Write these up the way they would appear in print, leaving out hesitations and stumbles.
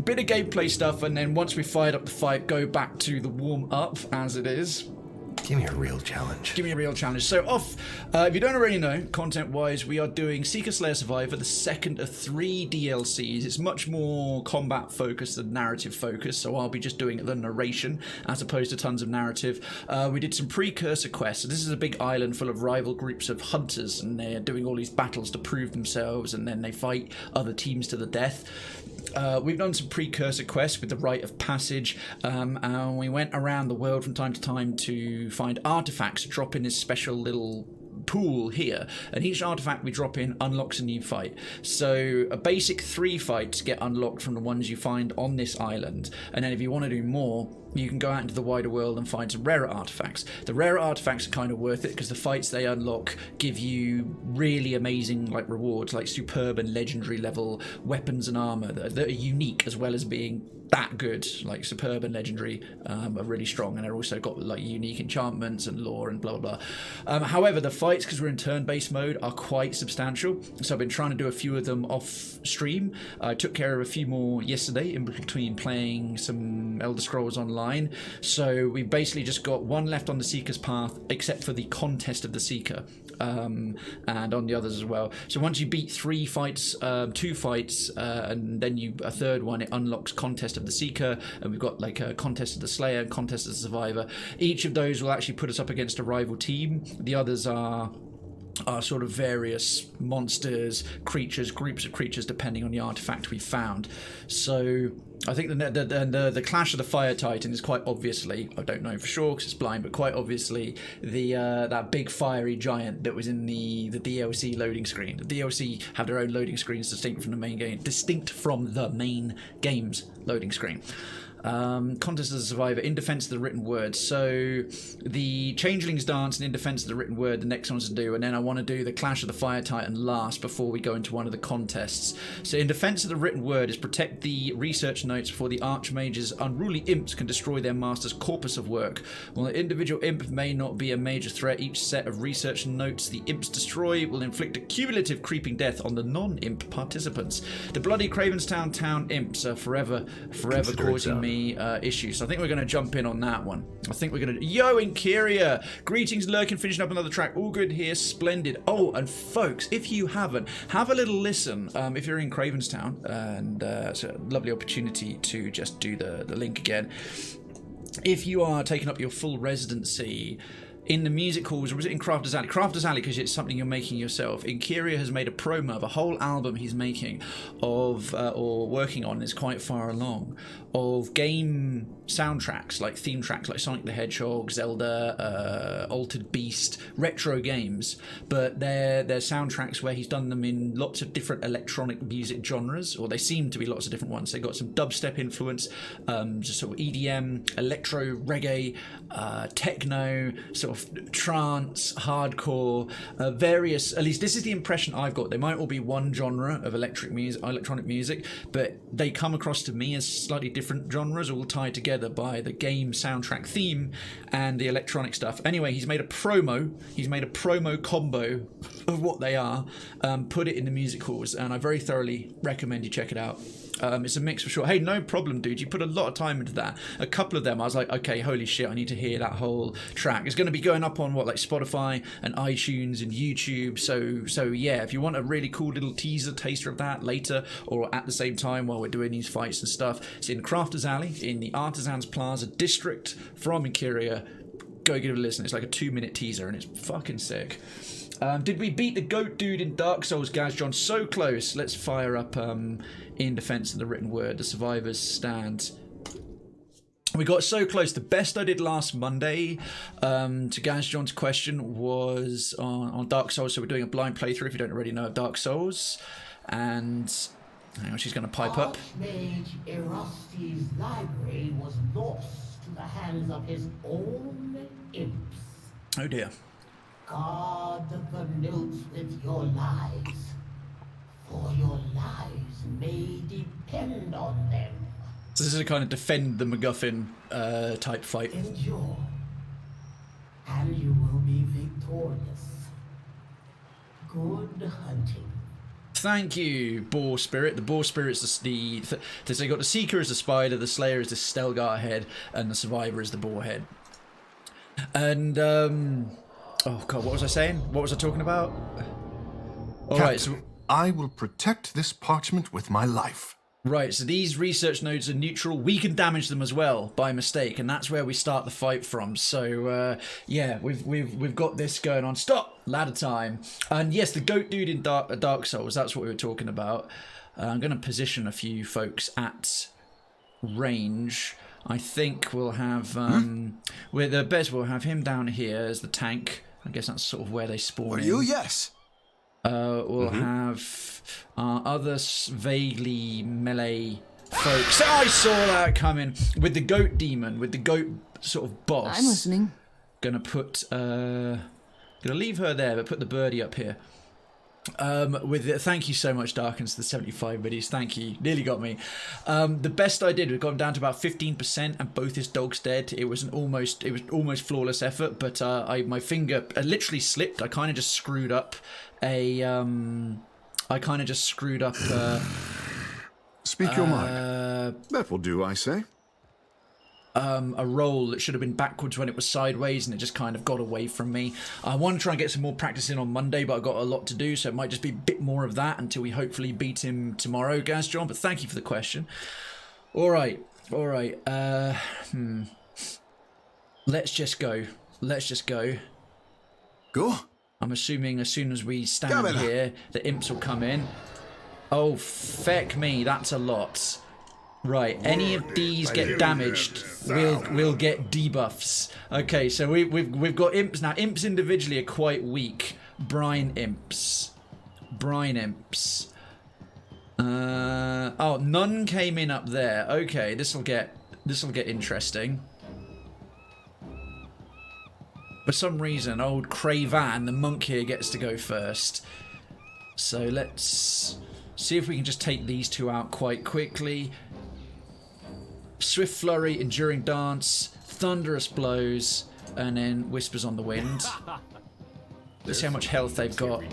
bit of gameplay stuff, and then once we fired up the fight, go back to the warm-up as it is. Give me a real challenge. Give me a real challenge. So off, if you don't already know, content-wise, we are doing Seeker Slayer Survivor, the second of 3 DLCs. It's much more combat-focused than narrative-focused, so I'll be just doing the narration as opposed to tons of narrative. We did some precursor quests. So this is a big island full of rival groups of hunters, and they're doing all these battles to prove themselves, and then they fight other teams to the death. We've done some precursor quests with the Rite of Passage, and we went around the world from time to time to find artifacts to drop in this special little pool here, and each artifact we drop in unlocks a new fight. So a basic 3 fights get unlocked from the ones you find on this island, and then if you want to do more, you can go out into the wider world and find some rarer artifacts. The rarer artifacts are kind of worth it because the fights they unlock give you really amazing like rewards, like superb and legendary level weapons and armor that are unique as well as being that good. Like superb and legendary are really strong, and they're also got like unique enchantments and lore and blah blah blah. However, the fights, because we're in turn-based mode, are quite substantial, so I've been trying to do a few of them off stream. I took care of a few more yesterday in between playing some Elder Scrolls Online. So we basically just got 1 left on the Seeker's Path, except for the Contest of the Seeker, and on the others as well. So once you beat 3 fights, 2 fights, and then a third one, it unlocks Contest of the Seeker, and we've got like a Contest of the Slayer and Contest of the Survivor. Each of those will actually put us up against a rival team. The others are sort of various monsters, creatures, groups of creatures, depending on the artifact we found. So I think the Clash of the Fire Titan is quite obviously, I don't know for sure because it's blind, but quite obviously the that big fiery giant that was in the DLC loading screen. The DLC have their own loading screens distinct from the main game's loading screen. Contest of the Survivor, in defense of the written word. So the Changelings dance and in defense of the written word, the next ones to do, and then I want to do the Clash of the Fire Titan last before we go into one of the contests. So in defense of the written word is protect the research notes before the archmage's unruly imps can destroy their master's corpus of work. While the individual imp may not be a major threat, each set of research notes the imps destroy will inflict a cumulative creeping death on the non-imp participants. The bloody Cravenstown town imps are forever causing me issues. So I think we're going to jump in on that one. I think we're going to... Yo, Inkyria! Greetings, Lurkin, finishing up another track. All good here, splendid. Oh, and folks, if you haven't, have a little listen. If you're in Cravenstown, and it's a lovely opportunity to just do the link again. If you are taking up your full residency in the music halls, or was it in Crafter's Alley? Crafter's Alley, because it's something you're making yourself. Inkyria has made a promo of a whole album he's making of, or working on, is quite far along, of game soundtracks, like theme tracks like Sonic the Hedgehog, Zelda, Altered Beast, retro games, but they're soundtracks where he's done them in lots of different electronic music genres, or they seem to be lots of different ones. They've got some dubstep influence, just sort of EDM, electro, reggae, techno, sort of trance, hardcore, various, at least this is the impression I've got. They might all be one genre of electronic music, but they come across to me as slightly different genres, all tied together by the game soundtrack theme and the electronic stuff. Anyway, he's made a promo combo of what they are, put it in the music halls, and I very thoroughly recommend you check it out. It's a mix for sure. Hey, no problem, dude. You put a lot of time into that. A couple of them, I was like, okay, holy shit, I need to hear that whole track. It's going to be going up on, like Spotify and iTunes and YouTube. So yeah, if you want a really cool little teaser, taster of that later or at the same time while we're doing these fights and stuff, it's in Crafter's Alley in the Artisans Plaza district from Inkyria. Go give it a listen. It's like a 2-minute teaser and it's fucking sick. Did we beat the goat dude in Dark Souls, Gaz John? So close. Let's fire up in defense of the written word. The survivors stand. We got so close. The best I did last Monday, to Gaz John's question, was on Dark Souls. So we're doing a blind playthrough if you don't already know of Dark Souls. And hang on, she's going to pipe up. Archmage Erosti's library was lost to the hands of his own imps. Oh dear. Guard the notes with your lives, for your lives may depend on them. So this is a kind of defend the MacGuffin type fight. Endure, and you will be victorious. Good hunting. Thank you, Boar Spirit. The Boar Spirit's they got the Seeker as the Spider, the Slayer is the Stelgar head, and the Survivor is the Boar head. And oh god, what was I saying? What was I talking about? All right, so I will protect this parchment with my life. Right, so these research nodes are neutral. We can damage them as well by mistake, and that's where we start the fight from. So yeah, we've got this going on. Stop, ladder time. And yes, the goat dude in Dark Souls. That's what we were talking about. I'm going to position a few folks at range. I think we'll have with the best. We'll have him down here as the tank. I guess that's sort of where they spawn. Are in. you? Yes. We'll have our other vaguely melee folks. I saw that coming with the goat demon, with the goat sort of boss. I'm listening. Gonna put, gonna leave her there, but put the birdie up here. Thank you so much, Darkens, the 75 biddies. Thank you, nearly got me. The best I did, we got him down to about 15%, and both his dogs dead. It was almost flawless effort, but my finger literally slipped. I kind of just screwed up Speak your mind. That will do, I say. A roll that should have been backwards when it was sideways, and it just kind of got away from me. I want to try and get some more practice in on Monday, but I've got a lot to do, so it might just be a bit more of that until we hopefully beat him tomorrow, Gaz John. But thank you for the question. All right. Let's just go. Go. I'm assuming as soon as we stand here, the imps will come in. Oh, feck me, that's a lot. Right, any of these get damaged, we'll get debuffs. Okay, so we've got imps now. Imps individually are quite weak. Brine imps. Oh, none came in up there. Okay, this'll get interesting. For some reason, old Krayven, the monk here, gets to go first. So let's see if we can just take these two out quite quickly. Swift Flurry, Enduring Dance, Thunderous Blows, and then Whispers on the Wind. Let's see how much health they've got.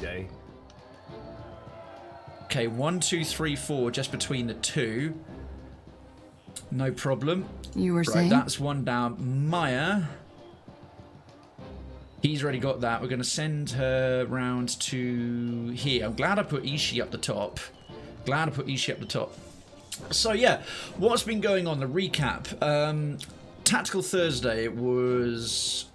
Okay, 1, 2, 3, 4, just between the two. No problem. You were saying? That's one down. Maya. He's already got that. We're going to send her round to here. I'm glad I put Ishii up the top. So yeah, what's been going on? The recap. Tactical Thursday was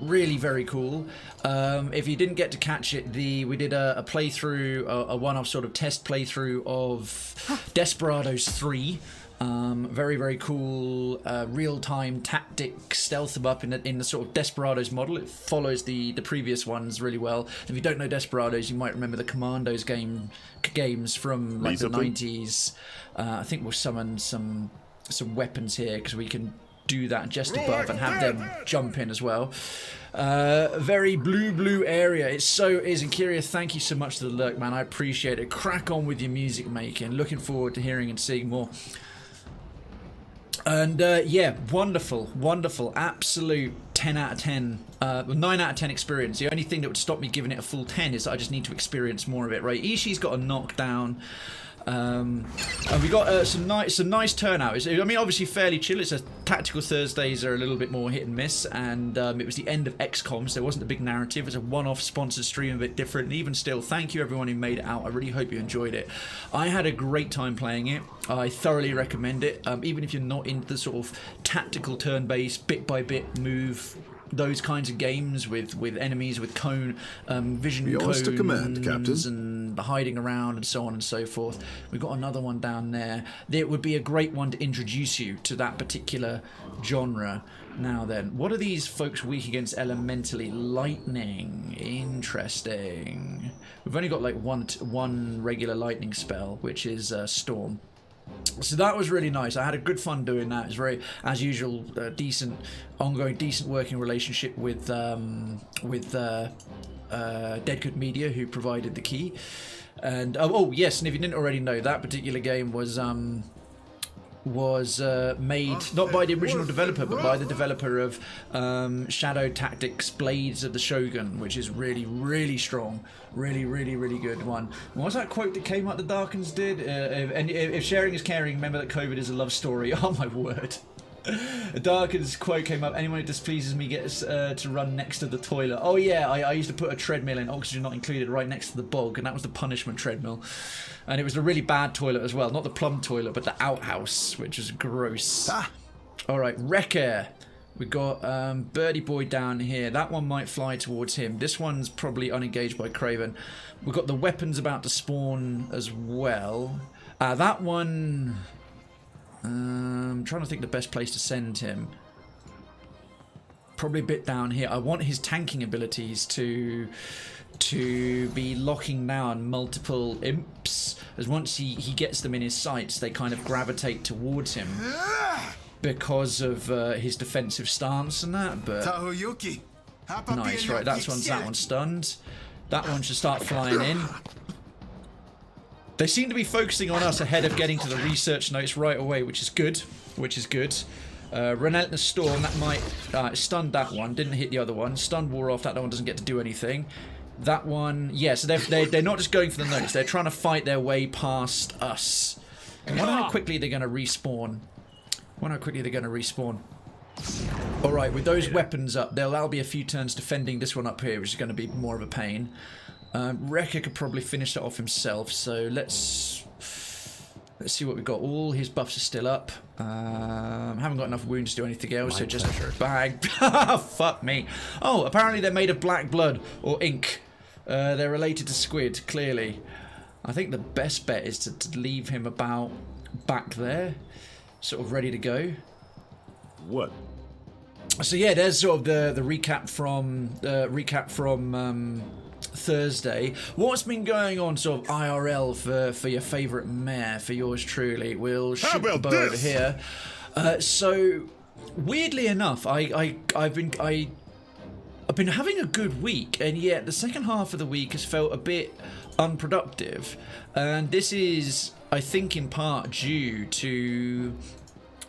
really very cool. If you didn't get to catch it, we did a playthrough, a one-off sort of test playthrough of Desperados 3. Very, very cool real-time tactic stealth em up in the sort of Desperados model. It follows the previous ones really well. If you don't know Desperados, you might remember the Commandos games from like the 90s. I think we'll summon some weapons here because we can do that just above and have them jump in as well. Very blue area. It so is. And Kyria, thank you so much for the lurk, man. I appreciate it. Crack on with your music making. Looking forward to hearing and seeing more. And yeah, wonderful, absolute 10 out of 10, 9 out of 10 experience. The only thing that would stop me giving it a full 10 is that I just need to experience more of it, right? Ishii's got a knockdown, and we got some nice turnout. I mean, obviously fairly chill. It's a Tactical Thursdays are a little bit more hit and miss, and it was the end of XCOM, so there wasn't a big narrative. It was a one-off sponsored stream, a bit different. And even still, thank you everyone who made it out. I really hope you enjoyed it. I had a great time playing it. I thoroughly recommend it. Even if you're not into the sort of tactical turn-based, bit-by-bit move, those kinds of games with enemies with vision cones to command, Captain. And hiding around and so on and so forth. We've got another one down there. It would be a great one to introduce you to that particular genre. Now then, what are these folks weak against elementally? Lightning. Interesting. We've only got like one regular lightning spell, which is Storm. So that was really nice. I had a good fun doing that. It's very, as usual, decent working relationship with Dead Good Media, who provided the key. And oh yes, and if you didn't already know, that particular game was was made not by the original developer, but by the developer of Shadow Tactics Blades of the Shogun, which is really, really strong. Really, really, really good one. What was that quote that came out that Darkens did? And if sharing is caring, remember that COVID is a love story. Oh my word. Darkens quote came up, anyone who displeases me gets to run next to the toilet. Oh yeah, I used to put a treadmill in, oxygen not included, right next to the bog, and that was the punishment treadmill. And it was a really bad toilet as well, not the plum toilet, but the outhouse, which was gross. Alright, Wrecker. We've got Birdie Boy down here. That one might fly towards him. This one's probably unengaged by Krayven. We've got the weapons about to spawn as well. That one... I'm trying to think the best place to send him. Probably a bit down here. I want his tanking abilities to be locking down multiple imps, as once he gets them in his sights, they kind of gravitate towards him because of his defensive stance and that. But nice, right? That one's stunned. That one should start flying in. They seem to be focusing on us ahead of getting to the research notes right away, which is good. Relentless Storm, that might... stunned that one, didn't hit the other one. Stunned wore off, that one doesn't get to do anything. That one... Yeah, so they're not just going for the notes, they're trying to fight their way past us. I wonder how quickly they're going to respawn. Alright, with those weapons up, there'll be a few turns defending this one up here, which is going to be more of a pain. Wrecker could probably finish that off himself, so let's see what we've got. All his buffs are still up. Haven't got enough wounds to do anything else, so just bag. Fuck me. Oh, apparently they're made of black blood or ink. They're related to squid, clearly. I think the best bet is to leave him about back there, sort of ready to go. What? So yeah, there's sort of the recap from Thursday. What's been going on sort of IRL for your favourite mayor, for yours truly? We'll shoot the bow over here. So weirdly enough, I've been having a good week, and yet the second half of the week has felt a bit unproductive, and this is, I think, in part due to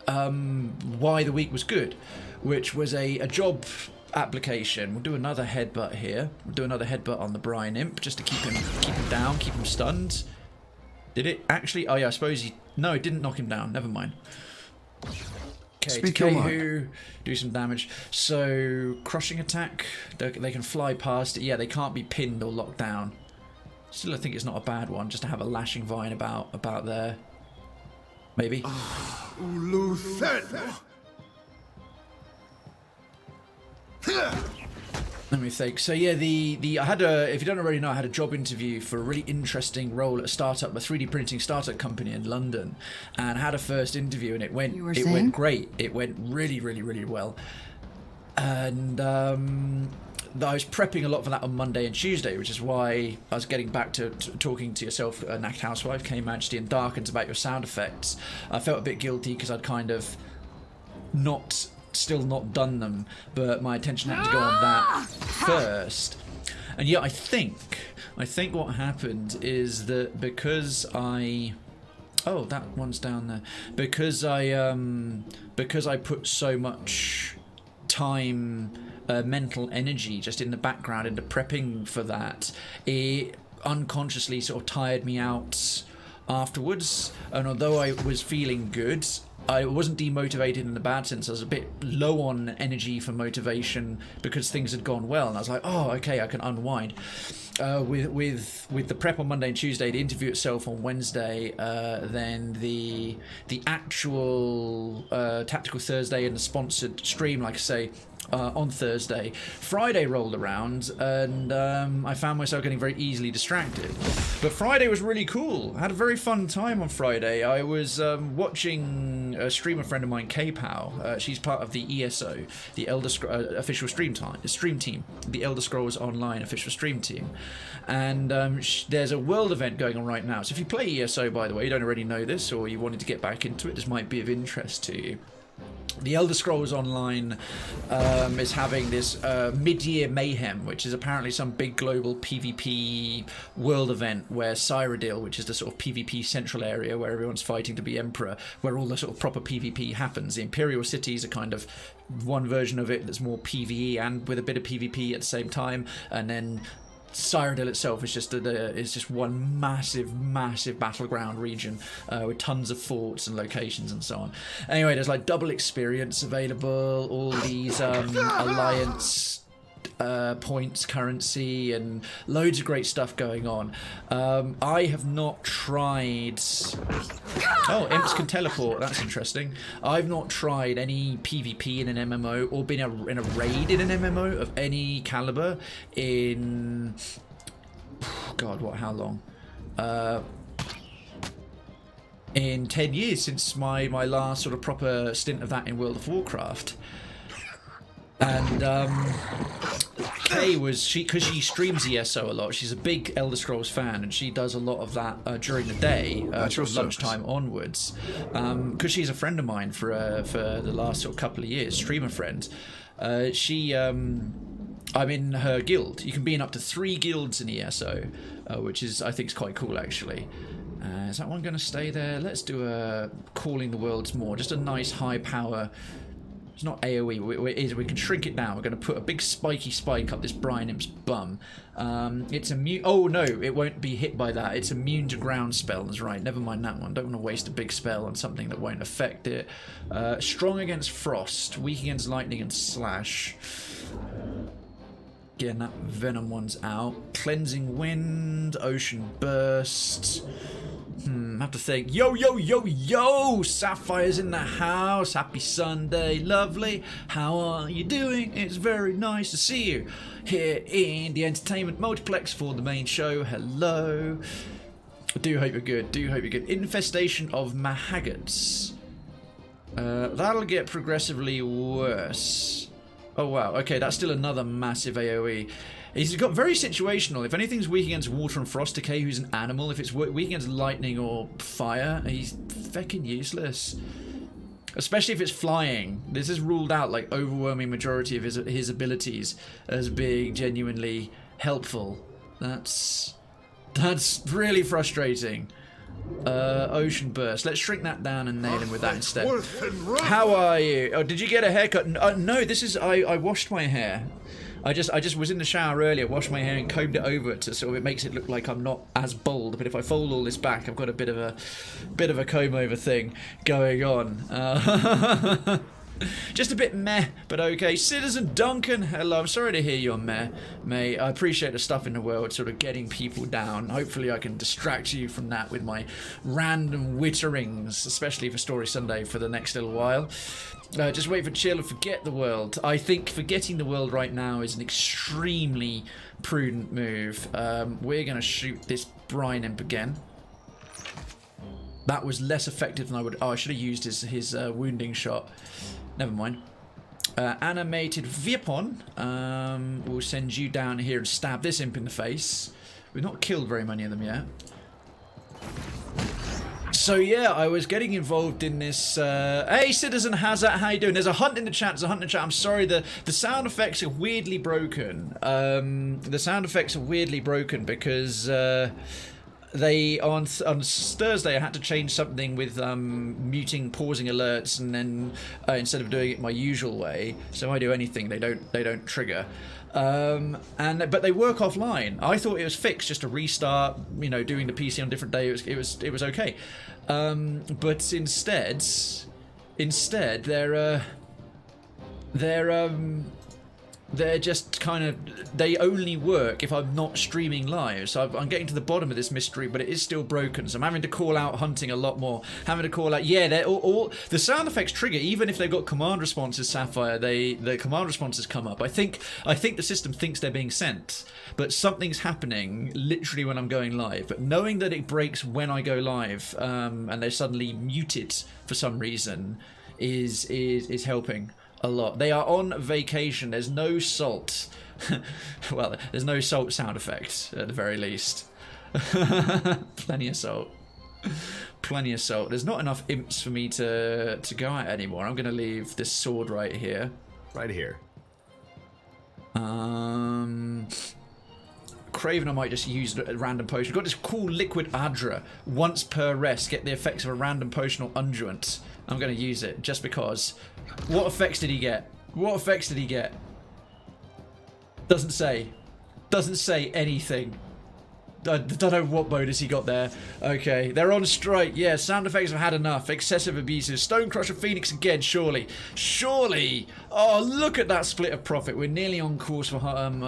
why the week was good, which was a job application. We'll do another headbutt here. We'll do another headbutt on the Brian Imp just to keep him down, keep him stunned. Did it actually? Oh yeah, I suppose he... No, it didn't knock him down. Never mind. Okay, Speak your mind. Do some damage. So, crushing attack. They can fly past it. Yeah, they can't be pinned or locked down. Still, I think it's not a bad one, just to have a lashing vine about there. Maybe. Let me think. So yeah, I had if you don't already know, I had a job interview for a really interesting role at a 3D printing startup company in London, and I had a first interview, and it went great. It went really, really, really well. And I was prepping a lot for that on Monday and Tuesday, which is why I was getting back to talking to yourself, Knacked Housewife, K Majesty, and Darkens about your sound effects. I felt a bit guilty because I'd kind of still not done them, but my attention had to go on that first. And yeah, I think what happened is that because oh, that one's down there. Because I put so much time, mental energy just in the background into prepping for that, it unconsciously sort of tired me out afterwards. And although I was feeling good, I wasn't demotivated in the bad sense. I was a bit low on energy for motivation because things had gone well, and I was like, oh, okay, I can unwind. With the prep on Monday and Tuesday, the interview itself on Wednesday, then the actual Tactical Thursday and the sponsored stream, like I say, on Thursday. Friday rolled around, and I found myself getting very easily distracted. But Friday was really cool. I had a very fun time on Friday. I was watching a streamer friend of mine, K-Pow. She's part of the ESO, the Elder official stream team, the Elder Scrolls Online official stream team. And there's a world event going on right now. So if you play ESO, by the way, you don't already know this, or you wanted to get back into it, this might be of interest to you. The Elder Scrolls Online is having this mid-year mayhem, which is apparently some big global PvP world event where Cyrodiil, which is the sort of PvP central area where everyone's fighting to be Emperor, where all the sort of proper PvP happens. The Imperial cities are kind of one version of it that's more PvE and with a bit of PvP at the same time, and then Cyrodiil itself is just one massive battleground region with tons of forts and locations and so on. Anyway, there's like double experience available, all these alliance points, currency, and loads of great stuff going on. I have not tried... Oh, imps can teleport. That's interesting. I've not tried any PvP in an MMO or been in a raid in an MMO of any caliber in... God, what? How long? In 10 years since my last sort of proper stint of that in World of Warcraft. And Kay was, because she streams ESO a lot, she's a big Elder Scrolls fan, and she does a lot of that during the day, sort of lunchtime onwards. Because she's a friend of mine for the last sort of couple of years, streamer friend. I'm in her guild. You can be in up to 3 guilds in ESO, which is, I think, is quite cool actually. Is that one going to stay there? Let's do a Calling the Worlds more, just a nice high power. It's not AoE, we can shrink it down. We're going to put a big spiky spike up this Brian Imp's bum. It's immune... Oh, no, it won't be hit by that. It's immune to ground spells. Right, never mind that one. Don't want to waste a big spell on something that won't affect it. Strong against frost, weak against lightning and slash. Again, that venom one's out. Cleansing wind, ocean burst... have to think. Yo, Sapphire's in the house. Happy Sunday, lovely. How are you doing? It's very nice to see you here in the entertainment multiplex for the main show. Hello. I do hope you're good. Infestation of Mahaggots. That'll get progressively worse. Oh wow. Okay, that's still another massive AoE. He's got very situational. If anything's weak against water and frost decay, who's an animal. If it's weak against lightning or fire, he's feckin' useless. Especially if it's flying. This is ruled out like overwhelming majority of his abilities as being genuinely helpful. That's really frustrating. Ocean burst. Let's shrink that down and nail him with that instead. How are you? Oh, did you get a haircut? No, this is I washed my hair. I just was in the shower earlier, washed my hair and combed it over to sort of it makes it look like I'm not as bald. But if I fold all this back, I've got a bit of a comb over thing going on. Just a bit meh, but okay. Citizen Duncan, hello. I'm sorry to hear you're meh, mate. I appreciate the stuff in the world sort of getting people down. Hopefully I can distract you from that with my random witterings, especially for Story Sunday for the next little while. Just wait for chill and forget the world. I think forgetting the world right now is an extremely prudent move. We're going to shoot this Brian Imp again. That was less effective than I would... Oh, I should have used his wounding shot. Never mind. Animated Weapon. We'll send you down here and stab this imp in the face. We've not killed very many of them yet. So yeah, I was getting involved in this. Hey, Citizen Hazard, how you doing? There's a hunt in the chat. I'm sorry, the sound effects are weirdly broken. The sound effects are weirdly broken because they on Thursday I had to change something with muting pausing alerts, and then instead of doing it my usual way, so I do anything they don't trigger. But they work offline. I thought it was fixed, just to restart, you know, doing the PC on a different day. It was okay. But instead they're just kind of, they only work if I'm not streaming live. So I'm getting to the bottom of this mystery, but it is still broken. So I'm having to call out hunting a lot more. Having to call out, yeah, they're all the sound effects trigger, even if they've got command responses, Sapphire, the command responses come up. I think the system thinks they're being sent, but something's happening literally when I'm going live. But knowing that it breaks when I go live, and they're suddenly muted for some reason, is helping a lot. They are on vacation. There's no salt. Well, there's no salt sound effects at the very least. Plenty of salt. Plenty of salt. There's not enough imps for me to go at anymore. I'm going to leave this sword right here. Right here. Krayven, I might just use a random potion. We've got this cool liquid Adra. Once per rest, get the effects of a random potion or unguent. I'm going to use it just because. What effects did he get? What effects did he get? Doesn't say. Doesn't say anything. I don't know what bonus he got there. Okay, they're on strike. Yeah, sound effects have had enough. Excessive abuses. Stone Crusher Phoenix again, surely. Surely! Oh, look at that split of profit. We're nearly on course for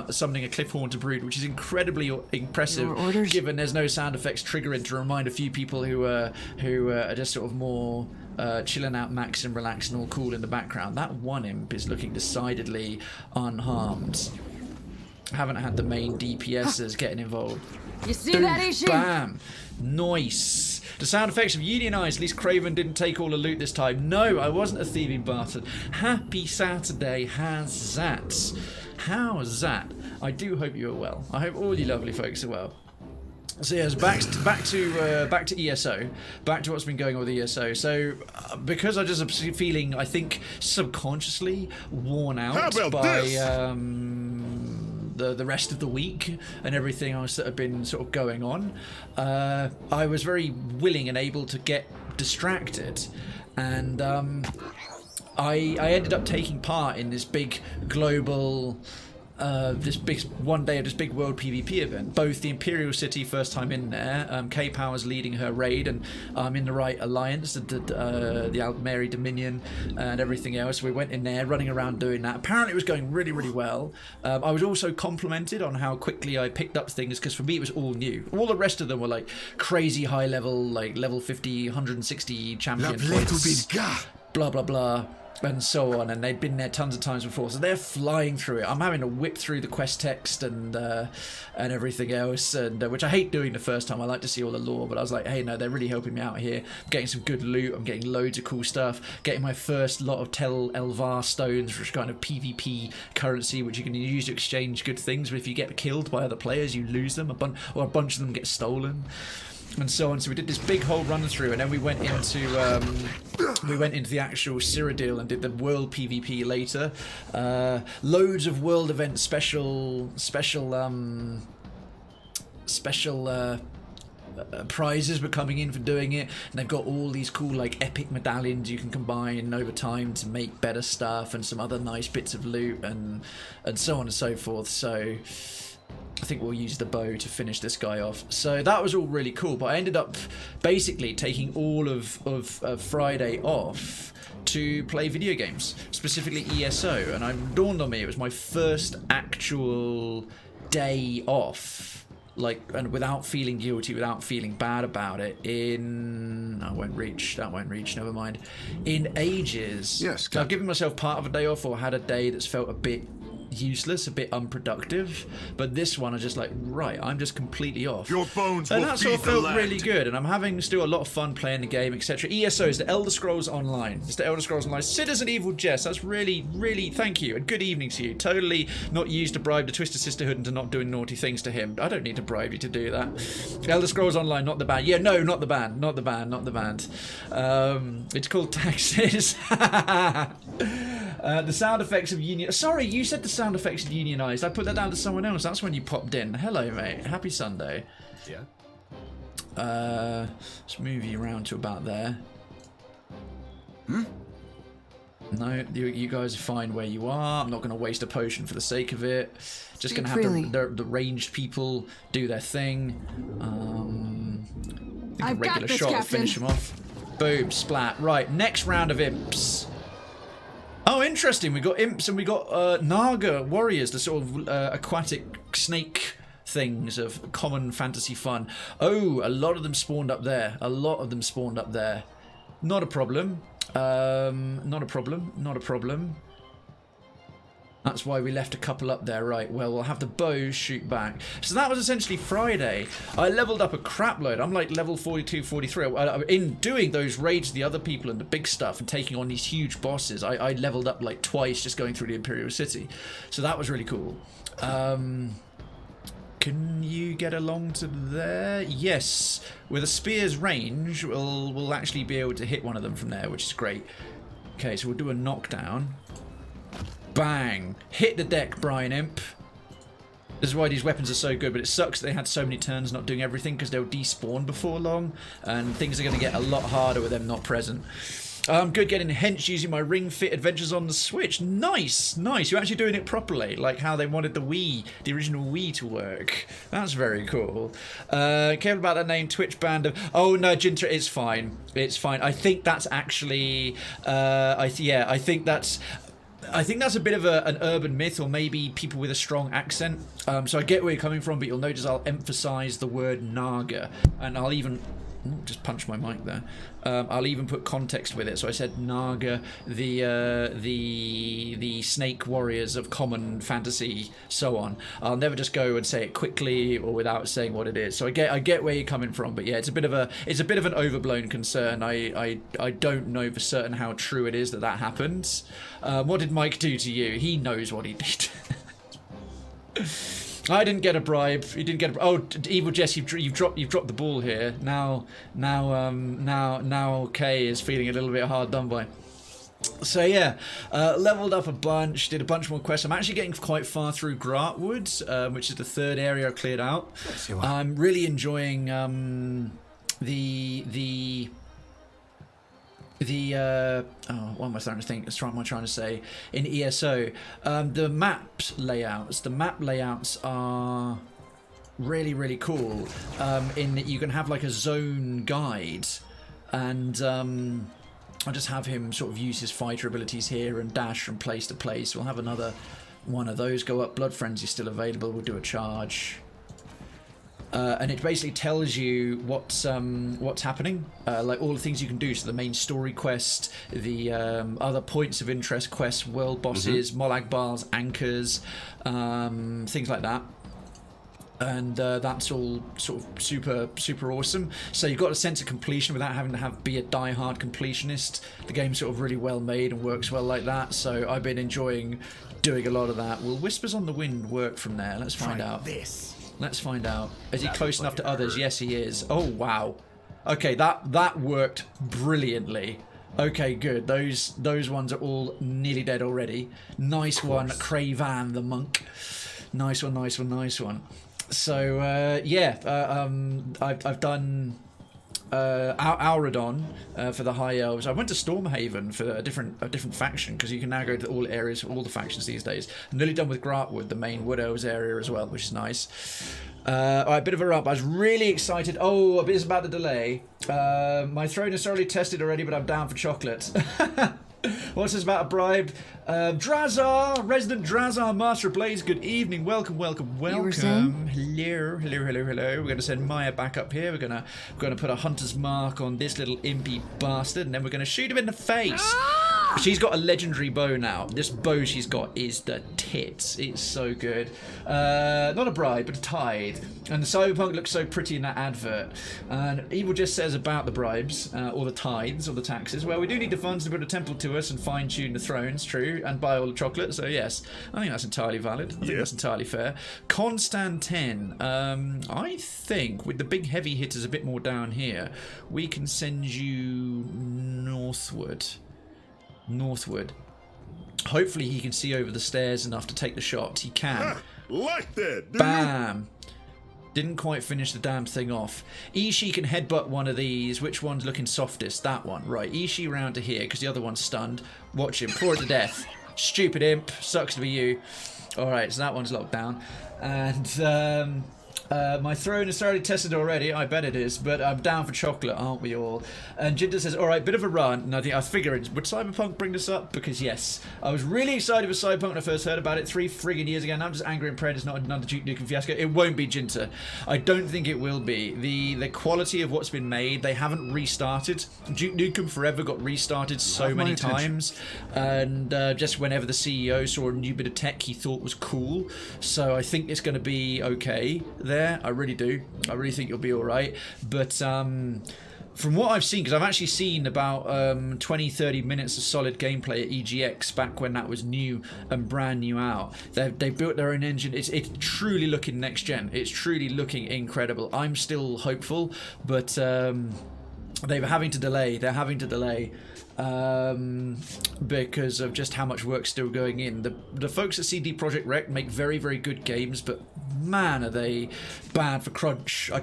summoning a Cliffhaunter Brood, which is incredibly impressive, given there's no sound effects triggering to remind a few people who are just sort of more chilling out, maxing, relaxing, all cool in the background. That one imp is looking decidedly unharmed. Haven't had the main DPSs getting involved. You see Dude, that, Ishin? bam! Nice. The sound effects of unionized. At least Krayven didn't take all the loot this time. No, I wasn't a thieving bastard. Happy Saturday. How's that? How's that? I do hope you are well. I hope all you lovely folks are well. So yes, back to ESO, back to what's been going on with ESO. So because I just feeling, I think, subconsciously worn out by the rest of the week and everything else that had been sort of going on, I was very willing and able to get distracted, and I ended up taking part in this big global. This big one day of this big world PvP event. Both the Imperial City, first time in there. K-Power's leading her raid, and I'm in the right alliance, the Altmeri Dominion, and everything else. We went in there, running around doing that. Apparently, it was going really, really well. I was also complimented on how quickly I picked up things, because for me it was all new. All the rest of them were like crazy high level, like level 50, 160 champion points. Blah blah blah. And so on, and they'd been there tons of times before, so they're flying through it. I'm having to whip through the quest text and everything else, and which I hate doing the first time. I like to see all the lore, but I was like, hey, no, they're really helping me out here. I'm getting some good loot. I'm getting loads of cool stuff. Getting my first lot of Tel Elvar stones, which is kind of PvP currency, which you can use to exchange good things. But if you get killed by other players, you lose them. Or a bunch of them get stolen. And so on. So we did this big whole run through, and then we went into the actual Cyrodiil and did the world PvP later. Loads of world event special prizes were coming in for doing it, and they've got all these cool like epic medallions you can combine over time to make better stuff, and some other nice bits of loot, and so on and so forth. So I think we'll use the bow to finish this guy off. So that was all really cool, but I ended up basically taking all of Friday off to play video games, specifically ESO, and it dawned on me it was my first actual day off, like, and without feeling guilty, without feeling bad about it, that won't reach, never mind, in ages. Yes, so I've given myself part of a day off, or had a day that's felt a bit useless, a bit unproductive, but this one I just like, right, I'm just completely off. Your bones and will that feed sort of the felt land. really good, and I'm having still a lot of fun playing the game, etc. ESO is the Elder Scrolls Online. It's the Elder Scrolls Online. Citizen Evil Jess, that's really, really, thank you, and good evening to you. Totally not used to bribe the Twisted Sisterhood into not doing naughty things to him. I don't need to bribe you to do that. Elder Scrolls Online, not the band. Yeah, no, not the band. Not the band. It's called Taxes. The sound effects of Union... Sorry, you said the sound effects of Unionized. I put that down to someone else. That's when you popped in. Hello, mate. Happy Sunday. Yeah. Let's move you around to about there. No, you guys are fine where you are. I'm not going to waste a potion for the sake of it. Just going to have the ranged people do their thing. I think a regular shot will finish them off. Boom, splat. Right, next round of imps. Oh, interesting. We got imps and we got naga warriors, the sort of aquatic snake things of common fantasy fun. Oh, a lot of them spawned up there. Not a problem. Not a problem. That's why we left a couple up there. Right, well, we'll have the bows shoot back. So that was essentially Friday. I leveled up a crap load. I'm like level 42, 43. In doing those raids with the other people and the big stuff and taking on these huge bosses, I leveled up like twice just going through the Imperial City. So that was really cool. Can you get along to there? Yes. With a spear's range, we'll actually be able to hit one of them from there, which is great. Okay, so we'll do a knockdown. Bang! Hit the deck, Brian Imp. This is why these weapons are so good, but it sucks they had so many turns not doing everything because they'll despawn before long, and things are going to get a lot harder with them not present. I'm good getting hench using my Ring Fit Adventures on the Switch. Nice, nice. You're actually doing it properly, like how they wanted the Wii, the original Wii, to work. That's very cool. Careful about that name, Twitch banned. Oh no, Jinter, it's fine. It's fine. I think that's actually. I think that's a bit of an urban myth, or maybe people with a strong accent. So I get where you're coming from, but you'll notice I'll emphasize the word naga, and I'll even. Just punched my mic there. I'll even put context with it. So I said naga, the snake warriors of common fantasy, so on. I'll never just go and say it quickly or without saying what it is. So I get where you're coming from, but yeah, it's a bit of an overblown concern. I don't know for certain how true it is that happens. What did Mike do to you? He knows what he did. I didn't get a bribe. You didn't get a. Oh, Evil Jess, you've dropped the ball here. Now, Kay is feeling a little bit hard done by. So yeah, leveled up a bunch, did a bunch more quests. I'm actually getting quite far through Gratwood, which is the third area I cleared out. I'm really enjoying what am I starting to think? What am I trying to say? In ESO, the map layouts are really, really cool. In that you can have like a zone guide, and I'll just have him sort of use his fighter abilities here and dash from place to place. We'll have another one of those go up. Blood Frenzy is still available. We'll do a charge. And it basically tells you what's happening, like all the things you can do. So the main story quest, the other points of interest quests, world bosses, Molag Bars, anchors, things like that. And that's all sort of super awesome. So you've got a sense of completion without having to be a die-hard completionist. The game's sort of really well made and works well like that. So I've been enjoying doing a lot of that. Will Whispers on the Wind work from there? Let's find out. Let's find out. Is he close enough to others? Yes, he is. Oh, wow. Okay, that worked brilliantly. Okay, good. Those ones are all nearly dead already. Nice one, Krayven the monk. Nice one. So, yeah, I've done Auradon for the High Elves. I went to Stormhaven for a different faction, because you can now go to all areas for all the factions these days. I'm nearly done with Gratwood, the main Wood Elves area as well, which is nice. Alright, bit of a rump. I was really excited. Oh, a bit about the delay. My throne is thoroughly tested already, but I'm down for chocolate. What's this about a bribe? Drazar, resident Drazar, Master of Blaze, good evening. Welcome. Hello. We're going to send Maya back up here. We're going to put a hunter's mark on this little impy bastard, and then we're going to shoot him in the face. She's got a legendary bow now. This bow she's got is the tits. It's so good. Not a bribe, but a tithe. And the cyberpunk looks so pretty in that advert. And Evil just says about the bribes, or the tithes, or the taxes. Well, we do need the funds to build a temple to us and fine-tune the thrones, true, and buy all the chocolate. So yes, I think that's entirely valid. I think that's entirely fair. Constantin, I think with the big heavy hitters a bit more down here, we can send you northward. Hopefully he can see over the stairs enough to take the shot. He can. Like that, Bam! Didn't quite finish the damn thing off. Ishii can headbutt one of these. Which one's looking softest? That one. Right, Ishii round to here, because the other one's stunned. Watch him. Pour it to death. Stupid imp. Sucks to be you. Alright, so that one's locked down. And, my throne is thoroughly tested already. I bet it is, but I'm down for chocolate, aren't we all? And Jinder says, alright, bit of a run. And I figured, would Cyberpunk bring this up? Because yes, I was really excited with Cyberpunk when I first heard about it 3 friggin' years ago. Now I'm just angry and praying it's not another Duke Nukem fiasco. It won't be, Jinter. I don't think it will be. The quality of what's been made, they haven't restarted. Duke Nukem Forever got restarted so many times. And just whenever the CEO saw a new bit of tech he thought was cool. So I think it's going to be okay there. I really do. I really think you'll be all right. But from what I've seen, because I've actually seen about 20-30 minutes of solid gameplay at EGX back when that was new and brand new out. They've built their own engine. It's truly looking next gen. It's truly looking incredible. I'm still hopeful, but they're having to delay. They're having to delay because of just how much work's still going in. The folks at CD Projekt Red make very, very good games, but man, are they bad for crunch. I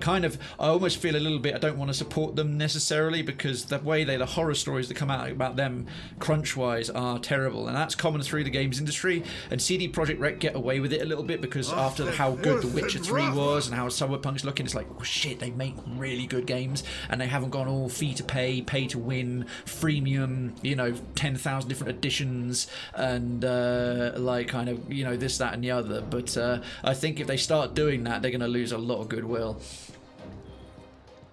almost feel a little bit, I don't want to support them necessarily, because the way the horror stories that come out about them crunch-wise are terrible, and that's common through the games industry, and CD Projekt Red get away with it a little bit because after how good The Witcher 3 was and how Cyberpunk's looking, it's like, oh shit, they make really good games, and they haven't gone all fee to pay to win, freemium, 10,000 different editions, and this, that, and the other. But I think if they start doing that, they're going to lose a lot of goodwill.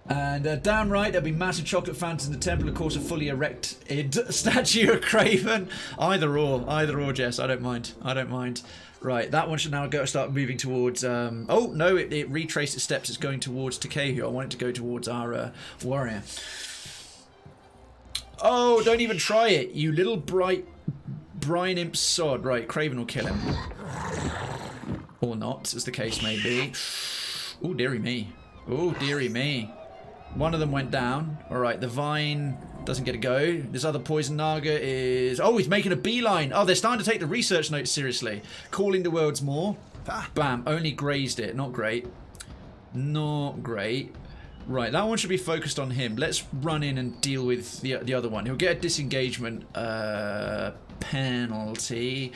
And damn right, there'll be massive chocolate fountains in the temple, of course, a fully erected statue of Krayven. Either or, Jess. I don't mind. Right, that one should now start moving towards. Oh no, it retraced its steps. It's going towards Takehu. I want it to go towards our warrior. Oh, don't even try it, you little bright brine imp sod. Right, Krayven will kill him. Or not, as the case may be. Oh, dearie me. Oh, dearie me. One of them went down. Alright, the vine doesn't get a go. This other poison naga is... Oh, he's making a beeline. Oh, they're starting to take the research notes seriously. Calling the world's more. Bam, only grazed it. Not great. Not great. Right, that one should be focused on him. Let's run in and deal with the other one. He'll get a disengagement penalty.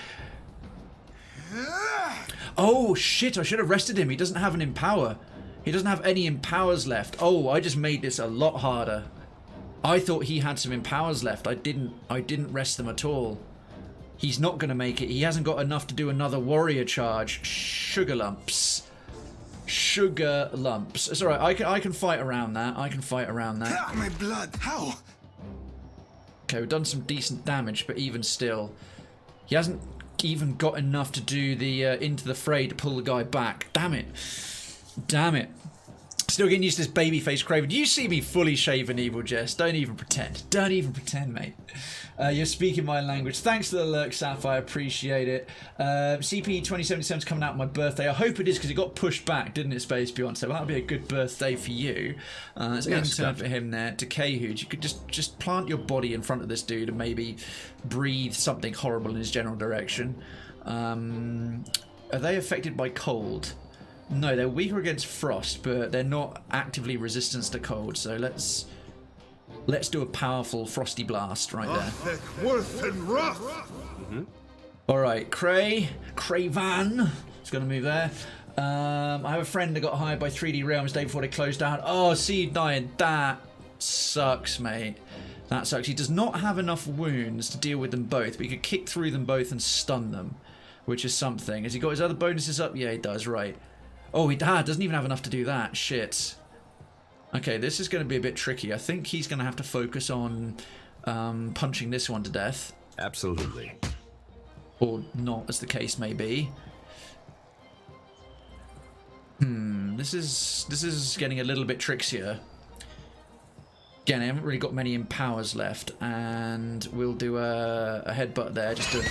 Oh, shit, I should have rested him. He doesn't have an empower. He doesn't have any empowers left. Oh, I just made this a lot harder. I thought he had some empowers left. I didn't rest them at all. He's not going to make it. He hasn't got enough to do another warrior charge. Sugar lumps. Sugar lumps. It's alright, I can fight around that. My blood, how? Okay, we've done some decent damage, but even still, he hasn't even got enough to do the into the fray to pull the guy back. Damn it. Still getting used to this babyface Krayven. Do you see me fully shaven, Evil Jess? Don't even pretend. Don't even pretend, mate. You're speaking my language. Thanks for the lurk, Sapphire. Appreciate it. CP 2077 is coming out on my birthday. I hope it is, because it got pushed back, didn't it, Space Beyond? So that'll be a good birthday for you. It's an turn for him there. To Kehu, you could just plant your body in front of this dude and maybe breathe something horrible in his general direction. Are they affected by cold? No, they're weaker against frost, but they're not actively resistant to cold. So let's do a powerful frosty blast right there. Worth and rough. All right, Krayvan is going to move there. I have a friend that got hired by 3D Realms day before they closed down. Oh, see you dying. That sucks, mate. That sucks. He does not have enough wounds to deal with them both, but he could kick through them both and stun them, which is something. Has he got his other bonuses up? Yeah, he does, right. Oh, he doesn't even have enough to do that. Shit. Okay, this is going to be a bit tricky. I think he's going to have to focus on punching this one to death. Absolutely. Or not, as the case may be. This is getting a little bit trickier. Again, I haven't really got many empowers left, and we'll do a headbutt there just to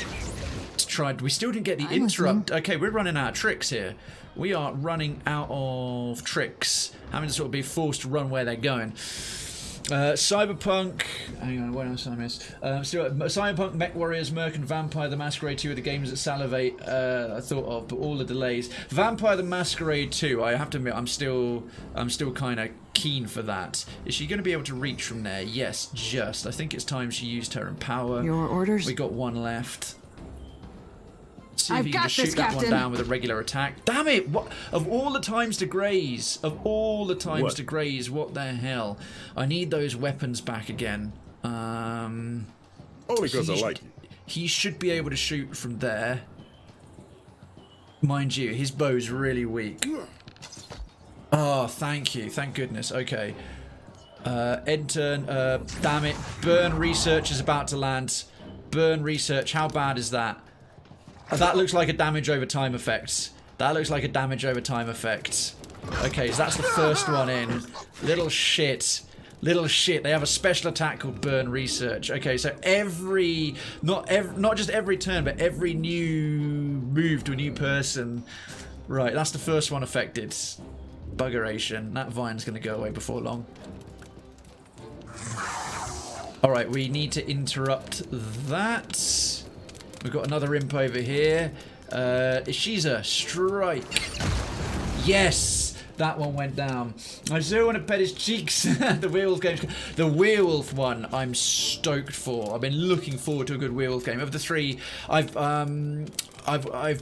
try. We still didn't get the interrupt. Okay, we're running out of tricks here. We are running out of tricks. Having to sort of be forced to run where they're going. Cyberpunk. Hang on, what else did I miss? Cyberpunk, Mech Warriors, Merc, and Vampire the Masquerade 2 are the games that salivate. I thought of, but all the delays. Vampire the Masquerade 2. I have to admit, I'm still kind of keen for that. Is she going to be able to reach from there? Yes, just. I think it's time she used her empower. Your orders. We got one left. See if I've you can got just this, shoot that one Captain. down with a regular attack. Damn it! What of all the times to graze? Of all the times What? to graze, what the hell? I need those weapons back again. Only because I like you. He should be able to shoot from there. Mind you, his bow's really weak. Oh, thank you. Thank goodness. Okay. End turn. Damn it. Burn research is about to land. Burn research. How bad is that? That looks like a damage over time effect. That looks like a damage over time effect. Okay, so that's the first one in. Little shit. Little shit. They have a special attack called Burn Research. Okay, so not just every turn, but every new move to a new person. Right, that's the first one affected. Buggeration. That vine's going to go away before long. Alright, we need to interrupt that. We've got another imp over here. Ishiza, strike. Yes! That one went down. I so want to pet his cheeks. The werewolf game. The werewolf one I'm stoked for. I've been looking forward to a good werewolf game. Of the three, I've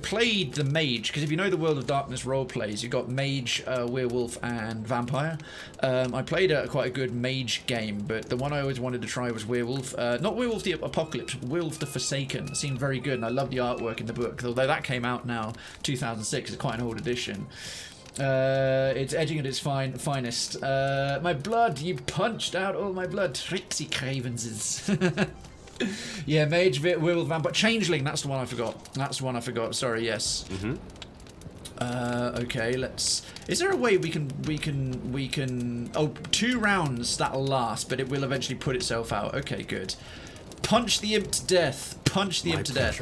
played the mage, because if you know the World of Darkness role plays, you've got mage, werewolf, and vampire. I played quite a good mage game, but the one I always wanted to try was werewolf. Not werewolf the Apocalypse, werewolf the Forsaken. It seemed very good, and I love the artwork in the book. Although that came out now, 2006. It's quite an old edition. It's edging at its finest. My blood, you punched out all my blood. Trixie Cravens. Yeah, mage, werewolf, vampire, changeling. That's the one I forgot. That's the one I forgot. Sorry. Yes. Okay. Let's. Is there a way we can? Oh, 2 rounds that'll last, but it will eventually put itself out. Okay, good. Punch the imp to death. Punch the imp to death.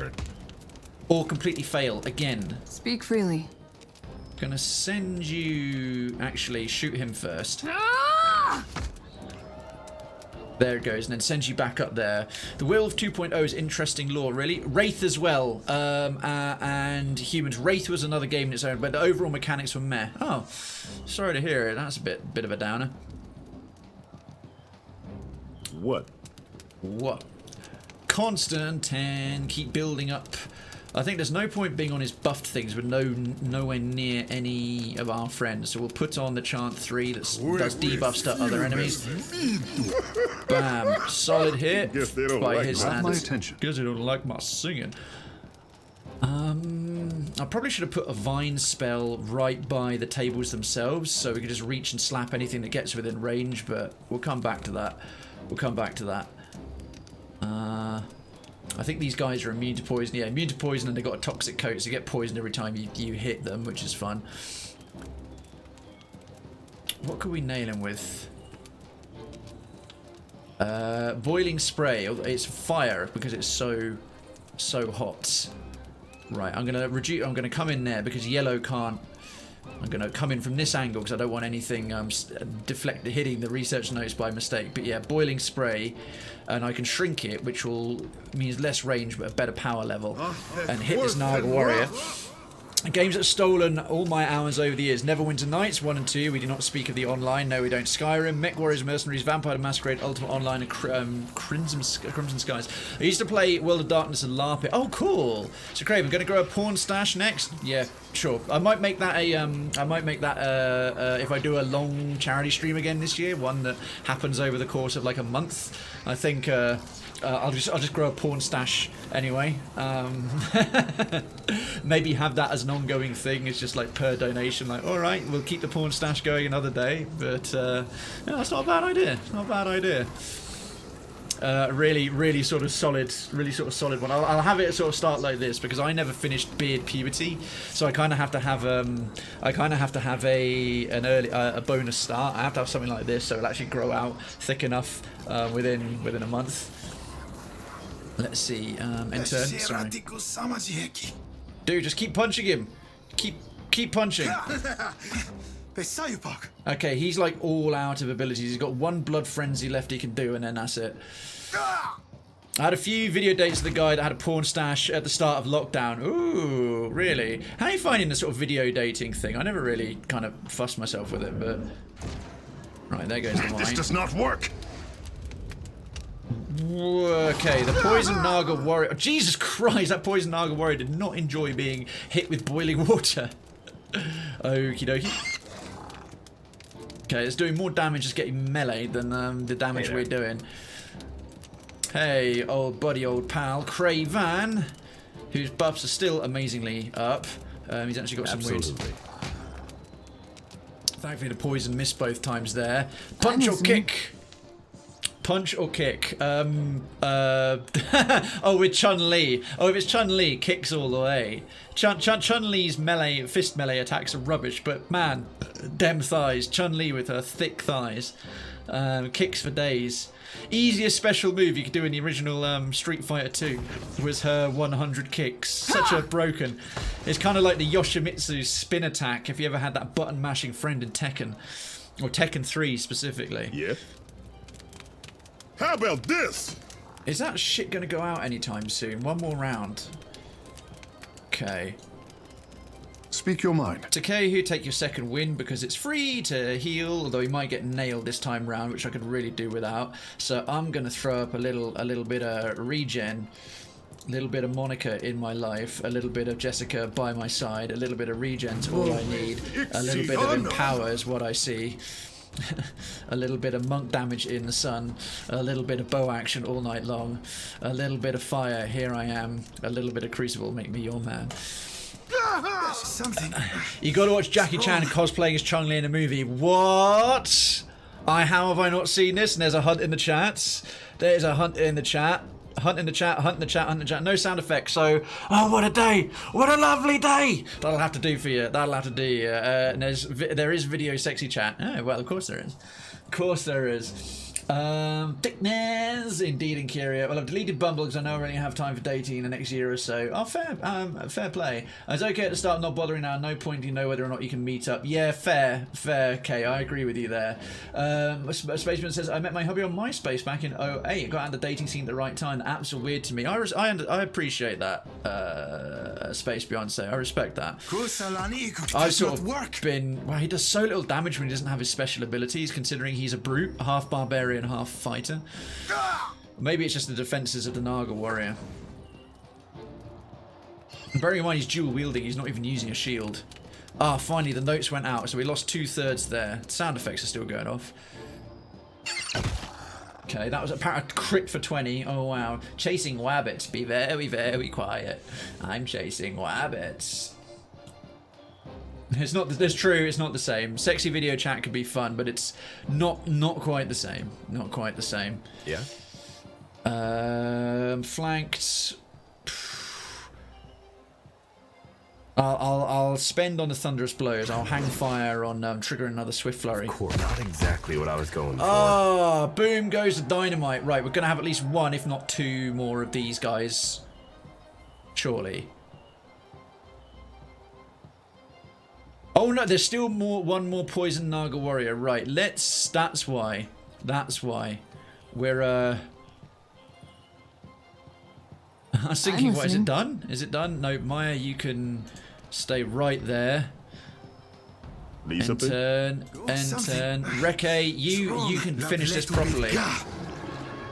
Or completely fail again. Speak freely. Gonna send you... Actually, shoot him first. Ah! There it goes, and then sends you back up there. The Werewolf 2.0 is interesting lore, really. Wraith as well, and humans. Wraith was another game in its own, but the overall mechanics were meh. Oh, sorry to hear it. That's a bit of a downer. What? What? Constantine, keep building up. I think there's no point being on his buffed things with nowhere near any of our friends. So we'll put on the Chant 3 that does debuffs to other enemies. Bam. Solid hit by his standards. Because they don't like my singing. I probably should have put a vine spell right by the tables themselves, so we could just reach and slap anything that gets within range, but we'll come back to that. We'll come back to that. I think these guys are immune to poison. Yeah, immune to poison, and they've got a toxic coat, so you get poisoned every time you hit them, which is fun. What could we nail him with? Boiling spray. It's fire because it's so hot. Right, I'm gonna come in there because yellow can't. I'm gonna come in from this angle because I don't want anything hitting the research notes by mistake. But yeah, boiling spray, and I can shrink it, which means less range but a better power level, and hit this Naga warrior. Games that have stolen all my hours over the years. Neverwinter Nights 1 and 2. We do not speak of the online. No, we don't. Skyrim, Mech Warriors, Mercenaries, Vampire the Masquerade, Ultimate Online, and Crimson Skies. I used to play World of Darkness and LARP it. Oh, cool. So, Krayven, going to grow a porn stash next? Yeah, sure. I might make that if I do a long charity stream again this year, one that happens over the course of like a month. I think I'll just grow a porn stash anyway. Maybe have that as an ongoing thing. It's just like per donation. Like, all right, we'll keep the porn stash going another day. But no, that's not a bad idea. It's not a bad idea. Really sort of solid one. I'll have it sort of start like this because I never finished beard puberty, so I kind of have to have a bonus start. I have to have something like this so it'll actually grow out thick enough within a month. Let's see. Enter. Sorry. Dude, just keep punching him. Keep punching. Okay, he's like all out of abilities. He's got one blood frenzy left he can do, and then that's it. I had a few video dates with the guy that had a porn stash at the start of lockdown. Ooh, really? How are you finding the sort of video dating thing? I never really kind of fussed myself with it, but... Right, there goes the wine. This does not work. Okay, the poison Naga warrior... Oh, Jesus Christ, that poison Naga warrior did not enjoy being hit with boiling water. Okie dokie. Okay, it's doing more damage just getting melee than the damage we're doing. Hey, old buddy, old pal, Krayven, whose buffs are still amazingly up. He's actually got some wounds. Thankfully the poison missed both times there. Punch or kick? Punch or kick? Oh, with Chun-Li. Oh, if it's Chun-Li, kicks all the way. Chun-Li's fist melee attacks are rubbish, but man, dem thighs. Chun-Li with her thick thighs. Kicks for days. Easiest special move you could do in the original Street Fighter 2 was her 100 kicks. Such a broken. It's kind of like the Yoshimitsu spin attack if you ever had that button mashing friend in Tekken. Or Tekken 3 specifically. Yeah. How about this? Is that shit going to go out anytime soon? One more round. Okay. Speak your mind. Takehu, take your second win because it's free to heal, although he might get nailed this time round, which I could really do without. So I'm going to throw up a little bit of regen, a little bit of Monica in my life, a little bit of Jessica by my side, a little bit of regen's all I need, a little bit of empower is what I see. A little bit of monk damage in the sun, a little bit of bow action all night long, a little bit of fire, here I am, a little bit of crucible, make me your man. Something. You gotta watch Jackie Chan cosplaying as Chun-Li in a movie. What? How have I not seen this? And there's a hunt in the chat. There's a hunt in the chat. Hunt in the chat, hunt in the chat, hunt in the chat. No sound effects, so... Oh, what a day! What a lovely day! That'll have to do for you. That'll have to do. And there is video sexy chat. Oh, well, of course there is. Of course there is. Thickness, indeed, and Kyria. Well, I've deleted Bumble because I know I only have time for dating in the next year or so. Oh, fair play. It's okay at the start, not bothering now. No point, you know whether or not you can meet up. Yeah, fair. Okay, I agree with you there. Spaceman says, I met my hubby on MySpace back in 08. Got out of the dating scene at the right time. The apps are weird to me. I appreciate that, Space Beyonce. I respect that. I've sort of been... Well, he does so little damage when he doesn't have his special abilities, considering he's a brute, half barbarian, half fighter. Maybe it's just the defenses of the Naga warrior. And bearing in mind he's dual wielding, he's not even using a shield. Ah, finally the notes went out, so we lost 2/3 there. Sound effects are still going off. Okay, that was a crit for 20. Oh wow. Chasing wabbits. Be very, very quiet. I'm chasing wabbits. It's not. That's true. It's not the same. Sexy video chat could be fun, but it's not quite the same. Not quite the same. Yeah. Flanked. I'll spend on the thunderous blows. I'll hang fire on trigger another swift flurry. Not exactly what I was going for. Ah, boom goes the dynamite. Right, we're gonna have at least one, if not two, more of these guys. Surely. Oh no, there's still one more poison Naga warrior. Right, that's why. We're I was thinking, what, is it done? Is it done? No, Maya, you can stay right there. And turn. Reke, you can finish this properly.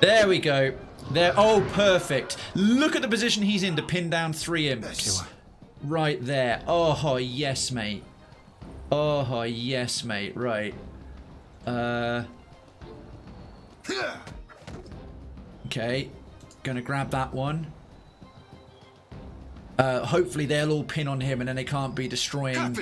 There we go. There. Oh, perfect. Look at the position he's in to pin down 3 imps. Right there. Oh, yes, mate. Oh, yes, mate. Right. Okay. Gonna grab that one. Hopefully they'll all pin on him and then they can't be destroying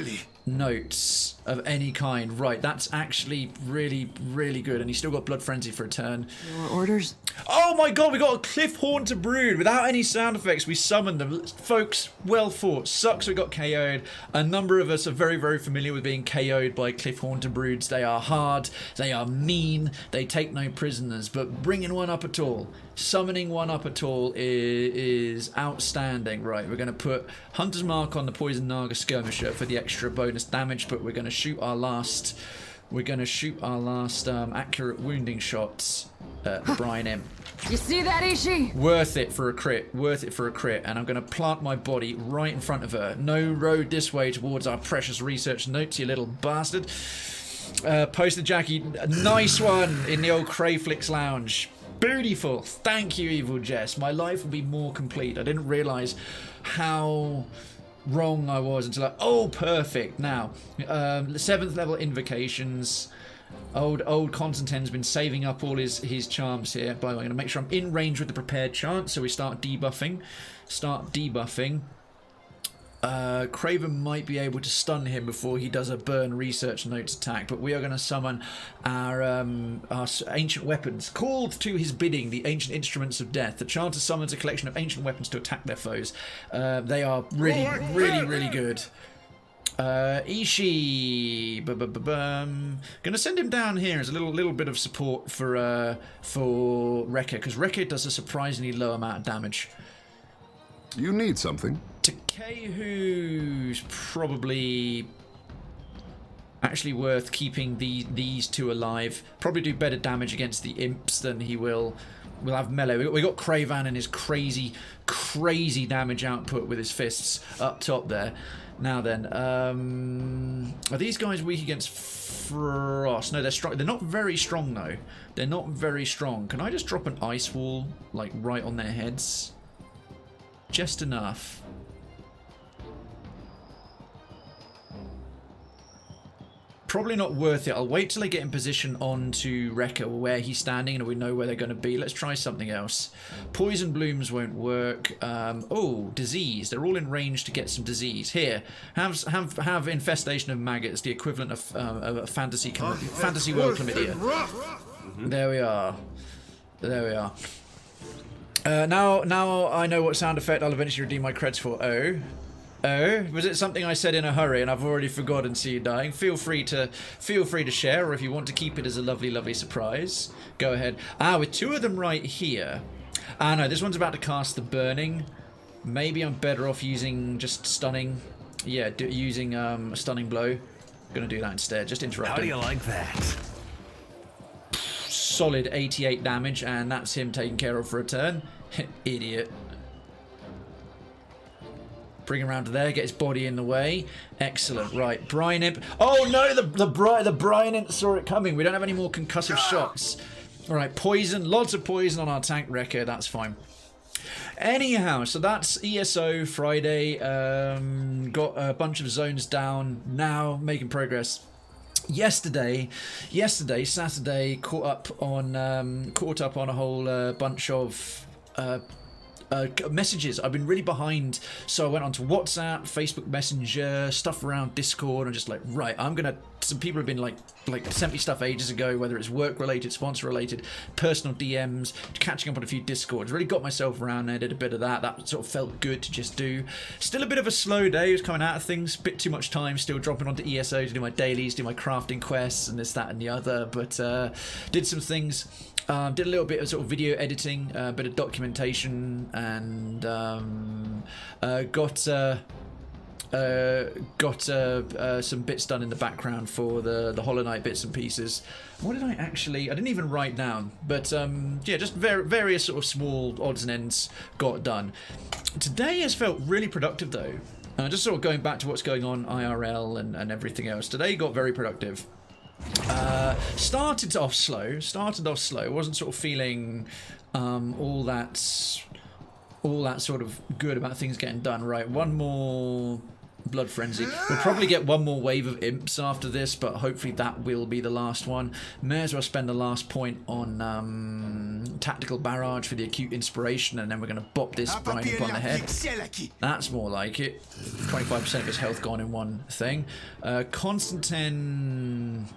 notes of any kind. Right, that's actually really, really good. And he's still got Blood Frenzy for a turn. Your orders? Oh my god, we got a Cliff Haunter Brood. Without any sound effects, we summoned them. Folks, well fought. Sucks we got KO'd. A number of us are very, very familiar with being KO'd by Cliff Haunter Broods. They are hard, they are mean, they take no prisoners. But bringing one up at all, summoning one up at all is outstanding. Right, we're going to put Hunter's Mark on the Poison Naga Skirmisher for the extra bonus damage, but we're going to shoot our last... accurate wounding shots at the Brine Imp. You see that, Ishi? Worth it for a crit. Worth it for a crit. And I'm going to plant my body right in front of her. No road this way towards our precious research notes, you little bastard. Posted Jackie. Nice one in the old Crayflix Lounge. Beautiful. Thank you, Evil Jess. My life will be more complete. I didn't realise how... wrong I was until oh, perfect. Now 7th level invocations. Old Constantine's been saving up all his charms here. By the way, I'm going to make sure I'm in range with the prepared chant, so we start debuffing. Krayven might be able to stun him before he does a burn research notes attack, but we are going to summon our ancient weapons, called to his bidding, the ancient instruments of death. The chanter summons a collection of ancient weapons to attack their foes. They are really, really, really good. Ishii. Gonna send him down here as a little bit of support for Rekka, because Rekka does a surprisingly low amount of damage. You need something? Takehu's probably actually worth keeping these two alive. Probably do better damage against the imps than he will. We'll have melee. We got Krayven and his crazy damage output with his fists up top there. Now then, are these guys weak against frost? No, they're strong. They're not very strong though. They're not very strong. Can I just drop an ice wall like right on their heads? Just enough. Probably not worth it. I'll wait till I get in position onto Rekka where he's standing and we know where they're going to be. Let's try something else. Poison blooms won't work. Oh, disease. They're all in range to get some disease. Here, have infestation of maggots, the equivalent of a fantasy world chlamydia. There we are. There we are. Now I know what sound effect I'll eventually redeem my creds for. Oh, was it something I said in a hurry and I've already forgotten? See you dying. Feel free to share, or if you want to keep it as a lovely surprise, go ahead. With two of them right here. No, this one's about to cast the burning. Maybe I'm better off using just stunning. Yeah, using a stunning blow. Gonna do that instead. Just interrupt him. How do you like that? Solid 88 damage, and that's him taken care of for a turn. Idiot. Bring him around to there, get his body in the way. Excellent. Right, Brine Imp. Oh no, the Brine Imp saw it coming. We don't have any more concussive shots. Alright, poison. Lots of poison on our tank record. That's fine. Anyhow, so that's ESO Friday. Got a bunch of zones down now, making progress. Yesterday, Saturday, caught up on a whole bunch of messages. I've been really behind, so I went onto WhatsApp, Facebook Messenger, stuff around Discord, and just like, right, some people have been like sent me stuff ages ago, whether it's work related, sponsor related, personal DMs, catching up on a few Discords. Really got myself around there, did a bit of that. That sort of felt good to just do. Still a bit of a slow day, was coming out of things, bit too much time, still dropping onto ESO to do my dailies, do my crafting quests, and this, that, and the other, but did some things. Did a little bit of sort of video editing, a bit of documentation, and got some bits done in the background for the Hollow Knight bits and pieces. What did I didn't even write down, but yeah, just various sort of small odds and ends got done. Today has felt really productive though. Just sort of going back to what's going on IRL and everything else. Today got very productive. Started off slow. Wasn't sort of feeling all that sort of good about things getting done. Right, one more blood frenzy. We'll probably get one more wave of imps after this, but hopefully that will be the last one. May as well spend the last point on tactical barrage for the acute inspiration, and then we're going to bop this Brine Imp on the head. That's more like it. 25% of his health gone in one thing. Constantine,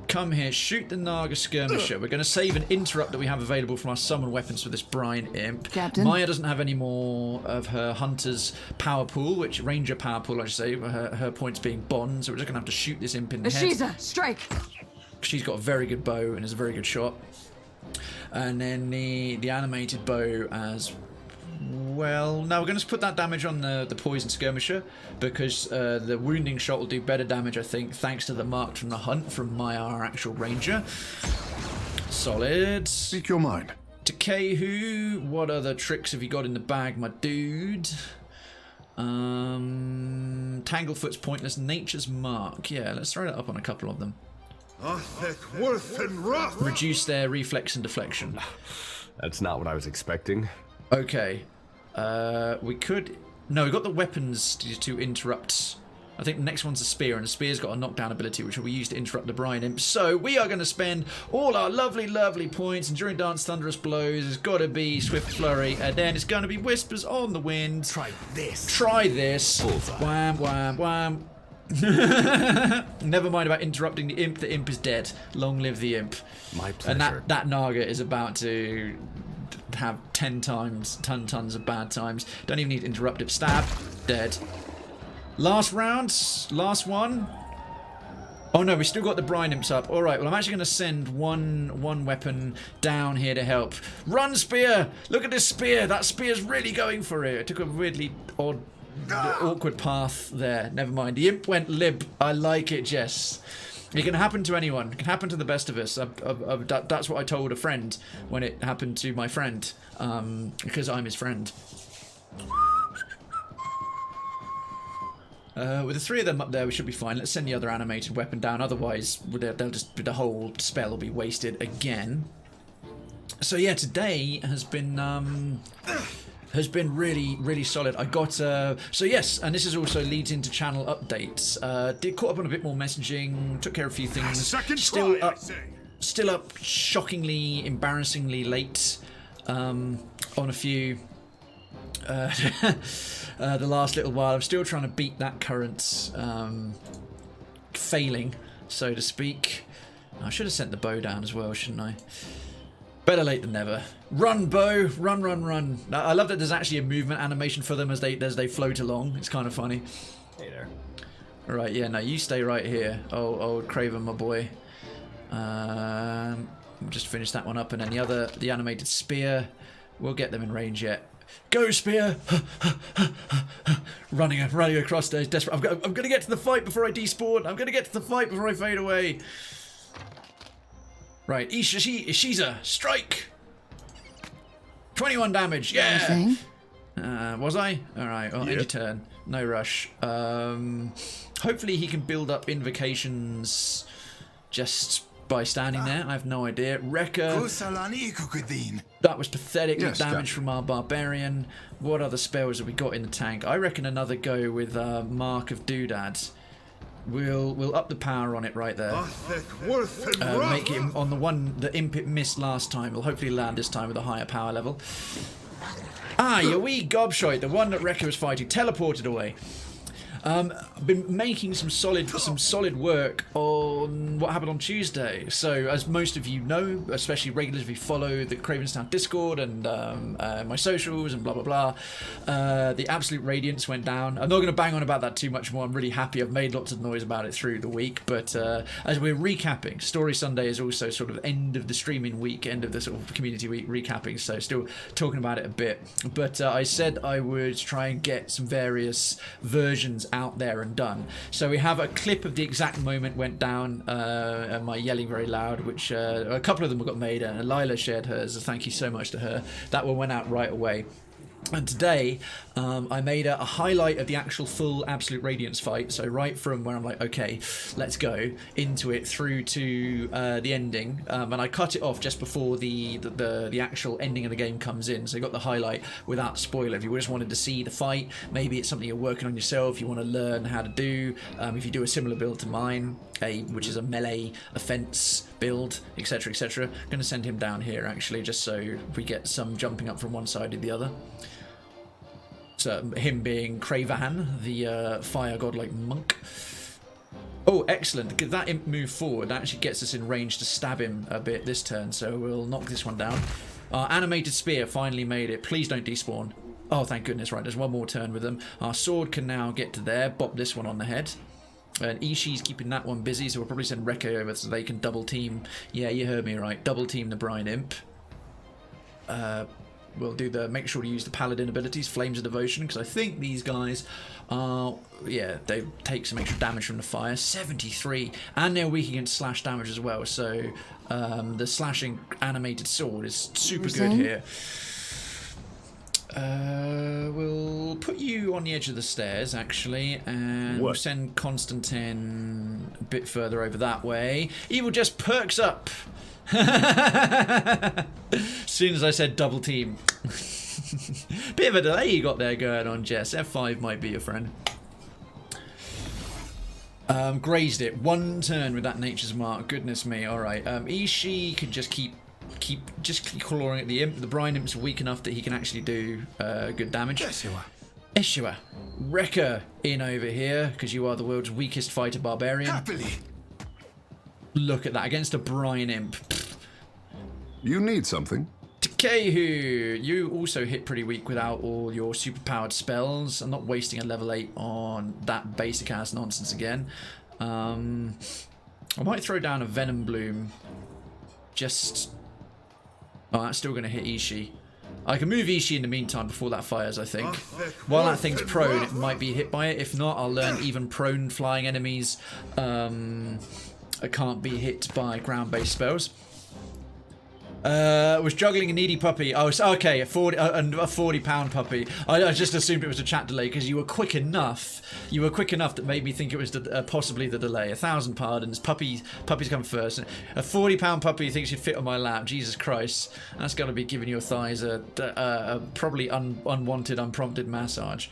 come here, shoot the Naga skirmisher. We're going to save an interrupt that we have available from our summon weapons for this Brine Imp. Captain? Maya doesn't have any more of her hunter's power pool, which ranger power pool, I should say, her points being bond, so we're just going to have to shoot this imp in the head. Ashiza, strike! She's got a very good bow and is a very good shot. And then the animated bow as well. Now we're going to put that damage on the poison skirmisher, because the wounding shot will do better damage, I think, thanks to the mark from the hunt from Maya, our actual ranger. Solid. Speak your mind. Takehu, what other tricks have you got in the bag, my dude? Tanglefoot's pointless. Nature's mark. Yeah, let's throw that up on a couple of them. Reduce their reflex and deflection. That's not what I was expecting. Okay. We could... No, we've got the weapons to interrupt. I think the next one's a spear, and the spear's got a knockdown ability, which will be used to interrupt the Brine Imp. So we are going to spend all our lovely points. Enduring Dance, Thunderous Blows. It's got to be Swift Flurry, and then it's going to be Whispers on the Wind. Try this. Try this. Wham, wham, wham. Never mind about interrupting the imp. The imp is dead. Long live the imp. My pleasure. And that Naga is about to have 10 tons of bad times. Don't even need to interrupt it. Stab. Dead. Last round, last one. Oh no, we still got the brine imps up. All right, well I'm actually going to send one weapon down here to help. Run, spear! Look at this spear. That spear's really going for it. It took a weirdly odd, awkward path there. Never mind. The imp went lib. I like it, Jess. It can happen to anyone. It can happen to the best of us. That's what I told a friend when it happened to my friend, because I'm his friend. With the 3 of them up there, we should be fine. Let's send the other animated weapon down. Otherwise, the whole spell will be wasted again. So yeah, today has been really, really solid. I got so yes, and this is also leads into channel updates. Did caught up on a bit more messaging. Took care of a few things. Still up, shockingly, embarrassingly late on a few. The last little while, I'm still trying to beat that current failing, so to speak. I should have sent the bow down as well, shouldn't I? Better late than never. Run, bow! Run, run, run! I love that there's actually a movement animation for them as they float along. It's kind of funny. Hey there. All right, yeah. Now you stay right here. Oh, Krayven, my boy. Just finish that one up, and then the animated spear. We'll get them in range yet. Go, spear! running across those desperate. I'm gonna get to the fight before I despawn. I'm gonna get to the fight before I fade away. Right, Ishiza, strike! 21 damage, yeah! Was I? Alright, well, end your turn. No rush. Hopefully he can build up invocations just by standing there. I have no idea. Rekka. That was pathetic. Yes, damage from our barbarian. What other spells have we got in the tank? I reckon another go with Mark of Doodads. We'll up the power on it right there. Make it on the one the imp it missed last time. We'll hopefully land this time with a higher power level. Ah, your wee gobshite, the one that Rekka was fighting, teleported away. I've been making some solid work on what happened on Tuesday. So, as most of you know, especially regulars if you follow the Krayven Discord and my socials and blah blah blah, the absolute radiance went down. I'm not going to bang on about that too much more. I'm really happy. I've made lots of noise about it through the week. But as we're recapping, Story Sunday is also sort of end of the streaming week, end of the sort of community week recapping. So, still talking about it a bit. But I said I would try and get some various versions out there and done. So we have a clip of the exact moment went down, and my yelling very loud, which a couple of them got made, and Lila shared hers. Thank you so much to her. That one went out right away. And today, I made a highlight of the actual full Absolute Radiance fight. So right from where I'm like, okay, let's go into it through to the ending, and I cut it off just before the actual ending of the game comes in. So you got the highlight without spoiler. If you just wanted to see the fight, maybe it's something you're working on yourself. You want to learn how to do. If you do a similar build to mine, which is a melee offense build, etc., etc. I'm going to send him down here actually, just so we get some jumping up from one side to the other. So him being Krayven, the fire godlike monk. Oh, excellent. Get that imp move forward. That actually gets us in range to stab him a bit this turn. So we'll knock this one down. Our animated spear finally made it. Please don't despawn. Oh, thank goodness. Right, there's one more turn with them. Our sword can now get to there. Bop this one on the head. And Ishi's keeping that one busy. So we'll probably send Rekka over so they can double team. Yeah, you heard me right. Double team the brine imp. We'll do make sure to use the paladin abilities, Flames of Devotion, because I think these guys are, yeah, they take some extra damage from the fire. 73, and they're weak against slash damage as well. So the slashing animated sword is super good here. We'll put you on the edge of the stairs, actually, and we'll send Constantine a bit further over that way. Evil just perks up. As soon as I said double team. Bit of a delay you got there going on, Jess. F5 might be your friend. Grazed it. One turn with that nature's mark. Goodness me. Alright. Ishi can just keep clawing at the imp. The brine imp's weak enough that he can actually do good damage. Ishua. Rekka in over here, because you are the world's weakest fighter barbarian. Happily. Look at that, against a brine imp. You need something? Kehu, you also hit pretty weak without all your superpowered spells. I'm not wasting a level 8 on that basic ass nonsense again. I might throw down a Venom Bloom. Just... Oh, that's still going to hit Ishii. I can move Ishii in the meantime before that fires, I think. While that thing's prone, it might be hit by it. If not, I'll learn even prone flying enemies can't be hit by ground-based spells. Was juggling a needy puppy. Oh, okay, a 40-pound puppy. I just assumed it was a chat delay because you were quick enough. You were quick enough that made me think it was possibly the delay. 1,000 pardons. Puppies come first. A 40-pound puppy thinks you'd fit on my lap. Jesus Christ, that's got to be giving your thighs a probably unwanted, unprompted massage.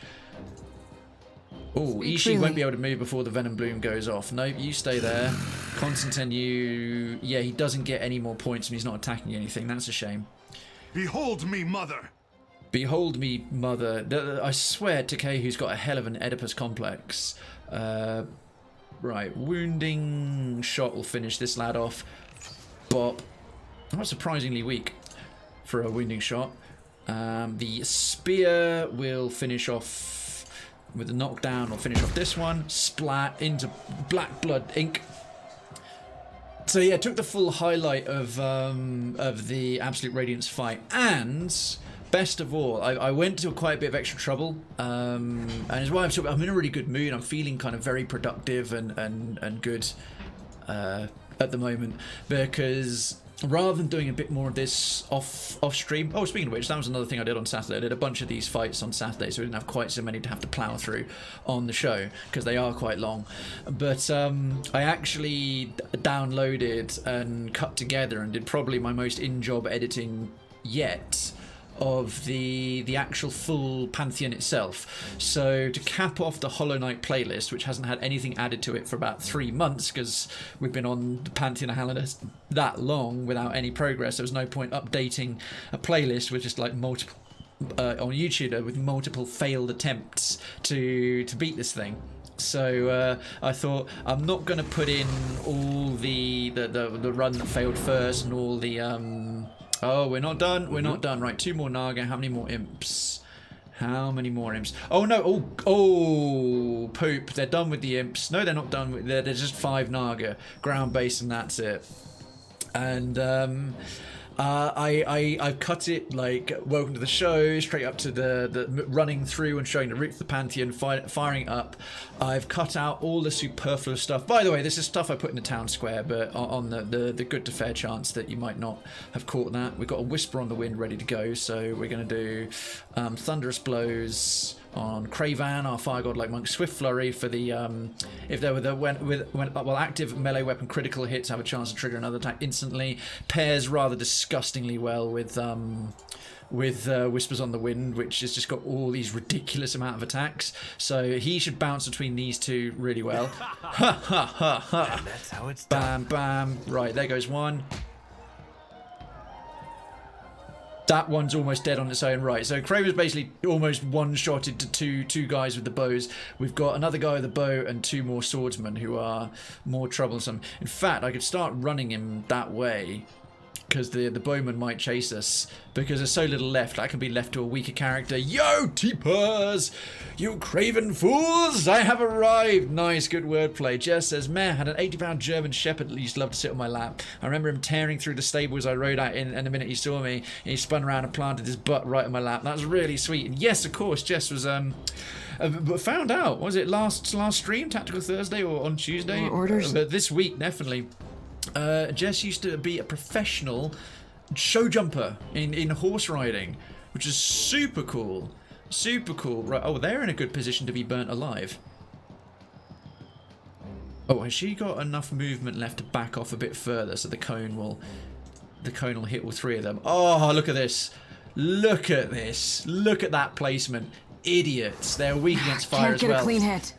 Oh, Ishii won't be able to move before the Venom Bloom goes off. Nope, you stay there. Constantine, you... Yeah, he doesn't get any more points and he's not attacking anything. That's a shame. Behold me, mother. Behold me, mother. I swear Takehu's got a hell of an Oedipus complex. Right, wounding shot will finish this lad off. Bop. Not surprisingly weak for a wounding shot. The spear will finish off... with a knockdown, we'll finish off this one. Splat into black blood ink. So yeah, took the full highlight of the Absolute Radiance fight, and best of all, I went to quite a bit of extra trouble, and it's why I'm in a really good mood. I'm feeling kind of very productive and good at the moment, because rather than doing a bit more of this off stream. Oh, speaking of which, that was another thing I did on Saturday. I did a bunch of these fights on Saturday, so we didn't have quite so many to have to plow through on the show because they are quite long. But I actually downloaded and cut together and did probably my most in-job editing yet of the actual full Pantheon itself. So to cap off the Hollow Knight playlist, which hasn't had anything added to it for about 3 months because we've been on the Pantheon of Hellenes that long without any progress, there was no point updating a playlist with just like multiple on YouTube with multiple failed attempts to beat this thing. So I thought I'm not going to put in all the run that failed first and all the oh, we're not done. We're not done. Right, 2 more Naga. How many more imps? How many more imps? Oh, no. Oh, poop. They're done with the imps. No, they're not done with... There's just 5 Naga. Ground base and that's it. And I've cut it like welcome to the show, straight up to the running through and showing the route to the Pantheon, firing up. I've cut out all the superfluous stuff. By the way, this is stuff I put in the town square, but on the good to fair chance that you might not have caught that. We've got a Whisper on the Wind ready to go, so we're going to do Thunderous Blows on Krayven, our Fire God like monk. Swift Flurry for the if there were well, active melee weapon critical hits have a chance to trigger another attack instantly. Pairs rather disgustingly well with Whispers on the Wind, which has just got all these ridiculous amount of attacks. So he should bounce between these two really well. Ha ha ha ha! And that's how it's bam bam. Right, there goes one. That one's almost dead on its own right. So Krayven's basically almost one-shotted to two guys with the bows. We've got another guy with a bow and 2 more swordsmen who are more troublesome. In fact, I could start running him that way because the bowman might chase us because there's so little left. I can be left to a weaker character. Yo, teepers! You Krayven fools! I have arrived! Nice, good wordplay. Jess says, meh, had an 80-pound German shepherd that used to love to sit on my lap. I remember him tearing through the stables I rode out in, and the minute he saw me, he spun around and planted his butt right on my lap. That was really sweet. And yes, of course, Jess was found out. Was it last stream, Tactical Thursday, or on Tuesday? More orders? This week, definitely. Jess used to be a professional show jumper in horse riding, which is super cool. Super cool. Right, oh, they're in a good position to be burnt alive. Oh, has she got enough movement left to back off a bit further so the cone will hit all 3 of them? Oh, look at this. Look at this. Look at that placement. Idiots. They're weak against fire as well. Can't get a clean hit.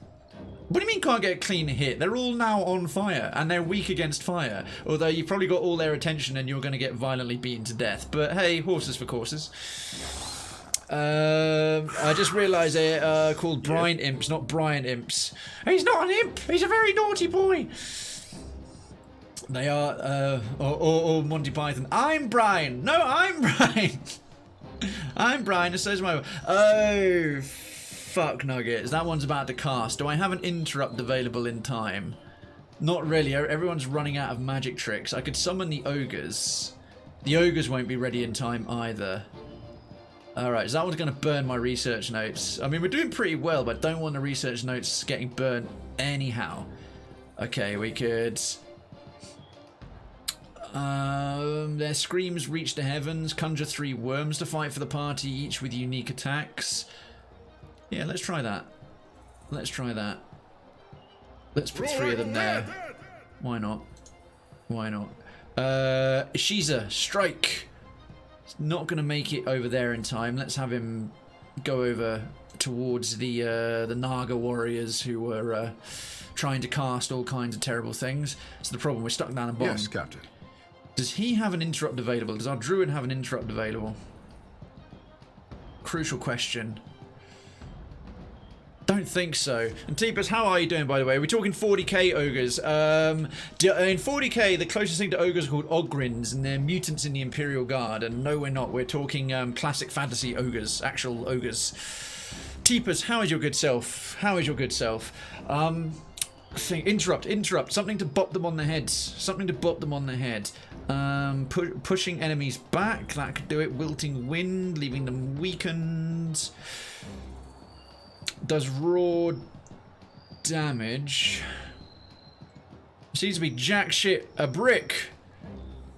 What do you mean can't get a clean hit? They're all now on fire, and they're weak against fire. Although you've probably got all their attention and you're going to get violently beaten to death. But hey, horses for courses. I just realised they're called Brine Imps, not Brian Imps. He's not an imp! He's a very naughty boy! They are, or Monty Python. I'm Brian. No, I'm Brian. I'm Brian, and so's my... Oh, fuck nuggets. That one's about to cast. Do I have an interrupt available in time? Not really. Everyone's running out of magic tricks. I could summon the ogres. The ogres won't be ready in time either. Alright, so that one's going to burn my research notes. I mean, we're doing pretty well, but I don't want the research notes getting burnt anyhow. Okay, we could... their screams reach the heavens. Conjure 3 worms to fight for the party, each with unique attacks. Yeah, let's try that. Let's try that. Let's put 3 of them there. Why not? Why not? Ishiza, strike. It's not going to make it over there in time. Let's have him go over towards the Naga warriors who were trying to cast all kinds of terrible things. That's the problem. We're stuck down the bottom. Yes, Captain. Does he have an interrupt available? Does our druid have an interrupt available? Crucial question. Don't think so. And Teepus, how are you doing, by the way? We're talking 40k ogres. In 40k, the closest thing to ogres are called ogrins, and they're mutants in the Imperial Guard. And no, we're not. We're talking classic fantasy ogres, actual ogres. Teepus, how is your good self? How is your good self? Interrupt. Something to bop them on the head. Something to bop them on the head. Pushing enemies back. That could do it. Wilting wind, leaving them weakened. Does raw damage. Seems to be jack shit. A brick.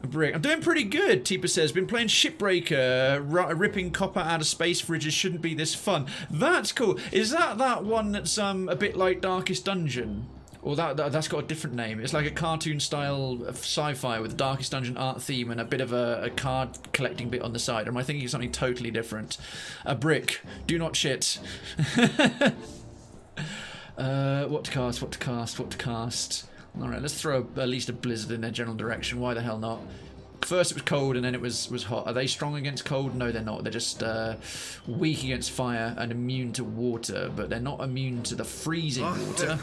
I'm doing pretty good, Teepa says. Been playing Shipbreaker. Ripping copper out of space fridges shouldn't be this fun. That's cool. Is that one that's a bit like Darkest Dungeon? Or that's got a different name. It's like a cartoon style sci-fi with Darkest Dungeon art theme and a bit of a card collecting bit on the side. Or am I thinking of something totally different? A brick. Do not shit. What to cast? Alright, let's throw at least a blizzard in their general direction. Why the hell not? First it was cold and then it was hot. Are they strong against cold? No, they're not. They're just weak against fire and immune to water, but they're not immune to the freezing water.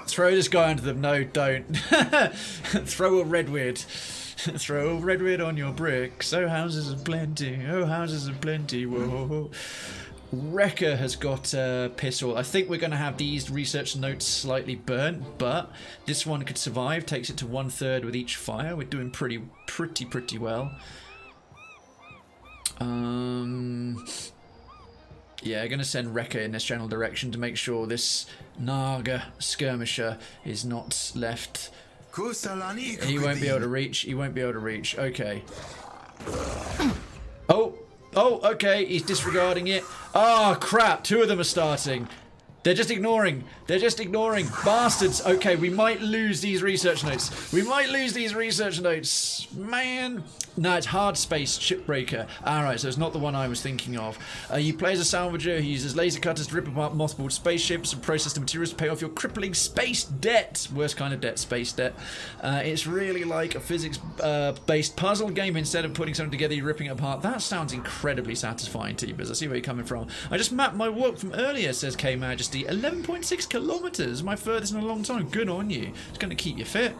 Throw this guy under them. No, don't. Throw a redwood. Throw a redwood on your bricks. Oh, houses of plenty. Oh, houses of plenty. Whoa. Wrecker has got pistol. I think we're going to have these research notes slightly burnt, but this one could survive. Takes it to 1/3 with each fire. We're doing pretty well. Yeah, going to send Wrecker in this general direction to make sure this Naga skirmisher is not left. He won't be able to reach. Okay. Oh, okay, he's disregarding it. Oh, crap, 2 of them are starting. They're just ignoring. Bastards. Okay, we might lose these research notes. Man. No, it's hard space shipbreaker. Alright, so it's not the one I was thinking of. You play as a salvager who uses laser cutters to rip apart mothballed spaceships and process the materials to pay off your crippling space debt. Worst kind of debt, space debt. It's really like a physics-based puzzle game. Instead of putting something together, you're ripping it apart. That sounds incredibly satisfying, T-Biz. I see where you're coming from. I just mapped my walk from earlier, says K-Majesty. 11.6 kilometers. My furthest in a long time. Good on you. It's going to keep you fit.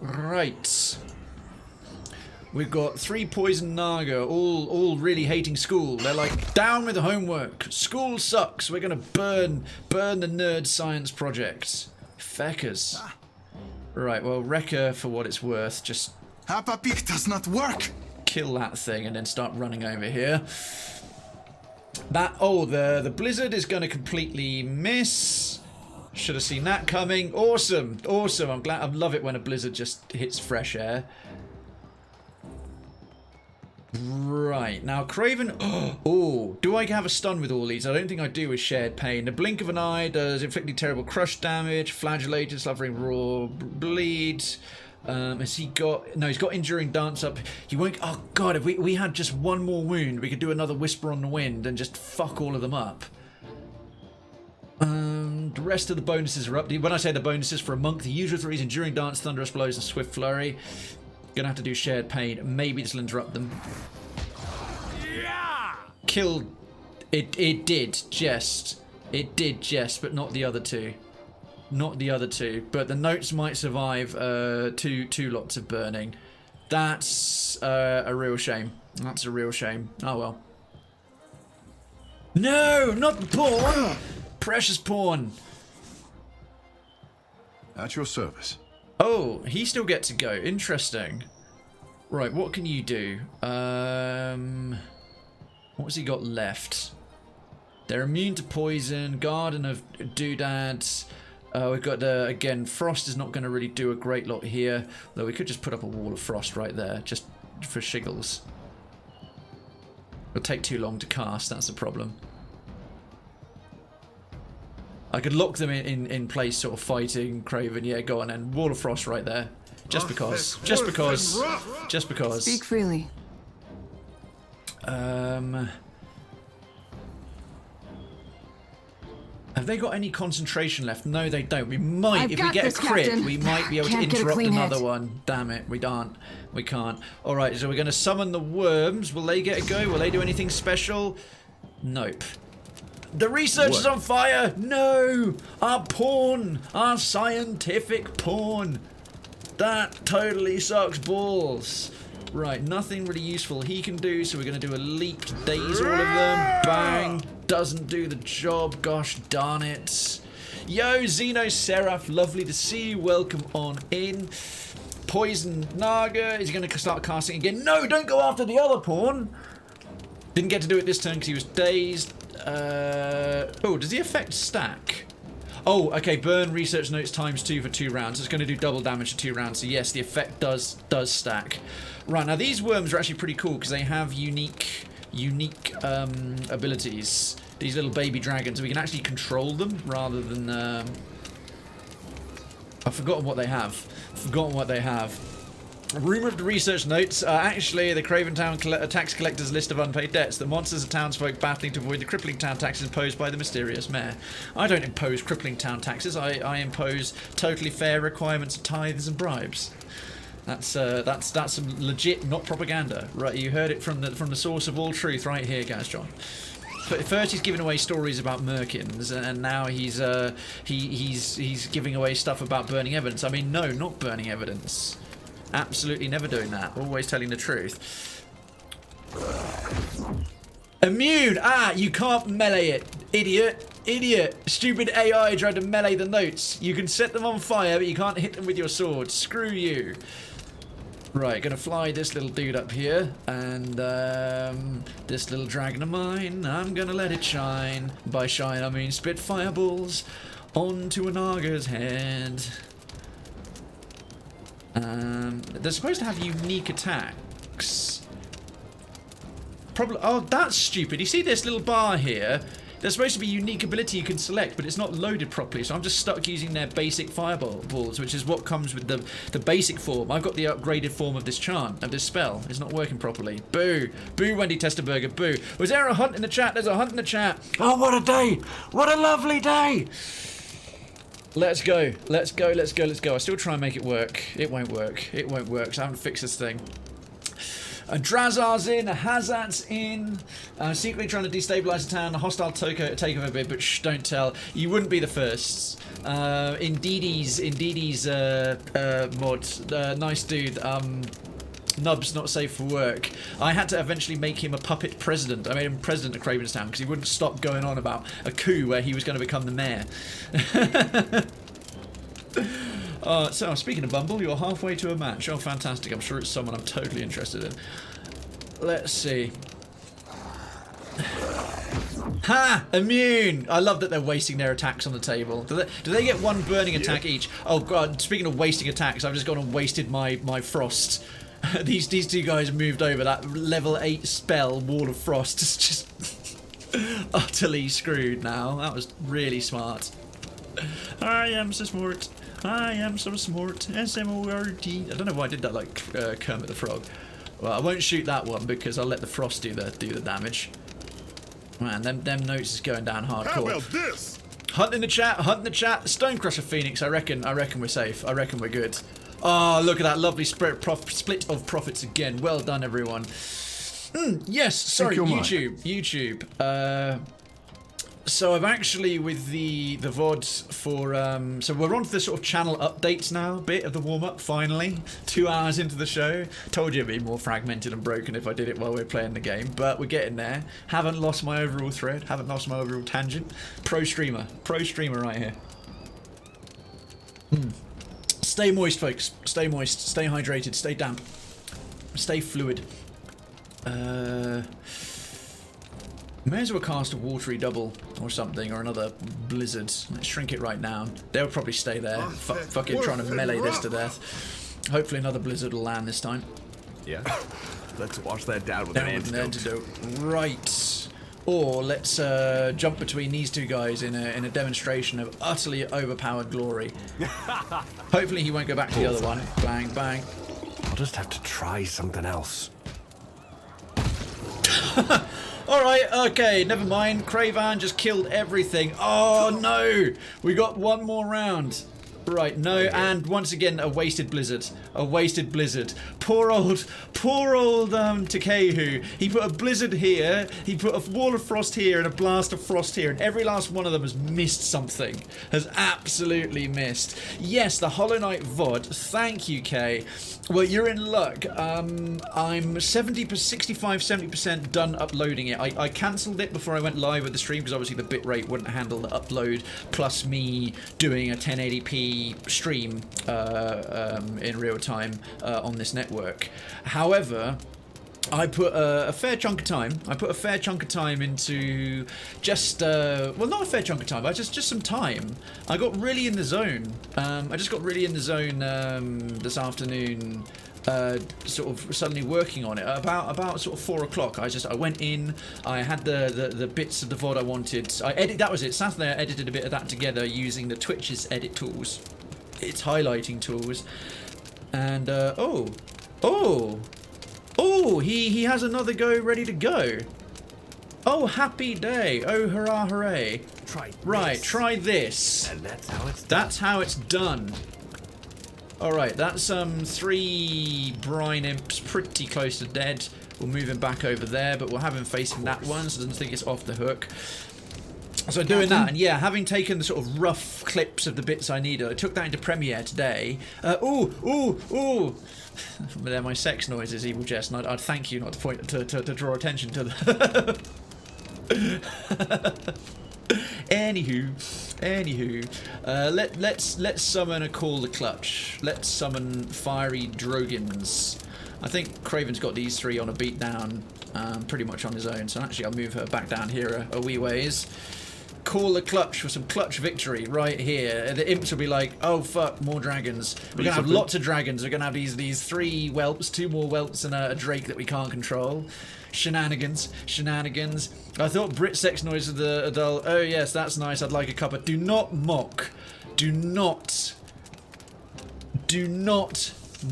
Right. We've got 3 poison Naga, all really hating school. They're like, down with the homework. School sucks. We're gonna burn the nerd science project. Feckers. Right, well, Wrecker, for what it's worth, just Papa Pig does not work. Kill that thing and then start running over here. The blizzard is gonna completely miss. Should have seen that coming. Awesome. I'm glad. I love it when a blizzard just hits fresh air. Right, now Krayven. Oh, do I have a stun with all these? I don't think I do with Shared Pain. The blink of an eye does inflicting terrible crush damage, flagellated, suffering raw bleed. Has he got... No, he's got enduring dance up. He won't... Oh god, if we had just one more wound, we could do another Whisper on the Wind and just fuck all of them up. The rest of the bonuses are up. When I say the bonuses for a monk, the usual 3s, enduring dance, thunderous blows, and swift flurry. Gonna have to do shared pain. Maybe this will interrupt them. Yeah! Killed. It did jest, but not the other 2. not the other two. But the notes might survive two lots of burning. That's a real shame. That's a real shame. Oh well. No, not the pawn! Precious pawn. At your service. Oh, he still gets to go. Interesting. Right, what can you do? What's he got left? They're immune to poison. Garden of Doodads. We've got, again, frost is not going to really do a great lot here. Though we could just put up a wall of frost right there, just for shiggles. It'll take too long to cast, that's the problem. I could lock them in place, sort of fighting Krayven. Yeah, go on, and wall of frost right there. Just because. Just because. Just because. Speak freely. Have they got any concentration left? No, they don't. We might, if we get a crit, Captain. we might be able to Can't get a interrupt clean another hit. one. Damn it, we can't. We can't. All right, so we're going to summon the worms. Will they get a go? Will they do anything special? Nope. The research is on fire. No, our pawn, our scientific pawn. That totally sucks balls. Right, nothing really useful he can do, so we're going to do a leap to daze all of them. Bang. Doesn't do the job. Gosh darn it. Yo, Xeno Seraph, lovely to see you. Welcome on in. Poison Naga. Is he going to start casting again? No, don't go after the other pawn. Didn't get to do it this turn because he was dazed. Oh, does the effect stack? Oh, okay, burn research notes _2 for 2 rounds. It's going to do double damage for 2 rounds. So yes, the effect does stack. Right, now these worms are actually pretty cool because they have unique abilities. These little baby dragons, we can actually control them rather than... I've forgotten what they have. Rumour of the research notes. Actually, the Krayven Town tax collector's list of unpaid debts. The monsters of townsfolk battling to avoid the crippling town taxes imposed by the mysterious mayor. I don't impose crippling town taxes. I impose totally fair requirements of tithes and bribes. That's some legit, not propaganda. Right, you heard it from the source of all truth right here, guys. John. First he's giving away stories about merkins, and now he's giving away stuff about burning evidence. I mean, no, not burning evidence. Absolutely never doing that. Always telling the truth. Immune! Ah, you can't melee it. Idiot. Idiot. Stupid AI tried to melee the notes. You can set them on fire, but you can't hit them with your sword. Screw you. Right, gonna fly this little dude up here. And, this little dragon of mine, I'm gonna let it shine. By shine, I mean spit fireballs onto a Naga's head. They're supposed to have unique attacks. Probably. Oh, that's stupid. You see this little bar here? There's supposed to be unique ability you can select, but it's not loaded properly, so I'm just stuck using their basic fireballs, which is what comes with the basic form. I've got the upgraded form of this chant, of this spell. It's not working properly. Boo. Boo, Wendy Testerberger. Boo. Was there a hunt in the chat? There's a hunt in the chat. Oh, what a day. What a lovely day. Let's go. Let's go. Let's go. Let's go. I still try and make it work. It won't work. It won't work, so I haven't fixed this thing. Drazar's in, Hazat's in, secretly trying to destabilize the town, a hostile takeover bid, but shh, don't tell. You wouldn't be the first. Indeedy's mod, nice dude, Nub's not safe for work. I had to eventually make him a puppet president. I made him president of Cravenstown because he wouldn't stop going on about a coup where he was going to become the mayor. So, speaking of Bumble, you're halfway to a match. Oh, fantastic. I'm sure it's someone I'm totally interested in. Let's see. Ha! Immune! I love that they're wasting their attacks on the table. Do they get one burning attack each? Oh, God. Speaking of wasting attacks, I've just gone and wasted my frost. These two guys moved over. That level 8 spell, Wall of Frost, is just utterly screwed now. That was really smart. I am so smart. I am so smart. S-M-O-R-T. I don't know why I did that like Kermit the Frog. Well, I won't shoot that one because I'll let the frost do the damage. Man, them notes is going down hardcore. How about this? Hunt in the chat. Hunt in the chat. Stonecrusher Phoenix. I reckon we're safe. I reckon we're good. Oh, look at that lovely split of profits again. Well done, everyone. Yes. Sorry, YouTube. So I've actually, with the VOD for, so we're on to the sort of channel updates now, bit of the warm-up, finally. 2 hours into the show. Told you it'd be more fragmented and broken if I did it while we're playing the game, but we're getting there. Haven't lost my overall thread, haven't lost my overall tangent. Pro streamer right here. Stay moist, folks. Stay moist, stay hydrated, stay damp. Stay fluid. May as well cast a watery double or something, or another blizzard. Let's shrink it right down. They'll probably stay there. Fucking trying to melee this to death. Hopefully another blizzard will land this time. Yeah. Let's wash that down with an antidote. Right. Or let's jump between these two guys in a demonstration of utterly overpowered glory. Hopefully he won't go back to the other one. Bang, bang. I'll just have to try something else. Alright, okay, never mind. Krayven just killed everything. Oh no! We got one more round. Right, no, and once again, a wasted blizzard. A wasted blizzard. Poor old Takehu. He put a blizzard here, he put a wall of frost here, and a blast of frost here, and every last one of them has missed something. Has absolutely missed. Yes, the Hollow Knight VOD. Thank you, Kay. Well, you're in luck. I'm 65-70% done uploading it. I cancelled it before I went live with the stream because obviously the bitrate wouldn't handle the upload, plus me doing a 1080p stream in real time on this network. However, I put a fair chunk of time. I put a fair chunk of time into just well, not a fair chunk of time, but just some time. I got really in the zone. I just got really in the zone this afternoon. Sort of suddenly working on it about sort of 4 o'clock. I went in. I had the bits of the VOD I wanted. That was it. Saturday I edited a bit of that together using the Twitch's edit tools, its highlighting tools, and he has another go ready to go. Oh, happy day. Oh, hurrah, hooray. Try this. And that's how it's done. That's how it's done. Alright, that's 3 brine imps pretty close to dead. We'll move him back over there, but we'll have him facing that one, so I don't think it's off the hook. So doing that, and yeah, having taken the sort of rough clips of the bits I needed, I took that into Premiere today. Ooh! They're my sex noises, Evil Jest, and I'd thank you not to point to draw attention to the... Anywho, let's summon a Call the Clutch. Let's summon Fiery Drogons. I think Krayven's got these 3 on a beatdown, pretty much on his own. So actually, I'll move her back down here a wee ways. Call the Clutch for some clutch victory right here. The imps will be like, oh fuck, more dragons. We're gonna have lots of dragons. We're gonna have these 3 whelps, 2 more whelps, and a drake that we can't control. Shenanigans. I thought Brit sex noise of the adult. Oh yes, that's nice. I'd like a cuppa. Do not mock. Do not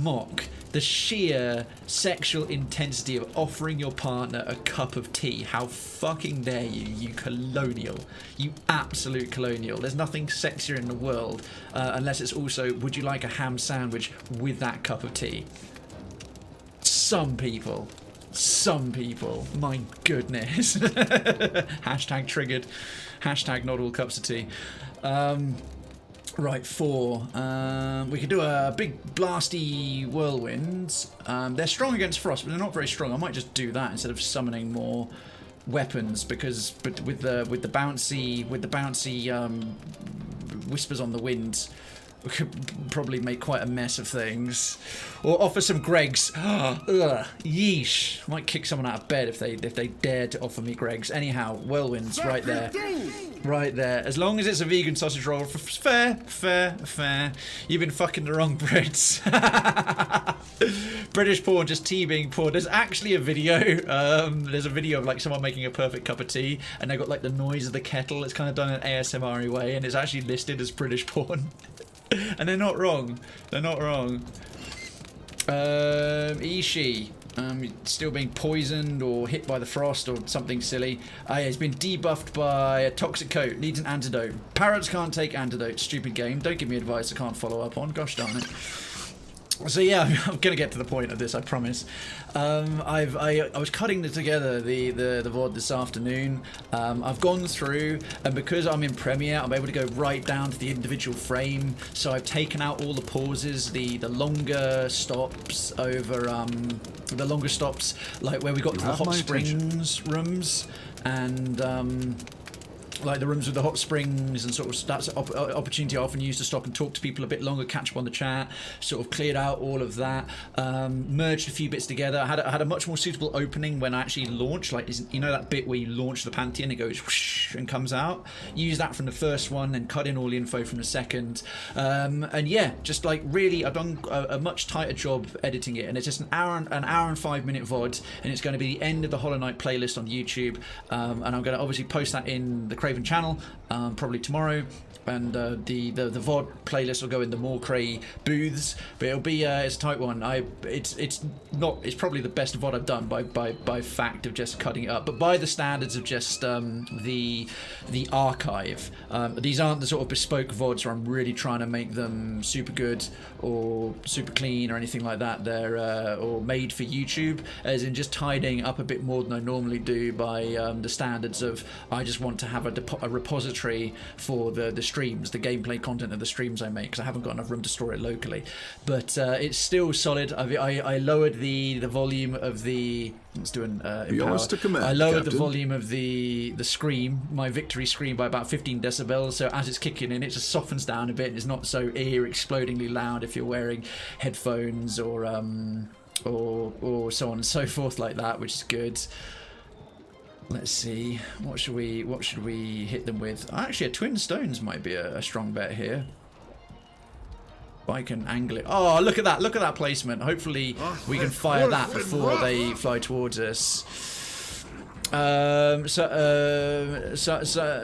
mock the sheer sexual intensity of offering your partner a cup of tea. How fucking dare you, you colonial. You absolute colonial. There's nothing sexier in the world, unless it's also, would you like a ham sandwich with that cup of tea? Some people, my goodness. Hashtag triggered. Hashtag not all cups of tea. Right, 4. We could do a big blasty whirlwind. They're strong against frost, but they're not very strong. I might just do that instead of summoning more weapons, because with the bouncy whispers on the wind, we could probably make quite a mess of things. Or offer some Gregs. Ugh, yeesh. Might kick someone out of bed if they dare to offer me Gregs. Anyhow, whirlwinds right there. Right there. As long as it's a vegan sausage roll. Fair. You've been fucking the wrong Brits. British porn, just tea being poured. There's actually a video. There's a video of like someone making a perfect cup of tea, and they got like the noise of the kettle. It's kind of done in an ASMR way, and it's actually listed as British porn. And they're not wrong. Ishii. Still being poisoned or hit by the frost or something silly. He's been debuffed by a toxic coat. Needs an antidote. Parrots can't take antidote. Stupid game. Don't give me advice I can't follow up on. Gosh darn it. So yeah, I'm gonna get to the point of this, I promise. I was cutting together the VOD this afternoon. I've gone through, and because I'm in Premiere, I'm able to go right down to the individual frame. So I've taken out all the pauses, the longer stops over the longer stops, like where we got to the hot springs rooms, and like the rooms with the hot springs, and sort of that's an opportunity I often use to stop and talk to people a bit longer, catch up on the chat. Sort of cleared out all of that, merged a few bits together. I had a much more suitable opening when I actually launched, like, you know that bit where you launch the Pantheon, it goes whoosh and comes out. Use that from the first one and cut in all the info from the second, and yeah, just like really I've done a much tighter job editing it, and it's just an hour and 5 minute VOD, and it's going to be the end of the Hollow Knight playlist on YouTube, and I'm going to obviously post that in the Krayven channel probably tomorrow, and the VOD playlist will go in the more Cray booths, but it'll be it's a tight one. It's probably the best VOD I've done by fact of just cutting it up, but by the standards of just the archive. These aren't the sort of bespoke VODs where I'm really trying to make them super good or super clean or anything like that. They're or made for YouTube, as in just tidying up a bit more than I normally do by the standards of I just want to have a repository for the streams, the gameplay content of the streams I make, because I haven't got enough room to store it locally. But it's still solid. I lowered the volume of the. Let's do an Yours to command, I lowered Captain. the volume of the scream, my victory scream, by about 15 decibels. So as it's kicking in, it just softens down a bit, and it's not so ear explodingly loud if you're wearing headphones or so on and so forth like that, which is good. Let's see, what should we hit them with? Actually, a twin stones might be a strong bet here. I can angle it. Oh, look at that placement. Hopefully we can fire that before they fly towards us.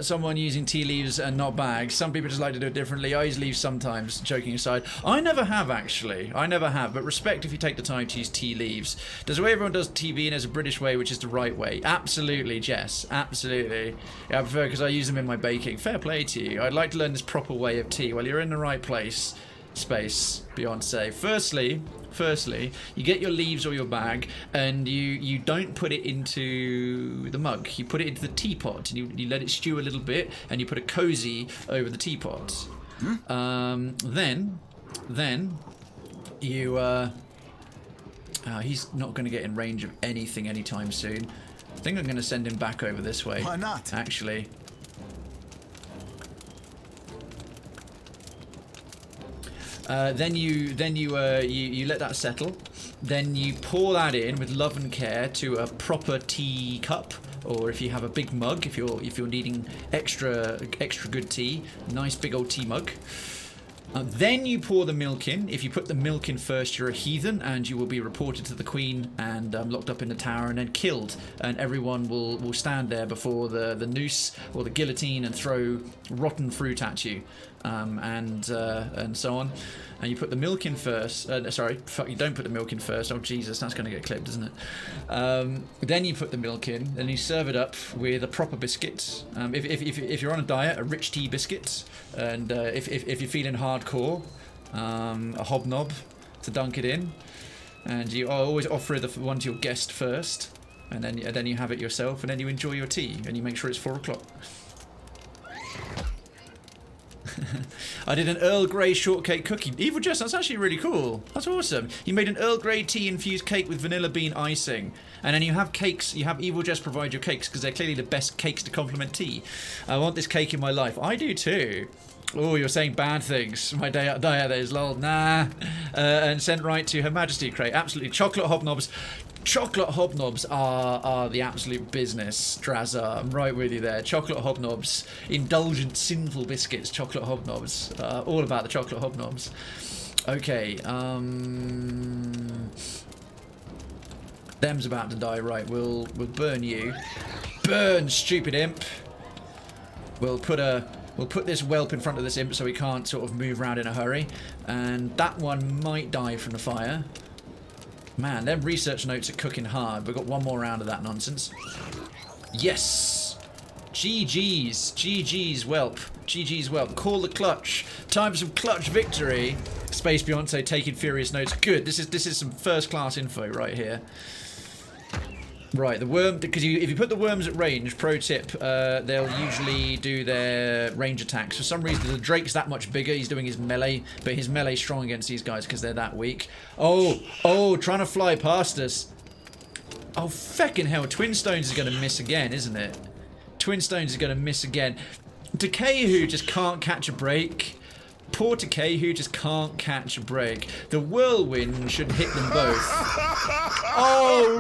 Someone using tea leaves and not bags. Some people just like to do it differently. I use leaves sometimes, joking aside. I never have, actually. I never have, but respect if you take the time to use tea leaves. There's a way everyone does TV, and there's a British way, which is the right way. Absolutely, Jess. Absolutely. Yeah, I prefer, because I use them in my baking. Fair play to you. I'd like to learn this proper way of tea. Well, you're in the right place. Space, Beyonce. Firstly, you get your leaves or your bag, and you don't put it into the mug. You put it into the teapot, and you let it stew a little bit, and you put a cozy over the teapot. Then you he's not going to get in range of anything anytime soon. I think I'm going to send him back over this way. Why not? Actually. Then you let that settle. Then you pour that in with love and care to a proper tea cup, or if you have a big mug, if you're needing extra good tea, nice big old tea mug. Then you pour the milk in. If you put the milk in first, you're a heathen, and you will be reported to the Queen and locked up in the tower and then killed. And everyone will stand there before the noose or the guillotine and throw rotten fruit at you, and so on. And you put the milk in first. Sorry, you don't put the milk in first. Oh Jesus, that's going to get clipped, isn't it? Then you put the milk in, and you serve it up with a proper biscuit. If you're on a diet, a rich tea biscuit, and if you're feeling hardcore, a hobnob to dunk it in. And you always offer the one to your guest first, and then you have it yourself, and then you enjoy your tea, and you make sure it's 4 o'clock. I did an Earl Grey shortcake cookie. Evil Jess, that's actually really cool. That's awesome. You made an Earl Grey tea infused cake with vanilla bean icing. And then you have cakes. You have Evil Jess provide your cakes, because they're clearly the best cakes to complement tea. I want this cake in my life. I do too. Oh, you're saying bad things. My diet is lol. Nah. And sent right to Her Majesty, Cray. Absolutely. Chocolate hobnobs. Chocolate hobnobs are the absolute business, Drazza. I'm right with you there. Chocolate hobnobs, indulgent, sinful biscuits, chocolate hobnobs. All about the chocolate hobnobs. Okay, them's about to die, right? We'll burn you. Burn, stupid imp. We'll put this whelp in front of this imp so he can't sort of move around in a hurry. And that one might die from the fire. Man, them research notes are cooking hard. We've got one more round of that nonsense. Yes! GG's. GG's whelp. GG's whelp. Call the clutch. Time for some clutch victory. Space Beyonce taking furious notes. Good. This is some first class info right here. Right, the worm, because if you put the worms at range, pro tip, they'll usually do their range attacks. For some reason, the Drake's that much bigger. He's doing his melee, but his melee's strong against these guys because they're that weak. Oh, trying to fly past us. Oh, feckin' hell. Twin Stones is going to miss again, isn't it? Twin Stones is going to miss again. Takehu just can't catch a break. Poor Takehu just can't catch a break. The whirlwind should hit them both. Oh,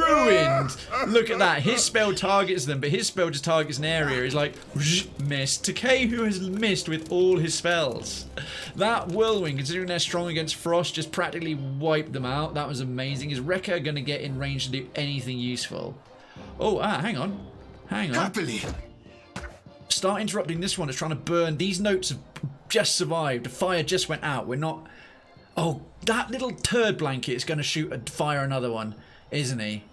ruined! Look at that. His spell targets them, but his spell just targets an area. He's like, missed. Takehu has missed with all his spells. That whirlwind, considering they're strong against frost, just practically wiped them out. That was amazing. Is Rekka going to get in range to do anything useful? Oh, hang on. Hang on. Happily. Start interrupting this one. It's trying to burn. These notes have just survived. The fire just went out. We're not... Oh, that little turd blanket is going to shoot and fire another one, isn't he?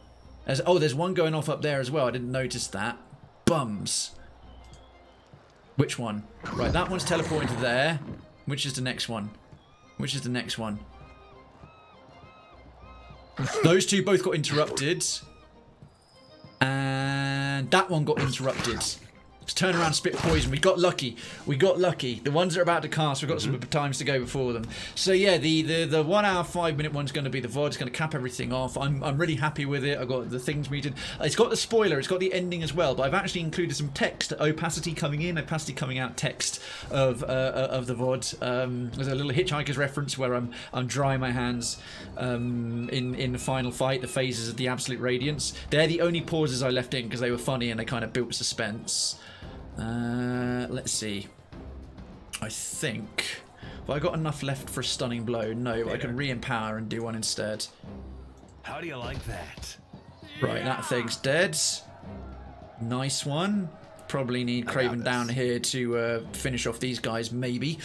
There's one going off up there as well. I didn't notice that. Bums. Which one? Right, that one's teleporting to there. Which is the next one? Which is the next one? Those two both got interrupted. And that one got interrupted. Let's turn around, spit poison. We got lucky. We got lucky. The ones that are about to cast, we've got some times to go before them. So yeah, the 1 hour 5 minute one's going to be the VOD. It's going to cap everything off. I'm really happy with it. I've got the things muted. It's got the spoiler. It's got the ending as well. But I've actually included some text, opacity coming in, opacity coming out text of the VOD. There's a little Hitchhiker's reference where I'm drying my hands in the final fight. The phases of the absolute radiance. They're the only pauses I left in because they were funny and they kind of built suspense. Let's see. I think... Have I got enough left for a stunning blow? No, I can re-empower and do one instead. How do you like that? Right, that thing's dead. Nice one. Probably need Krayven down here to finish off these guys, maybe.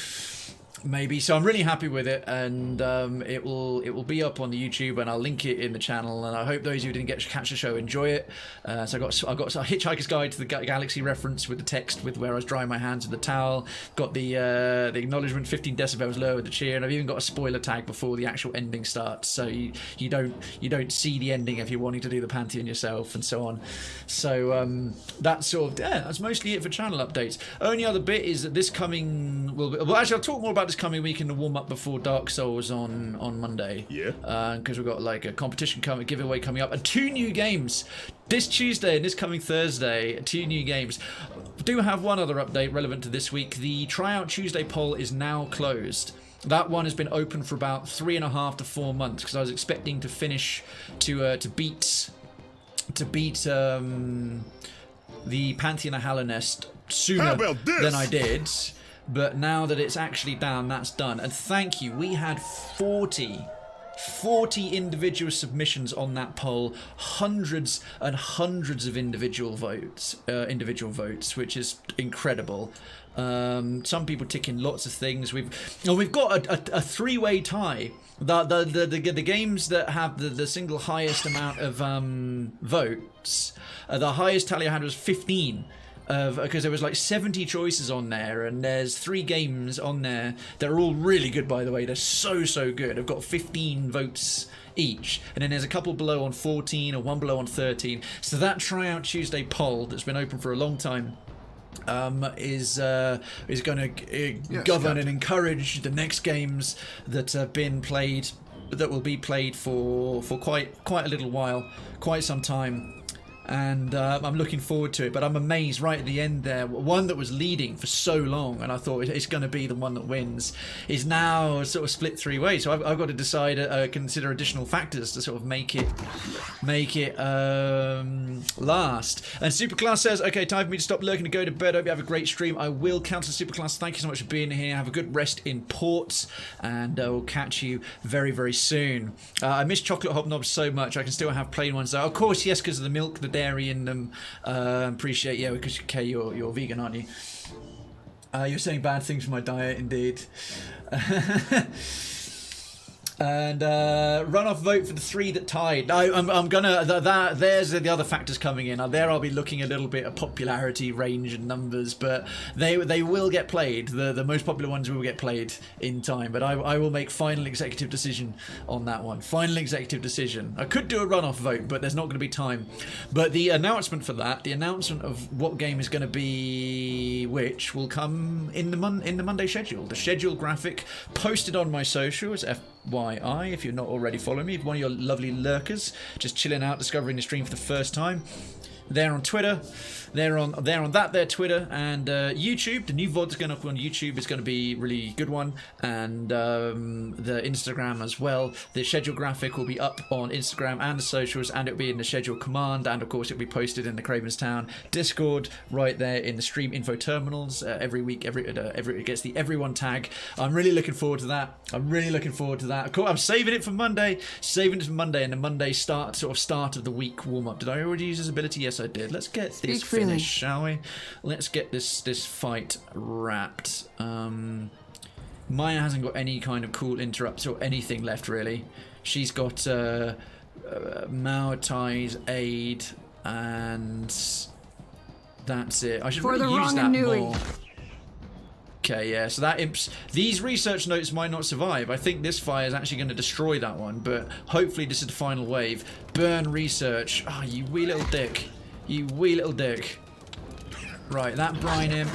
So I'm really happy with it, and it will be up on the YouTube, and I'll link it in the channel. And I hope those who didn't get to catch the show enjoy it. So I got a Hitchhiker's Guide to the Galaxy reference with the text with where I was drying my hands with the towel. Got the acknowledgement 15 decibels lower with the cheer, and I've even got a spoiler tag before the actual ending starts, so you don't see the ending if you're wanting to do the Pantheon yourself and so on. So that's sort of that's mostly it for channel updates. Only other bit is that this coming well actually I'll talk more about this coming week in the warm up before Dark Souls on Monday. Yeah. Because we've got like a competition giveaway coming up and 2 new games this Tuesday and this coming Thursday. 2 new games. Do have one other update relevant to this week. The Tryout Tuesday poll is now closed. That one has been open for about 3.5 to 4 months because I was expecting to finish to beat the Pantheon of Hallownest sooner than I did. But now that it's actually down, that's done. And thank you. We had 40 individual submissions on that poll, hundreds and hundreds of individual votes, which is incredible. Some people ticking lots of things. We've got a 3-way tie. The games that have the single highest amount of votes, the highest tally I had was 15. Because there was like 70 choices on there, and there's 3 games on there that are all really good, by the way. They're so good. I've got 15 votes each, and then there's a couple below on 14 or one below on 13. So that Tryout Tuesday poll that's been open for a long time is going to govern and encourage the next games that have been played, that will be played for quite a little while, quite some time. And I'm looking forward to it, but I'm amazed right at the end there, one that was leading for so long and I thought it's going to be the one that wins, is now sort of split 3 ways. So I've got to decide, consider additional factors to sort of make it last. And Superclass says, okay, time for me to stop lurking and go to bed. I hope you have a great stream. I will cancel Superclass. Thank you so much for being here. Have a good rest in port, and we'll catch you very, very soon. I miss chocolate hobnobs so much. I can still have plain ones though. Of course, yes, because of the milk, the dairy in them. Appreciate, yeah, because Kay, you're vegan, aren't you? You're saying bad things for my diet, indeed. And runoff vote for the 3 that tied. I'm gonna there's the other factors coming in. There I'll be looking a little bit at popularity, range, and numbers, but they will get played. The most popular ones will get played in time. But I will make final executive decision on that one. Final executive decision. I could do a runoff vote, but there's not going to be time. But the announcement for that, the announcement of what game is going to be which, will come in the Monday schedule. The schedule graphic posted on my socials. FYI, if you're not already following me, if one of your lovely lurkers just chilling out, discovering the stream for the first time, they're on Twitter, they're on their Twitter, and YouTube. The new VOD's going up on YouTube is going to be a really good one, and the Instagram as well. The schedule graphic will be up on Instagram and the socials, and it'll be in the schedule command, and of course it'll be posted in the Krayven's Town Discord right there in the stream info terminals every week. It gets the everyone tag. I'm really looking forward to that. I'm saving it for Monday. And the Monday start of the week warm up. Did I already use this ability? Yes, I did. Let's get this finished, shall we? Let's get this fight wrapped. Maya hasn't got any kind of cool interrupts or anything left, really. She's got Mao Tai's aid, and that's it. I should really use that more. Okay, yeah, so that imps... These research notes might not survive. I think this fire is actually going to destroy that one, but hopefully this is the final wave. Burn research. Oh, you wee little dick. You wee little dick. Right, that brine imp.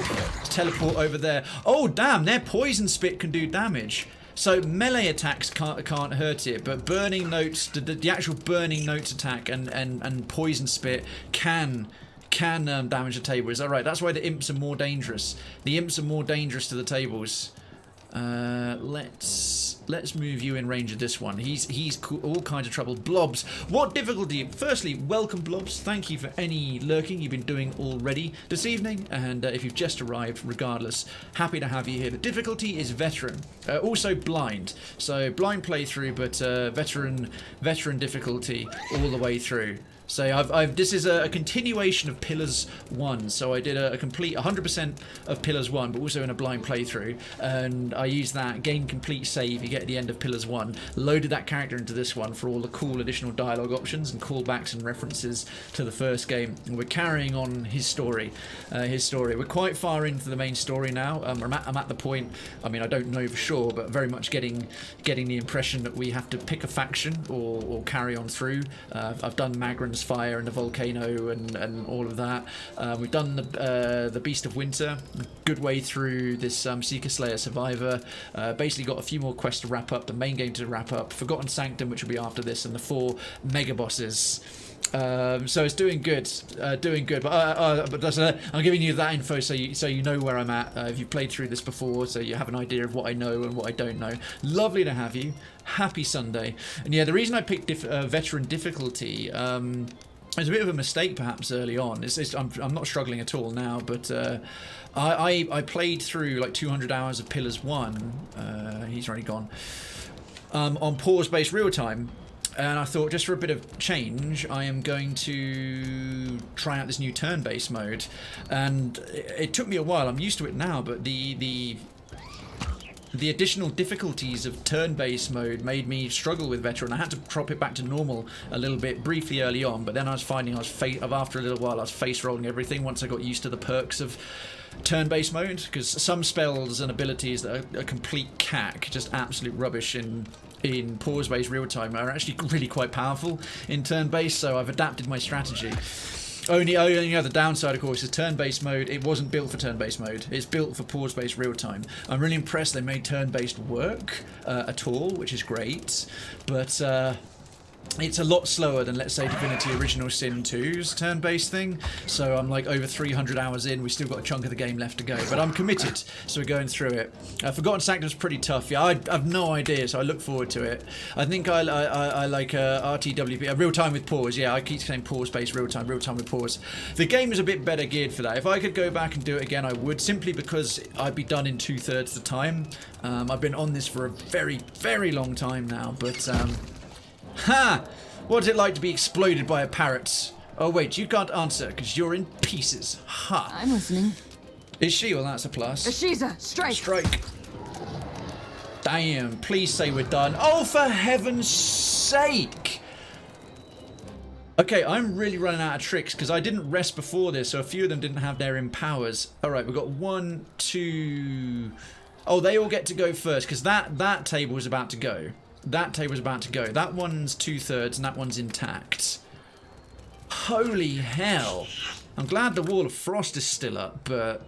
Teleport over there. Oh, damn, their poison spit can do damage. So melee attacks can't hurt it, but burning notes, the actual burning notes attack and poison spit can damage the table. Is that right? That's why the imps are more dangerous. The imps are more dangerous to the tables. Let's move you in range of this one. He's cool, all kinds of trouble. Blobs. What difficulty? Firstly, welcome, Blobs. Thank you for any lurking you've been doing already this evening, and if you've just arrived, regardless, happy to have you here. The difficulty is veteran. Also blind. So blind playthrough, but veteran difficulty all the way through. So this is a continuation of Pillars 1. So I did a complete 100% of Pillars 1, but also in a blind playthrough. And I used that, gain complete save you get at the end of Pillars 1. Loaded that character into this one for all the cool additional dialogue options and callbacks and references to the first game. And we're carrying on his story. We're quite far into the main story now. I'm at the point, I mean, I don't know for sure, but very much getting the impression that we have to pick a faction or carry on through. I've done Magrin's Fire and the volcano and all of that. We've done the Beast of Winter, good way through this Seeker Slayer Survivor. Basically got a few more quests to wrap up, the main game to wrap up, Forgotten Sanctum, which will be after this, and the 4 mega bosses. So it's doing good, but I'm giving you that info so you know where I'm at. If you've played through this before, so you have an idea of what I know and what I don't know. Lovely to have you. Happy Sunday. And yeah, the reason I picked veteran difficulty, it was a bit of a mistake perhaps early on. I'm not struggling at all now, but I played through like 200 hours of Pillars 1. He's already gone. On pause-based real time. And I thought, just for a bit of change, I am going to try out this new turn-based mode. And it took me a while. I'm used to it now, but the additional difficulties of turn-based mode made me struggle with veteran. I had to drop it back to normal a little bit briefly early on, but then I was finding after a little while I was face-rolling everything once I got used to the perks of turn-based mode, because some spells and abilities that are a complete cack, just absolute rubbish in pause-based real-time, are actually really quite powerful in turn-based, so I've adapted my strategy. Only other downside, of course, is turn-based mode. It wasn't built for turn-based mode. It's built for pause-based real-time. I'm really impressed they made turn-based work at all, which is great, but it's a lot slower than, let's say, Divinity Original Sin 2's turn-based thing. So I'm like over 300 hours in. We've still got a chunk of the game left to go, but I'm committed, so we're going through it. Forgotten Sanctum's pretty tough. Yeah, I have no idea, so I look forward to it. I think I like RTWP, real-time with pause. Yeah, I keep saying pause-based real-time with pause. The game is a bit better geared for that. If I could go back and do it again, I would, simply because I'd be done in 2/3 the time. I've been on this for a very, very long time now, but ha! What's it like to be exploded by a parrot? Oh wait, you can't answer because you're in pieces. Ha! I'm listening. Is she? Well, that's a plus. Ashiza, strike! Strike. Damn, please say we're done. Oh, for heaven's sake! Okay, I'm really running out of tricks because I didn't rest before this, so a few of them didn't have their empowers. Alright, we've got 1, 2... Oh, they all get to go first because that table is about to go. That table's about to go. That one's 2/3 and that one's intact. Holy hell. I'm glad the Wall of Frost is still up, but...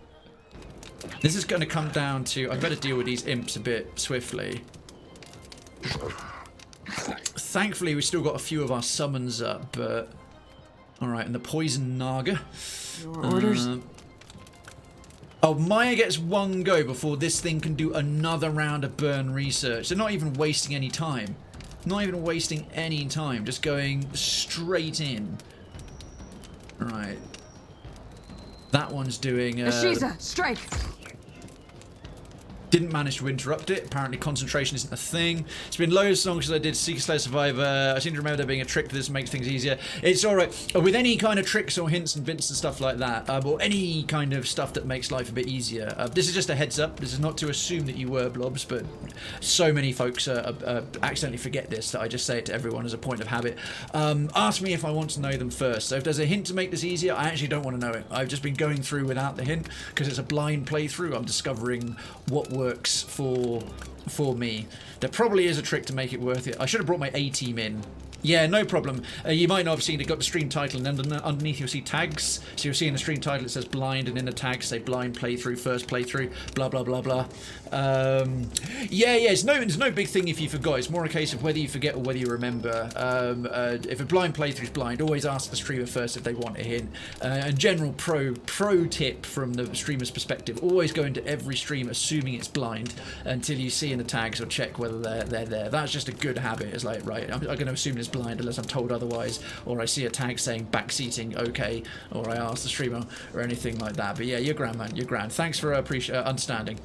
This is going to come down to... I better deal with these imps a bit swiftly. Thankfully, we've still got a few of our summons up, but... Alright, and the poison naga. Your orders? Oh, Maya gets 1 go before this thing can do another round of burn research. They're not even wasting any time. Not even wasting any time. Just going straight in. Right. That one's doing... Ashiza, strike! Didn't manage to interrupt it. Apparently concentration isn't a thing. It's been loads as long as I did Seeker Slayer Survivor. I seem to remember there being a trick to this to make things easier. It's alright. With any kind of tricks or hints and bits and stuff like that, or any kind of stuff that makes life a bit easier. This is just a heads up. This is not to assume that you were blobs, but so many folks accidentally forget this that I just say it to everyone as a point of habit. Ask me if I want to know them first. So if there's a hint to make this easier, I actually don't want to know it. I've just been going through without the hint because it's a blind playthrough. I'm discovering what works for me. There probably is a trick to make it worth it. I should have brought my A team in. Yeah, no problem. You might not have seen it got the stream title, and then underneath you'll see tags. So you'll see in the stream title it says blind, and in the tags say blind playthrough, first playthrough, blah blah blah blah. Yeah, it's no big thing if you forgot. It's more a case of whether you forget or whether you remember. If a blind playthrough is blind, always ask the streamer first if they want a hint. And general pro tip from the streamer's perspective: always go into every stream assuming it's blind until you see in the tags or check whether they're there. That's just a good habit. It's like, right, I'm going to assume it's blind unless I'm told otherwise, or I see a tag saying backseating, okay, or I ask the streamer or anything like that. But yeah, you're grand, man. You're grand. Thanks for understanding.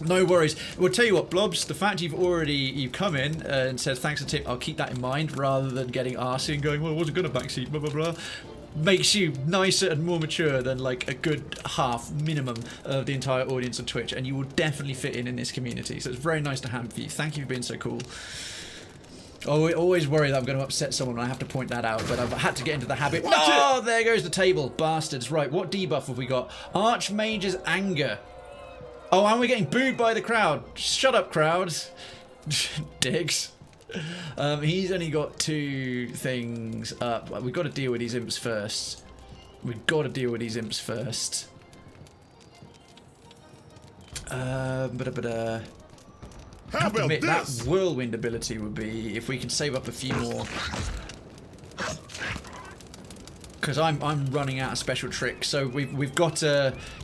No worries. We'll tell you what, Blobs, the fact you've come in and said thanks for the tip, I'll keep that in mind rather than getting arsey and going, well, I wasn't going to backseat, blah, blah, blah. Makes you nicer and more mature than like a good half minimum of the entire audience on Twitch, and you will definitely fit in this community. So it's very nice to have you. Thank you for being so cool. Oh, I always worry that I'm going to upset someone when I have to point that out, but I've had to get into the habit. Oh, there goes the table. Bastards. Right, what debuff have we got? Archmage's Anger. Oh, and we're getting booed by the crowd. Shut up, crowd. Dicks. He's only got 2 things up. We've got to deal with these imps first. How about admit, this? that whirlwind ability would be if we can save up a few more. Because I'm running out of special tricks. So we've got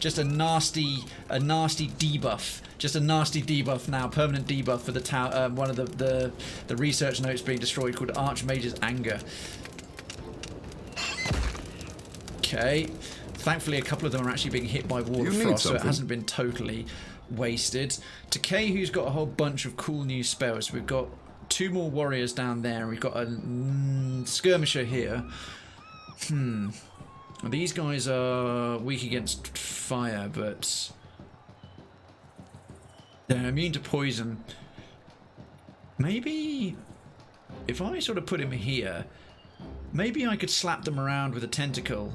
just a nasty debuff. Just a nasty debuff now, permanent debuff for the tower. One of the research notes being destroyed called Archmage's Anger. Okay. Thankfully, a couple of them are actually being hit by Wall of Frost, so it hasn't been totally wasted. Takei, who's got a whole bunch of cool new spells. We've got 2 more warriors down there, and we've got a skirmisher here. These guys are weak against fire, but they're immune to poison. Maybe if I sort of put him here, maybe I could slap them around with a tentacle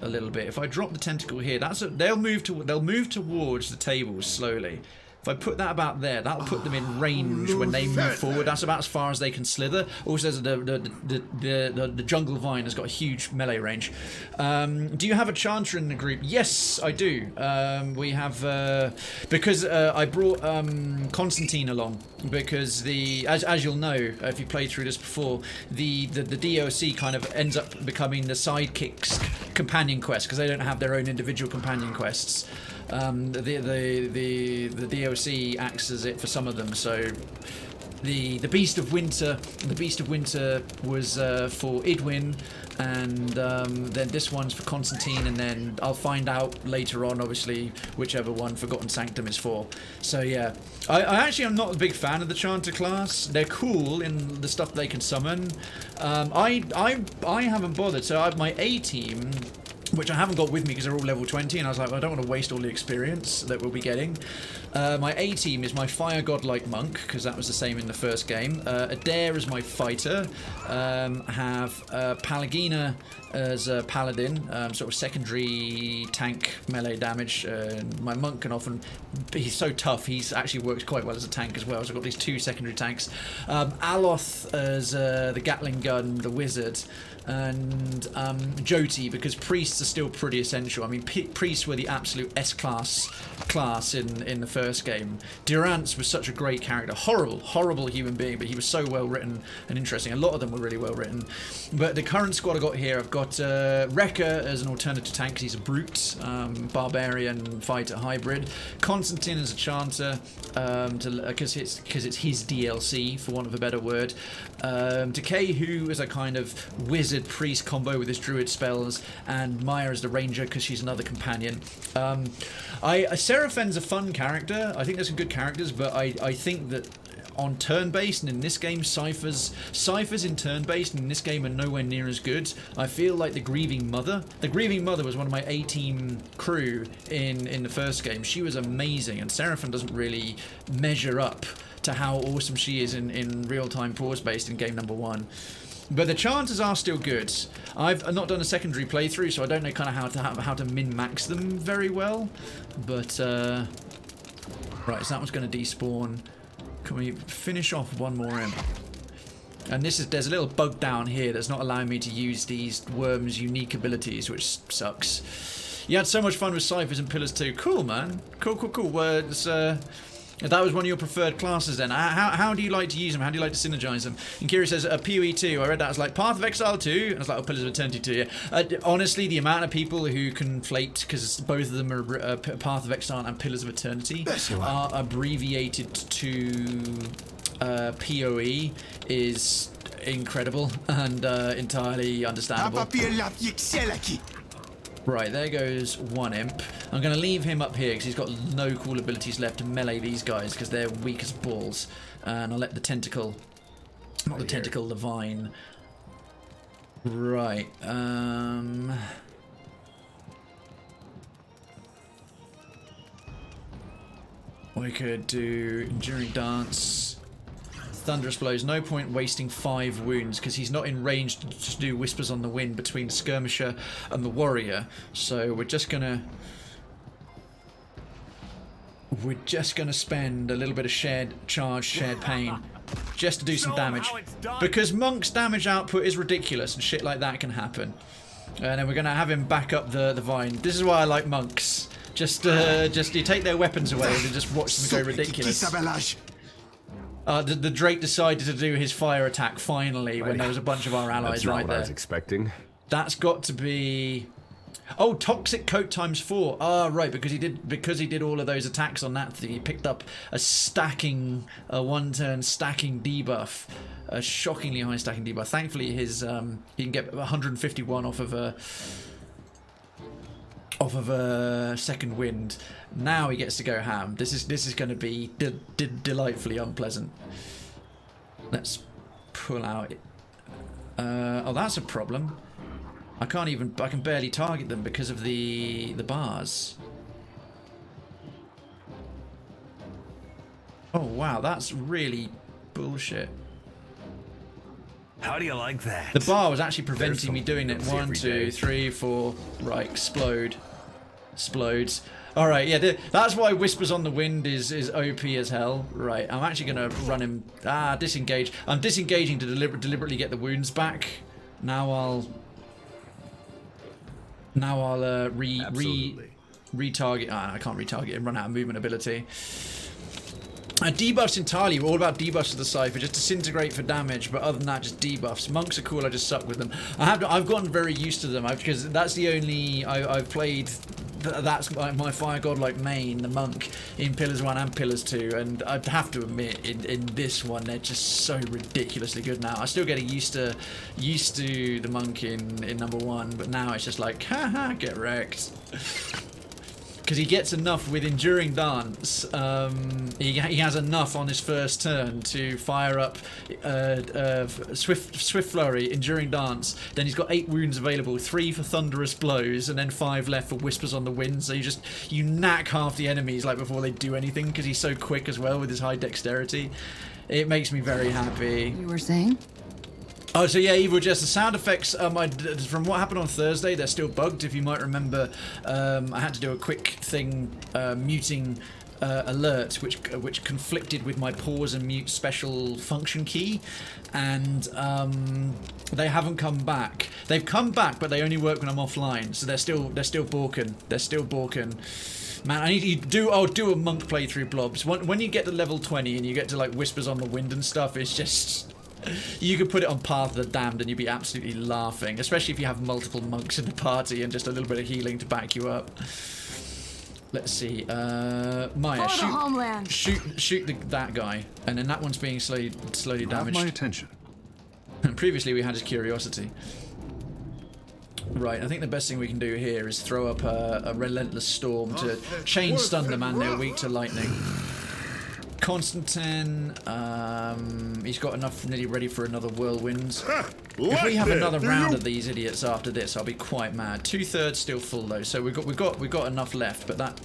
a little bit. If I drop the tentacle here, they'll move towards the tables slowly. If I put that about there, that'll put them in range when they move forward. That's about as far as they can slither. Also, the jungle vine has got a huge melee range. Do you have a chanter in the group? Yes, I do. We have because I brought Constantine along because as you'll know if you played through this before, the DOC kind of ends up becoming the sidekick's companion quest because they don't have their own individual companion quests. The DOC acts as it for some of them. So the Beast of Winter was for Idwin, and then this one's for Constantine, and then I'll find out later on, obviously, whichever one Forgotten Sanctum is for. So yeah, I actually am not a big fan of the Chanter class. They're cool in the stuff they can summon. I haven't bothered. So my A team which I haven't got with me because they're all level 20, and I was like, well, I don't want to waste all the experience that we'll be getting. My A team is my fire godlike monk, because that was the same in the first game. Adair is my fighter. I have Palagina as a paladin, sort of secondary tank melee damage. My monk can often, he's so tough, he's actually works quite well as a tank as well, so I've got these 2 secondary tanks. Aloth as the Gatling gun, the wizard, and Jyoti, because priests are still pretty essential. I mean, priests were the absolute class in the first game. Durance was such a great character. Horrible human being, but he was so well written and interesting. A lot of them were really well written. But the current squad I got here, I've got Rekka as an alternative tank, because he's a brute, barbarian fighter hybrid. Constantine as a chanter, because it's his DLC, for want of a better word. Tekehu as a kind of wizard priest combo with his druid spells, and Maya as the ranger because she's another companion. Seraphen's a fun character. I think there's some good characters, but I think that on turn-based and in this game, Ciphers in turn-based and in this game are nowhere near as good. I feel like the Grieving Mother was one of my A-team crew in the first game. She was amazing, and Seraphin doesn't really measure up to how awesome she is in real-time pause-based in game number 1. But the chances are still good. I've not done a secondary playthrough, so I don't know kind of how to min-max them very well. But right, so that one's going to despawn. Can we finish off one more imp? And there's a little bug down here that's not allowing me to use these worms' unique abilities, which sucks. You had so much fun with Ciphers and Pillars too. Cool, man. Cool. Words. That was one of your preferred classes then. How do you like to use them? How do you like to synergize them? And Kira says, PoE 2. I read that as like Path of Exile 2. And I was like, oh, Pillars of Eternity 2, yeah. Honestly, the amount of people who conflate, because both of them are Path of Exile and Pillars of Eternity, are abbreviated to PoE is incredible and entirely understandable. Right, there goes one imp. I'm going to leave him up here because he's got no cool abilities left to melee these guys because they're weak as balls. And I'll let the tentacle, not the tentacle, the vine. Right, we could do Enduring Dance. Thunderous Blows. No point wasting 5 wounds because he's not in range to do Whispers on the Wind between the Skirmisher and the Warrior. So we're just gonna spend a little bit of shared pain just to do some damage, because Monk's damage output is ridiculous and shit like that can happen. And then we're gonna have him back up the vine. This is why I like monks. Just you take their weapons away and just watch them go ridiculous. The Drake decided to do his fire attack finally when there was a bunch of our allies right there. I was expecting. That's got to be... Oh, Toxic Coat times 4. Ah, right, because he did all of those attacks on that thing. He picked up a one-turn stacking debuff, a shockingly high stacking debuff. Thankfully, his he can get 151 off of a second wind. Now he gets to go ham. This is going to be delightfully unpleasant. Let's pull out. Oh, that's a problem. I can barely target them because of the bars. Oh wow, that's really bullshit. How do you like that? The bar was actually preventing me doing it. 1, 2, 3, 4. Right, explode. Explodes. Alright, yeah, that's why Whispers on the Wind is OP as hell. Right, I'm actually going to run him... disengage. I'm disengaging to deliberately get the wounds back. Now I'll retarget. I can't retarget him, run out of movement ability. Debuffs entirely. We're all about debuffs of the Cypher. Just disintegrate for damage, but other than that, just debuffs. Monks are cool. I just suck with them. I've gotten very used to them because that's the only I've played. That's my Fire Godlike main, the Monk, in Pillars 1 and Pillars 2, and I'd have to admit, in this one, they're just so ridiculously good now. I still get used to the Monk in number 1, but now it's just like, haha, get wrecked. because he gets enough with Enduring Dance. He has enough on his first turn to fire up Swift Flurry, Enduring Dance. Then he's got 8 wounds available, 3 for Thunderous Blows, and then 5 left for Whispers on the Wind. So you knack half the enemies like before they do anything, because he's so quick as well with his high dexterity. It makes me very happy. You were saying? Oh, so yeah, Evil Jest, the sound effects, from what happened on Thursday, they're still bugged. If you might remember, I had to do a quick thing, muting alert, which conflicted with my pause and mute special function key, and they haven't come back. They've come back, but they only work when I'm offline, so they're still borking. They're still borking. Man, I'll do a monk playthrough, Blobs. When you get to level 20 and you get to like Whispers on the Wind and stuff, it's just... You could put it on Path of the Damned and you'd be absolutely laughing, especially if you have multiple monks in the party and just a little bit of healing to back you up. Let's see, Maya, shoot that guy, and then that one's being slowly damaged. Have my attention. Previously we had his curiosity. Right, I think the best thing we can do here is throw up a relentless storm to chain stun them, and they're weak to lightning. Constantine, he's got enough nearly ready for another whirlwind. If we have another round of these idiots after this, I'll be quite mad. 2/3 still full though, so we've got enough left, but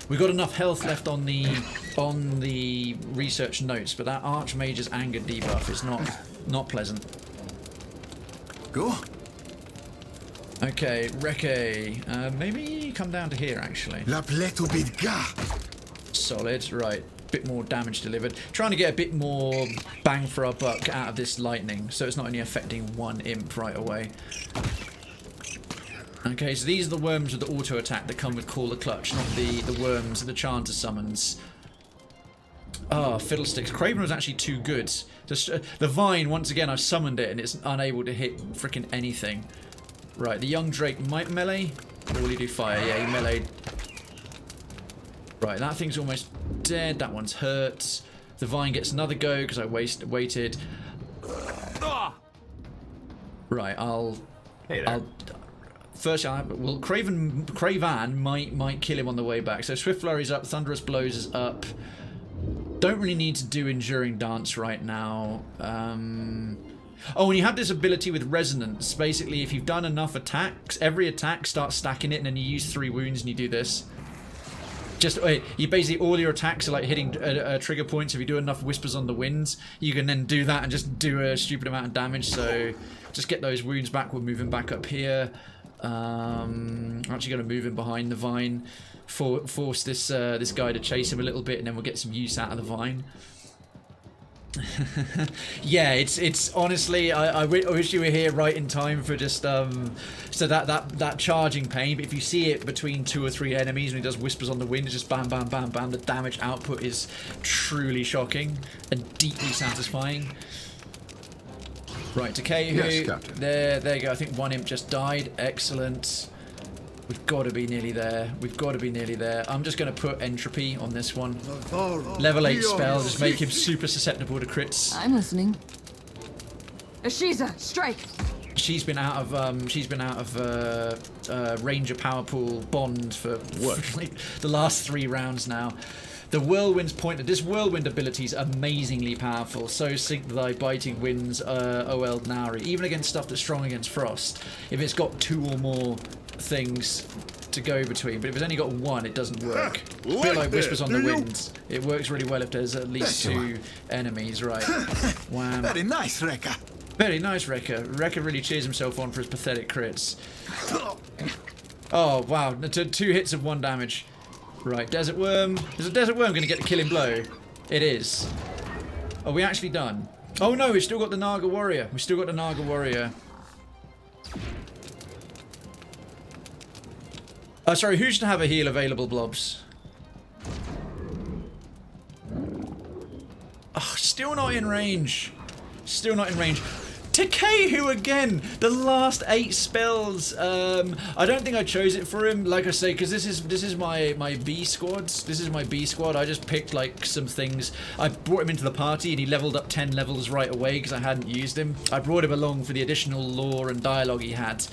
we've got enough health left on the research notes, but that Archmage's anger debuff is not pleasant. Go. Okay, Reke, maybe come down to here actually. Solid, right. Bit more damage delivered. Trying to get a bit more bang for our buck out of this lightning, so it's not only affecting one imp right away. Okay, so these are the worms with the auto attack that come with Call the Clutch, not the worms the Chanter summons. Oh, fiddlesticks. Krayven was actually too good. Just the vine, once again, I've summoned it and it's unable to hit freaking anything. Right, the young Drake might melee, or will he do fire? Yeah, he meleeed. Right, that thing's almost dead. That one's hurt. The vine gets another go because I waited. Right, Krayven might kill him on the way back. So Swift Flurry's up, Thunderous Blows is up. Don't really need to do Enduring Dance right now. Oh, and you have this ability with Resonance. Basically, if you've done enough attacks, every attack starts stacking it, and then you use 3 wounds and you do this. Just you basically, all your attacks are like hitting trigger points. If you do enough Whispers on the Winds, you can then do that and just do a stupid amount of damage. So just get those wounds back. We're moving back up here. I'm actually going to move him behind the vine, force this guy to chase him a little bit, and then we'll get some use out of the vine. Yeah, it's honestly, I wish you were here right in time for just so that charging pain. But if you see it between 2 or 3 enemies when he does Whispers on the Wind, it's just bam bam bam bam. The damage output is truly shocking and deeply satisfying. Right, Decay, yes, Captain. There you go. I think 1 imp just died. Excellent. We've got to be nearly there. We've got to be nearly there. I'm just going to put Entropy on this one. Level 8 spell, just make him super susceptible to crits. I'm listening. Ashiza, strike! She's been out of Ranger Power Pool Bond for like the last 3 rounds now. The Whirlwind's pointed. This Whirlwind ability is amazingly powerful. So Sync Thy Biting Winds, OL Nari. Even against stuff that's strong against Frost. If it's got 2 or more things to go between, but if it's only got 1, it doesn't work. A bit like Whispers on the Wind. It works really well if there's at least 2 enemies, right? Wham. Very nice, Reka. Very nice, Reka. Reka really cheers himself on for his pathetic crits. Oh, wow. 2 hits of 1 damage. Right, Desert Worm. Is a Desert Worm going to get the killing blow? It is. Are we actually done? Oh no, we've still got the Naga Warrior. We've still got the Naga Warrior. Sorry, who should have a heal available, Blobs? Oh, still not in range. Still not in range. Takehu again! The last 8 spells. I don't think I chose it for him, like I say, because this is my B squads. This is my B squad. I just picked like some things. I brought him into the party and he leveled up 10 levels right away because I hadn't used him. I brought him along for the additional lore and dialogue he had,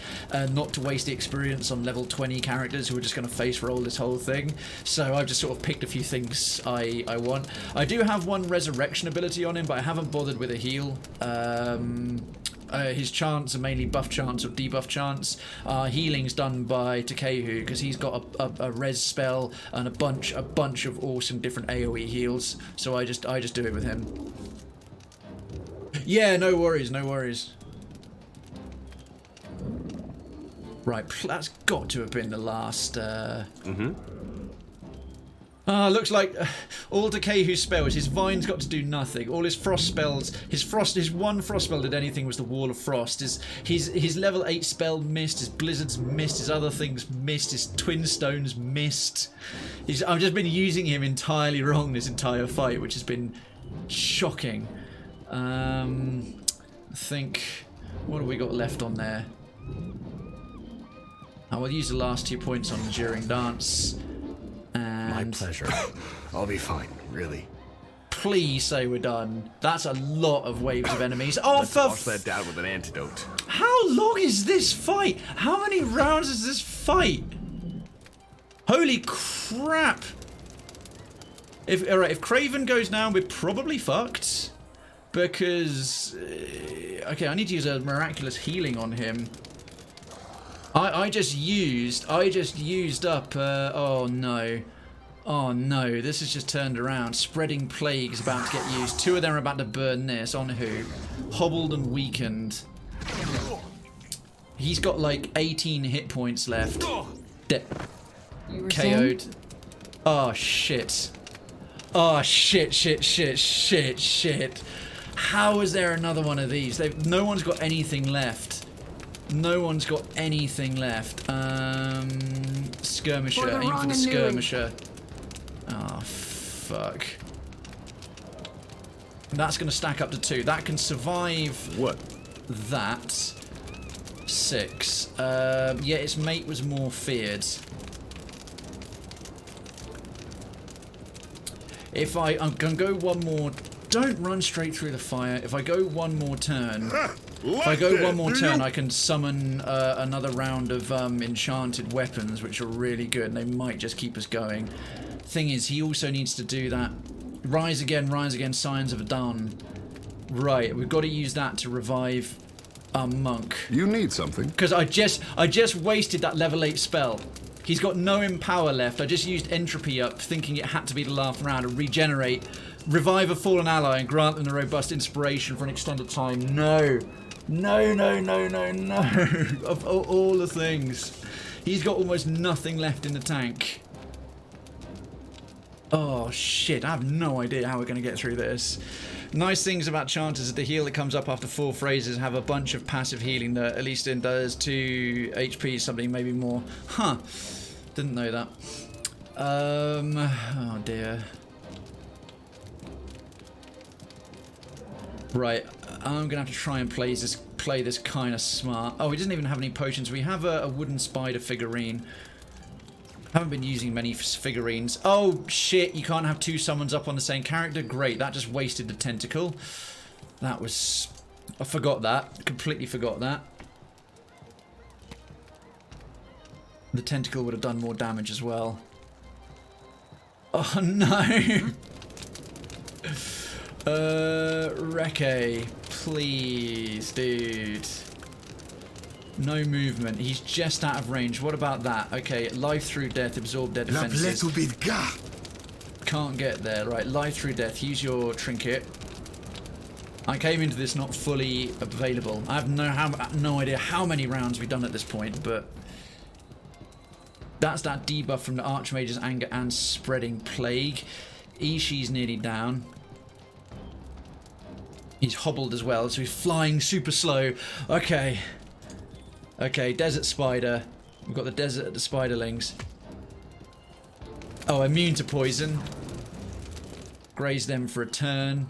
not to waste the experience on level 20 characters who are just going to face roll this whole thing. So I've just sort of picked a few things I want. I do have one resurrection ability on him, but I haven't bothered with a heal. His chants are mainly buff chants or debuff chants. Healing's done by Takehu because he's got a res spell and a bunch of awesome different AoE heals. So I just do it with him. Yeah, no worries, no worries. Right, that's got to have been the last. Looks like all Takehu's spells, his Vine's got to do nothing. All his frost spells, his one frost spell did anything was the Wall of Frost. His level 8 spell missed, his Blizzard's missed, his other things missed, his Twin Stones missed. I've just been using him entirely wrong this entire fight, which has been shocking. I think, what have we got left on there? I will use the last 2 points on Enduring Dance. My pleasure. I'll be fine, really. Please say we're done. That's a lot of waves of enemies. Oh, Let's wash that down with an antidote. How long is this fight? How many rounds is this fight? Holy crap! Alright, if Krayven goes down, we're probably fucked. Because... okay, I need to use a miraculous healing on him. I just used up, oh no. Oh no, this has just turned around. Spreading Plague is about to get used. 2 of them are about to burn this. On who? Hobbled and weakened. He's got like 18 hit points left. KO'd. Oh shit. Oh shit. How is there another one of these? No one's got anything left. No one's got anything left. Skirmisher. Aim for the skirmisher. Oh, fuck. That's going to stack up to 2. That can survive... What? That. 6. Yeah, its mate was more feared. If I'm going to go one more... Don't run straight through the fire. If I go one more turn... If I go one more turn, I can summon another round of enchanted weapons, which are really good, and they might just keep us going. Thing is, he also needs to do that. Rise again, Signs of a Dawn. Right, we've got to use that to revive our monk. You need something. Because I just wasted that level 8 spell. He's got no empower left. I just used entropy up, thinking it had to be the last round, and regenerate, revive a fallen ally, and grant them a robust inspiration for an extended time. No. No. Of all the things. He's got almost nothing left in the tank. Oh, shit. I have no idea how we're going to get through this. Nice things about Chanters is the heal that comes up after 4 phrases have a bunch of passive healing that at least it does 2 HP, something maybe more. Huh. Didn't know that. Oh, dear. Right. I'm gonna have to try and play this kind of smart. Oh, he doesn't even have any potions. We have a wooden spider figurine. Haven't been using many figurines. Oh shit! You can't have 2 summons up on the same character. Great. That just wasted the tentacle. That was. I forgot that. Completely forgot that. The tentacle would have done more damage as well. Oh no! Reke, please, dude. No movement. He's just out of range. What about that? Okay, life through death, absorb their defenses. Can't get there. Right, life through death. Use your trinket. I came into this not fully available. I have no idea how many rounds we've done at this point, but that's that debuff from the Archmage's Anger and Spreading Plague. Ishi's nearly down. He's hobbled as well, so he's flying super slow. Okay. Okay, Desert Spider. We've got the Spiderlings. Oh, immune to poison. Graze them for a turn.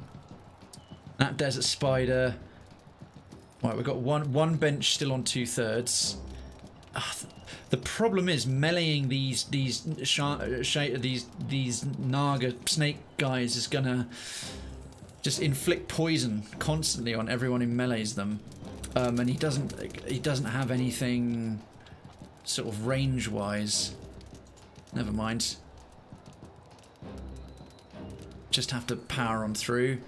That Desert Spider. Right, we've got one bench still on 2/3. The problem is meleeing these naga snake guys is gonna just inflict poison constantly on everyone who melees them, and he doesn't have anything sort of range wise. Never mind. Just have to power on through.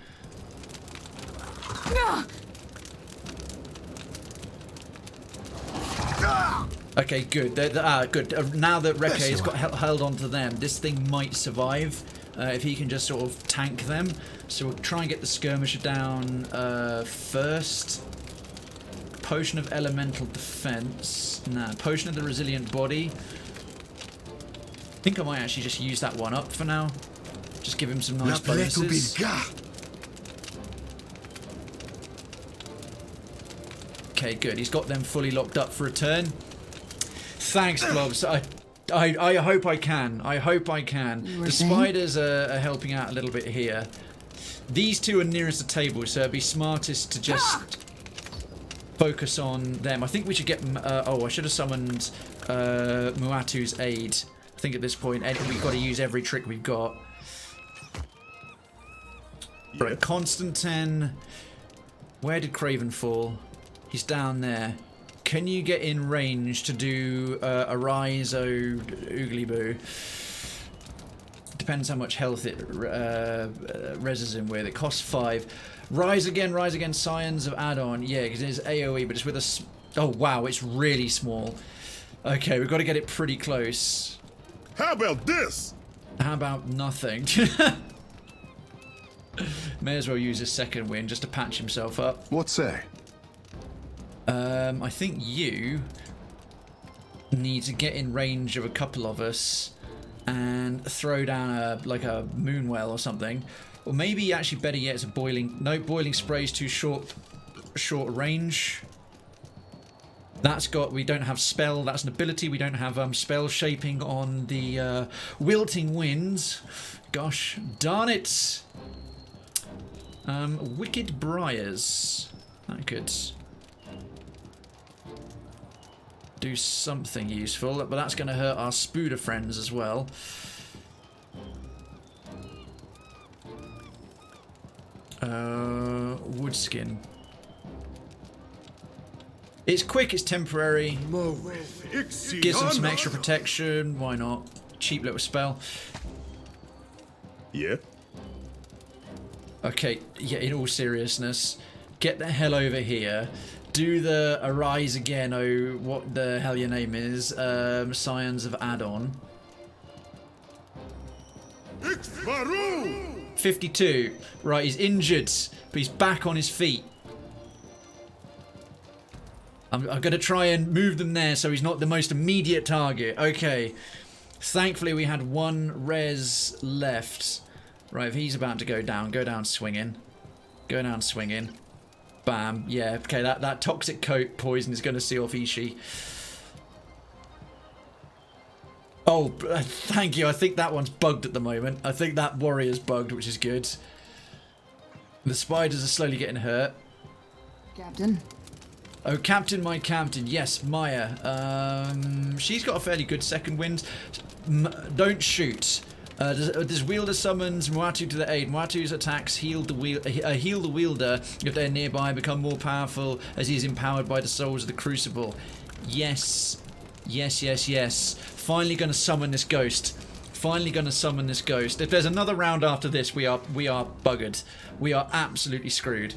Okay, good. Good. Now that Reke has got held onto them, this thing might survive if he can just sort of tank them. So we'll try and get the skirmisher down first. Potion of elemental defense. Nah, potion of the resilient body. I think I might actually just use that one up for now. Just give him some nice bonuses. Okay, good. He's got them fully locked up for a turn. Thanks, Blobs. I hope I can. I hope I can. The spiders are helping out a little bit here. These two are nearest the table, so it'd be smartest to just focus on them. I think we should get... I should have summoned Muatu's aid. I think at this point we've got to use every trick we've got. Right, Constantine. Where did Krayven fall? He's down there. Can you get in range to do a rise, oogly boo? Depends how much health it reses him with. It costs 5. Rise again, Scions of add-on. Yeah, because it is AoE, but it's with a... Oh, wow, it's really small. Okay, we've got to get it pretty close. How about this? How about nothing? May as well use his second win just to patch himself up. What say? I think you need to get in range of a couple of us and throw down a moonwell or something, or maybe actually better yet, it's a boiling. No, boiling spray's too short range. That's got. We don't have spell. That's an ability. We don't have spell shaping on the wilting winds. Gosh darn it! Wicked briars. That could do something useful, but that's going to hurt our Spooder friends as well. Woodskin. It's quick, it's temporary. Gives them some extra protection. Why not? Cheap little spell. Yeah. Okay, yeah, in all seriousness, get the hell over here. Do the arise again, oh, what the hell your name is. Scions of add-on. 52. Right, he's injured, but he's back on his feet. I'm going to try and move them there so he's not the most immediate target. Okay. Thankfully, we had one res left. Right, if he's about to go down swinging. Go down swinging. Bam. Yeah, okay, that toxic coat poison is going to see off Ishii. Oh, thank you. I think that one's bugged at the moment. I think that warrior's bugged, which is good. The spiders are slowly getting hurt. Captain. Oh, Captain, my Captain. Yes, Maya. She's got a fairly good second wind. Don't shoot. There's wielder summons Muatu to the aid. Muatu's attacks heal the wielder if they're nearby, become more powerful as he is empowered by the souls of the crucible. Yes. Yes, yes, yes. Finally going to summon this ghost. Finally going to summon this ghost. If there's another round after this, we are buggered. We are absolutely screwed.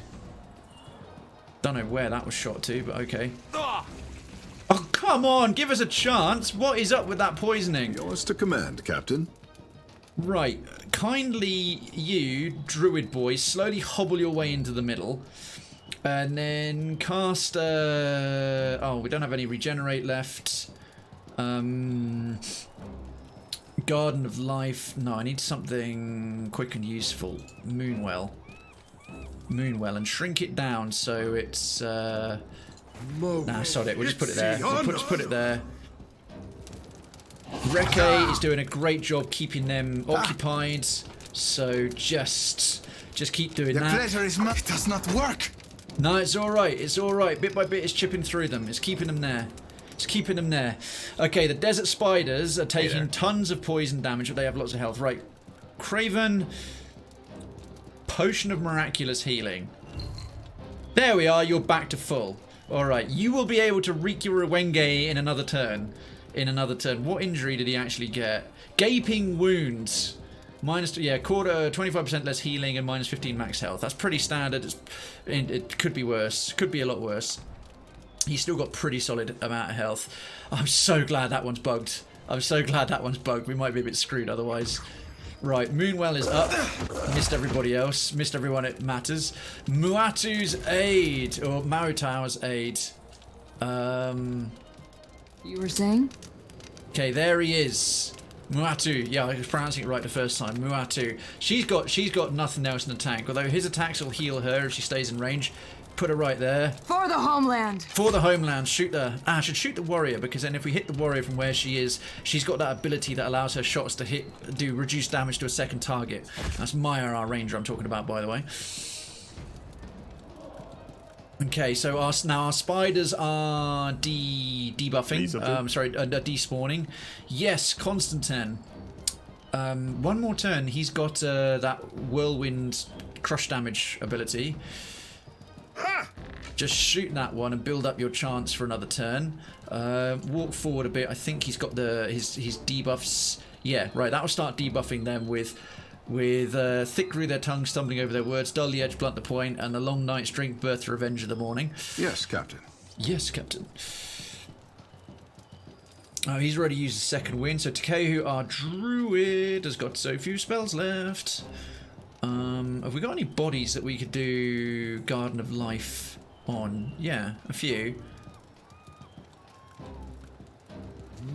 Don't know where that was shot to, but okay. Oh, come on! Give us a chance! What is up with that poisoning? Yours to command, Captain. Right. Kindly, you, druid boy, slowly hobble your way into the middle. And then cast... oh, we don't have any regenerate left. Garden of Life. No, I need something quick and useful. Moonwell. Moonwell, and shrink it down so it's... nah, sod it. We'll just put it there. We'll put it there. Reke is doing a great job keeping them occupied. So just keep doing that. It does not work. No, it's alright. It's alright. Bit by bit, it's chipping through them. It's keeping them there. It's keeping them there. Okay, the desert spiders are taking tons of poison damage, but they have lots of health. Right. Krayven. Potion of miraculous healing. There we are. You're back to full. Alright. You will be able to wreak your Wenge in another turn. What injury did he actually get? Gaping wounds. Minus, yeah, quarter, 25% less healing and minus 15 max health. That's pretty standard. It could be worse. Could be a lot worse. He's still got pretty solid amount of health. I'm so glad that one's bugged. We might be a bit screwed otherwise. Right, Moonwell is up. Missed everybody else. Missed everyone it matters. Muatu's aid, or Marutao's aid. You were saying? Okay, there he is. Muatu, yeah, I was pronouncing it right the first time. Muatu. She's got nothing else in the tank, although his attacks will heal her if she stays in range. Put her right there. For the homeland! For the homeland, shoot her. I should shoot the warrior, because then if we hit the warrior from where she is, she's got that ability that allows her shots to do reduced damage to a second target. That's Maya, our ranger I'm talking about, by the way. Okay, so now our spiders are debuffing. Despawning. Yes, Constantine. One more turn. He's got that whirlwind crush damage ability. Just shoot that one and build up your chance for another turn. Walk forward a bit. I think he's got his debuffs. Yeah, right. That'll start debuffing them with thick through their tongue, stumbling over their words, dull the edge, blunt the point, and the long night's drink, birth to revenge of the morning. Yes, Captain. Yes, Captain. Oh, he's already used his second wind, so Takehu, our druid, has got so few spells left. Have we got any bodies that we could do Garden of Life on? Yeah, a few.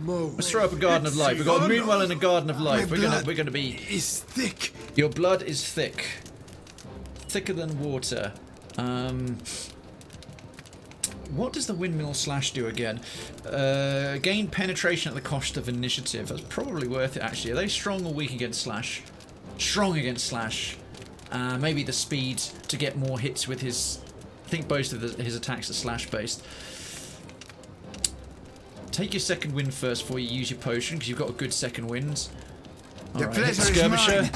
Let's throw up a Garden of Life. We've got a Moonwell and a Garden of Life. We're gonna be. It's thick. Your blood is thick, thicker than water. What does the windmill slash do again? Gain penetration at the cost of initiative. That's probably worth it actually. Are they strong or weak against slash? Strong against slash. Maybe the speed to get more hits with his. I think both of his attacks are slash based. Take your second wind first before you use your potion, because you've got a good second wind. Alright, hit the skirmisher.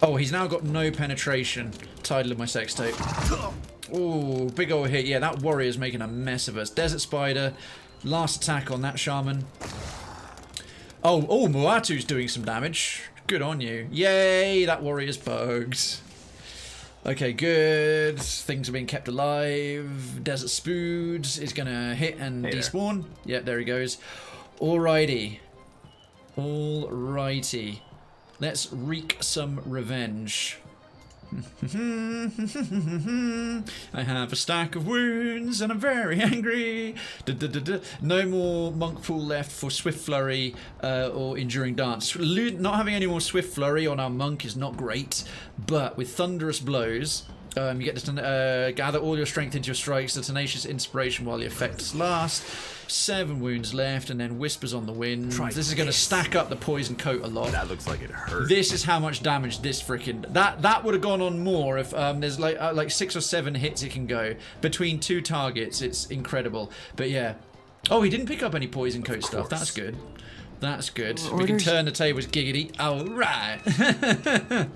Oh, he's now got no penetration. Title of my sex tape. Oh, big old hit. Yeah, that warrior's making a mess of us. Desert spider. Last attack on that shaman. Oh, Muatu's doing some damage. Good on you. Yay, that warrior's bugged. Okay, good. Things are being kept alive. Desert Spoods is going to hit and despawn. Yep, there he goes. Alrighty. Alrighty. Let's wreak some revenge. I have a stack of wounds and I'm very angry. No more monk pool left for swift flurry or enduring dance. Not having any more swift flurry on our monk is not great, but with thunderous blows you get to gather all your strength into your strikes, the tenacious inspiration while the effects last. 7 wounds left, and then whispers on the wind. This is going to stack up the poison coat a lot. That looks like it hurt. This is how much damage this freaking that would have gone on more if there's like 6 or 7 hits it can go between 2 targets. It's incredible. But yeah. Oh, he didn't pick up any poison coat stuff. That's good. That's good. Orders. We can turn the tables giggity. All right.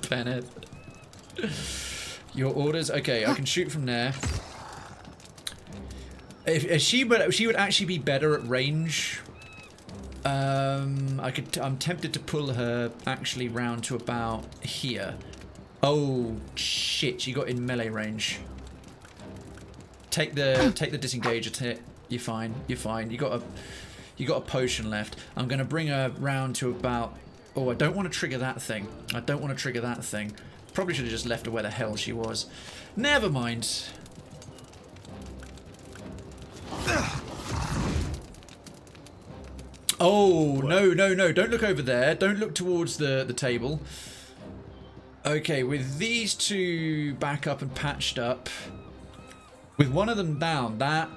Bennett. Your orders. Okay, I can shoot from there. If she would actually be better at range. I'm tempted to pull her actually round to about here. Oh shit! She got in melee range. Take the disengager hit. You're fine. You're fine. You got a potion left. I'm gonna bring her round to about. Oh, I don't want to trigger that thing. I don't want to trigger that thing. Probably should have just left her where the hell she was. Never mind. Oh, no. Don't look over there. Don't look towards the table. Okay, with these 2 back up and patched up, with one of them down, that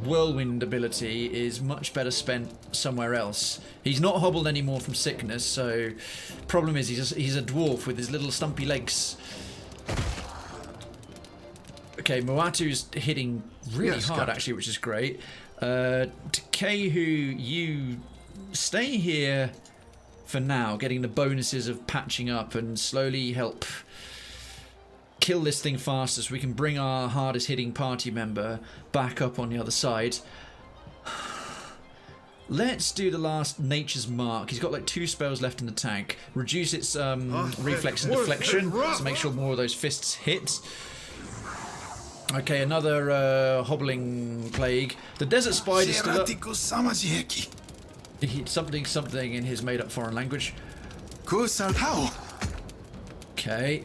whirlwind ability is much better spent somewhere else. He's not hobbled anymore from sickness, so problem is he's a dwarf with his little stumpy legs. Okay, Moatu's hitting really Yes, hard, Captain. actually, which is great. Takehu, you stay here for now, getting the bonuses of patching up and slowly help kill this thing faster so we can bring our hardest hitting party member back up on the other side. Let's do the last Nature's Mark. He's got like 2 spells left in the tank. Reduce its reflex and deflection to make sure more of those fists hit. Okay, another hobbling plague. The desert spider's still up. Something in his made up foreign language. Okay.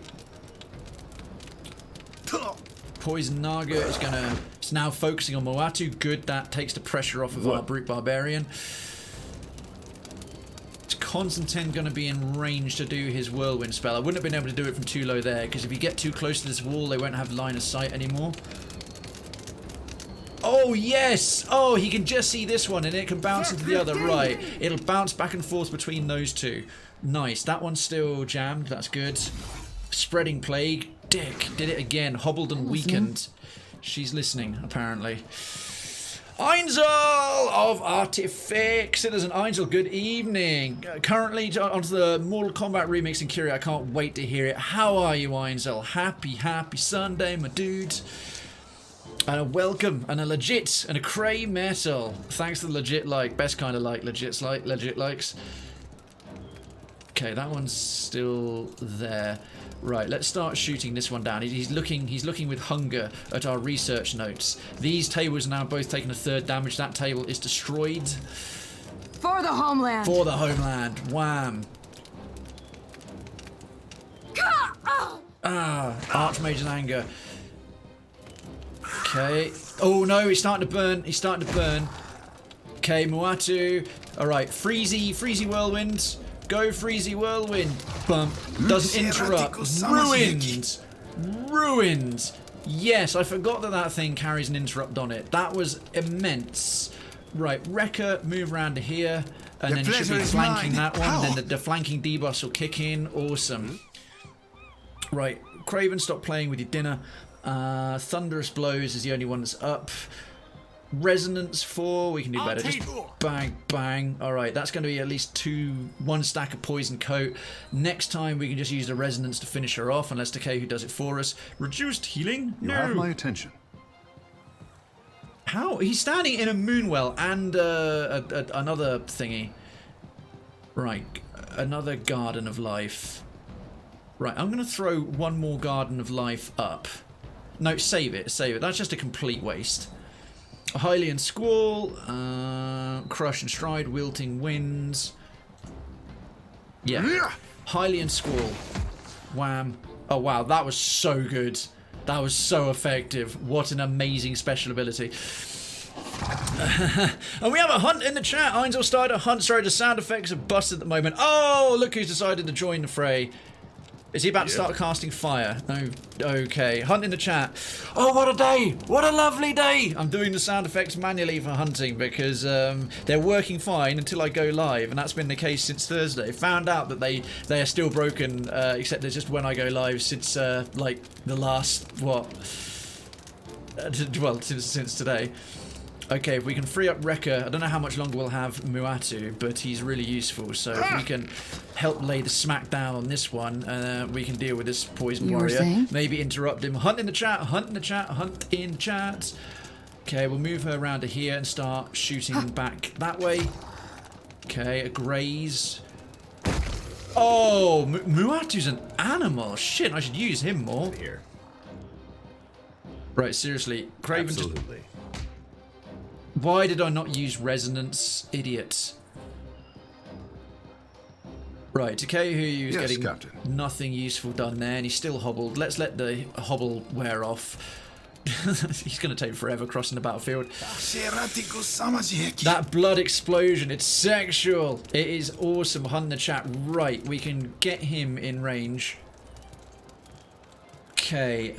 Poison Naga is gonna. It's now focusing on Moatu. Good, that takes the pressure off of our brute barbarian. Is Constantine gonna be in range to do his whirlwind spell? I wouldn't have been able to do it from too low there, because if you get too close to this wall, they won't have line of sight anymore. Oh yes! Oh, he can just see this one, and it can bounce into the other. Right, it'll bounce back and forth between those two. Nice. That one's still jammed. That's good. Spreading plague. Dick did it again. Hobbled and weakened. She's listening, apparently. Einzel of Artifix. Citizen Einzel, good evening. Currently onto the Mortal Kombat remix in Curie. I can't wait to hear it. How are you, Einzel? Happy Sunday, my dude. And a welcome, and a legit, and a cray metal. Thanks to the legit like. Best kind of like. Legit likes. Okay, that one's still there. Right, let's start shooting this one down. He's looking with hunger at our research notes. These tables are now both taking a 3rd damage. That table is destroyed. For the homeland. For the homeland. Wham. Archmage's anger. Okay. Oh no, he's starting to burn. Okay, Moatu. Alright, Freezy Whirlwind. Go Freezy Whirlwind. Bump. Doesn't interrupt. Ruined. Yes, I forgot that thing carries an interrupt on it. That was immense. Right, Wrecker, move around to here. And then you should be flanking that one. And then the flanking debuffs will kick in. Awesome. Right, Krayven, stop playing with your dinner. Thunderous Blows is the only one that's up. Resonance 4, we can do better. Just bang, bang. Alright, that's going to be at least 1 stack of poison coat. Next time we can just use the resonance to finish her off, unless Takehu does it for us. Reduced healing? You have my attention. How? He's standing in a moonwell and another thingy. Right, another Garden of Life. Right, I'm going to throw 1 more Garden of Life up. No, save it. That's just a complete waste. Hylian Squall, Crush and Stride, Wilting Winds. Yeah. Hylian Squall. Wham. Oh wow, that was so good. That was so effective. What an amazing special ability. And we have a hunt in the chat. Einzel started a hunt. Sorry, the sound effects are busted at the moment. Oh, look who's decided to join the fray. Is he about to start casting fire? No. Okay. Hunt in the chat. Oh, what a day! What a lovely day! I'm doing the sound effects manually for hunting because they're working fine until I go live, and that's been the case since Thursday. Found out that they are still broken, except it's just when I go live since like the last well, since today. Okay, if we can free up Wrecker, I don't know how much longer we'll have Moatu, but he's really useful. So if we can help lay the smack down on this one, we can deal with this poison warrior. Maybe interrupt him. Hunt in the chat, hunt in the chat, hunt in the chat. Okay, we'll move her around to here and start shooting back that way. Okay, a graze. Oh, Moatu's an animal. Shit, I should use him more. Here. Right, seriously. Krayven Absolutely. Why did I not use resonance? Idiot. Right, Takehu is getting Captain. nothing useful done there, and he's still hobbled. Let's let the hobble wear off. He's going to take forever crossing the battlefield. That blood explosion, it's sexual. It is awesome. Hunt in the chat. Right, we can get him in range. Okay,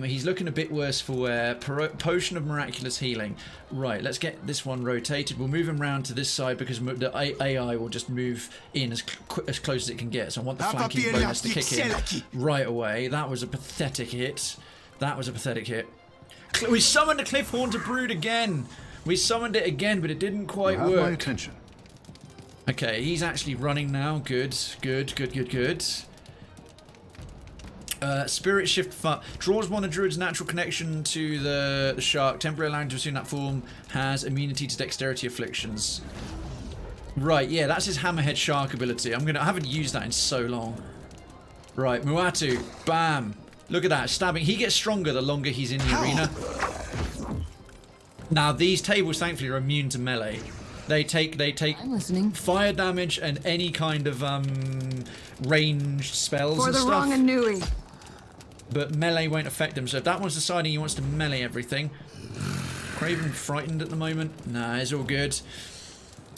he's looking a bit worse for wear. Potion of Miraculous Healing. Right, let's get this one rotated. We'll move him round to this side because the AI will just move in as close as it can get. So I want the flanking bonus to kick in right away. That was a pathetic hit. That was a pathetic hit. We summoned a Cliff Haunter Brood again. We summoned it again, but it didn't quite You have my work. attention. Okay, he's actually running now. Good, good, good, good, good. Spirit Shift draws one of Druid's natural connection to the shark. Temporarily allowing to assume that form has immunity to dexterity afflictions. Right, yeah, that's his Hammerhead Shark ability. I haven't used that in so long. Right, Muatu, bam. Look at that, stabbing. He gets stronger the longer he's in the arena. Now, these tables, thankfully, are immune to melee. They take I'm listening. fire damage and any kind of ranged spells For and the stuff. wrong and newy. But melee won't affect him. So if that one's deciding he wants to melee everything. Krayven frightened at the moment. Nah, it's all good.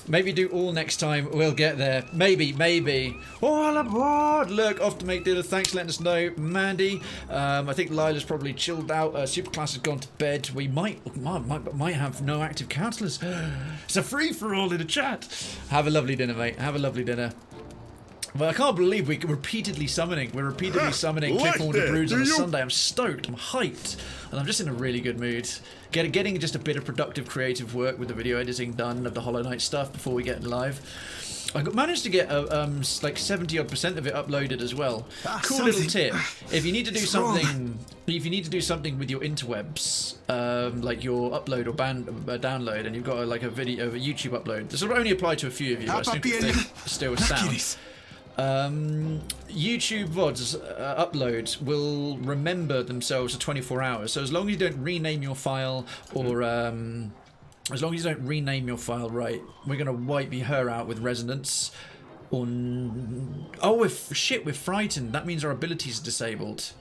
Maybe do all next time. We'll get there. Maybe, maybe. All aboard! Look, off to make dinner. Thanks for letting us know, Mandy. I think Lila's probably chilled out. Superclass has gone to bed. We might have no active counsellors. It's a free-for-all in the chat. Have a lovely dinner, mate. Have a lovely dinner. Well, I can't believe we're repeatedly summoning. We're repeatedly summoning Cliff Haunter Broods on a Sunday. I'm stoked. I'm hyped. And I'm just in a really good mood. Getting just a bit of productive creative work with the video editing done of the Hollow Knight stuff before we get live. I managed to get like 70% of it uploaded as well. Cool little tip. If you need to do something, with your interwebs, like your upload or download, and you've got like a video, a YouTube upload. This will only apply to a few of you. But I think they still sound. YouTube VODs uploads will remember themselves for 24 hours. So as long as you don't rename your file or as long as you don't rename your file right, we're gonna wipe her out with resonance. Or we're frightened. That means our abilities are disabled.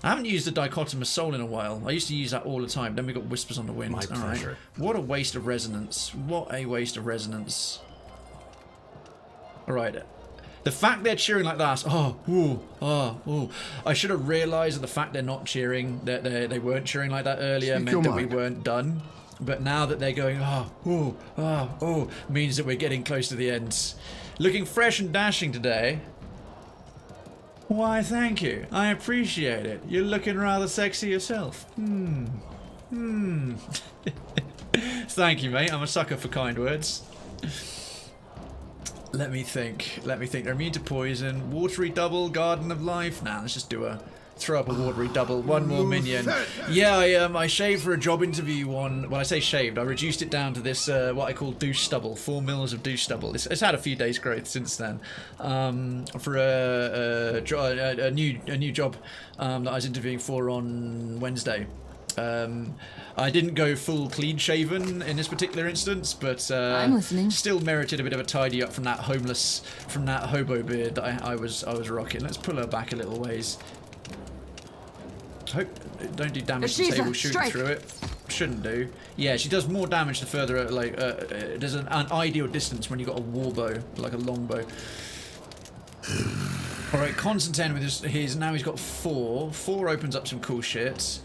I haven't used the dichotomous soul in a while. I used to use that all the time. Then we got whispers on the wind. My pleasure. What a waste of resonance. What a waste of resonance. All right. The fact they're cheering like that, I should have realised that the fact they're not cheering, that they weren't cheering like that earlier, meant that we weren't done. But now that they're going, means that we're getting close to the end. Looking fresh and dashing today. Why, thank you. I appreciate it. You're looking rather sexy yourself. Thank you, mate. I'm a sucker for kind words. Let me think. They're immune to poison. Watery double, Garden of Life. Nah, let's just throw up a watery double. One more minion. Yeah, I shaved for a job interview well, I say shaved. I reduced it down to this, what I call douche stubble. 4 mils of douche stubble. It's had a few days growth since then. For a new job that I was interviewing for on Wednesday. I didn't go full clean shaven in this particular instance, but I'm listening. Still merited a bit of a tidy up from that hobo beard that I was rocking. Let's pull her back a little ways. Hope don't do damage to the table shooting through it. Shouldn't do. Yeah, she does more damage the further there's an ideal distance when you've got a war bow, like a long bow. Alright, Constantine with his now he's got 4. 4 opens up some cool shit.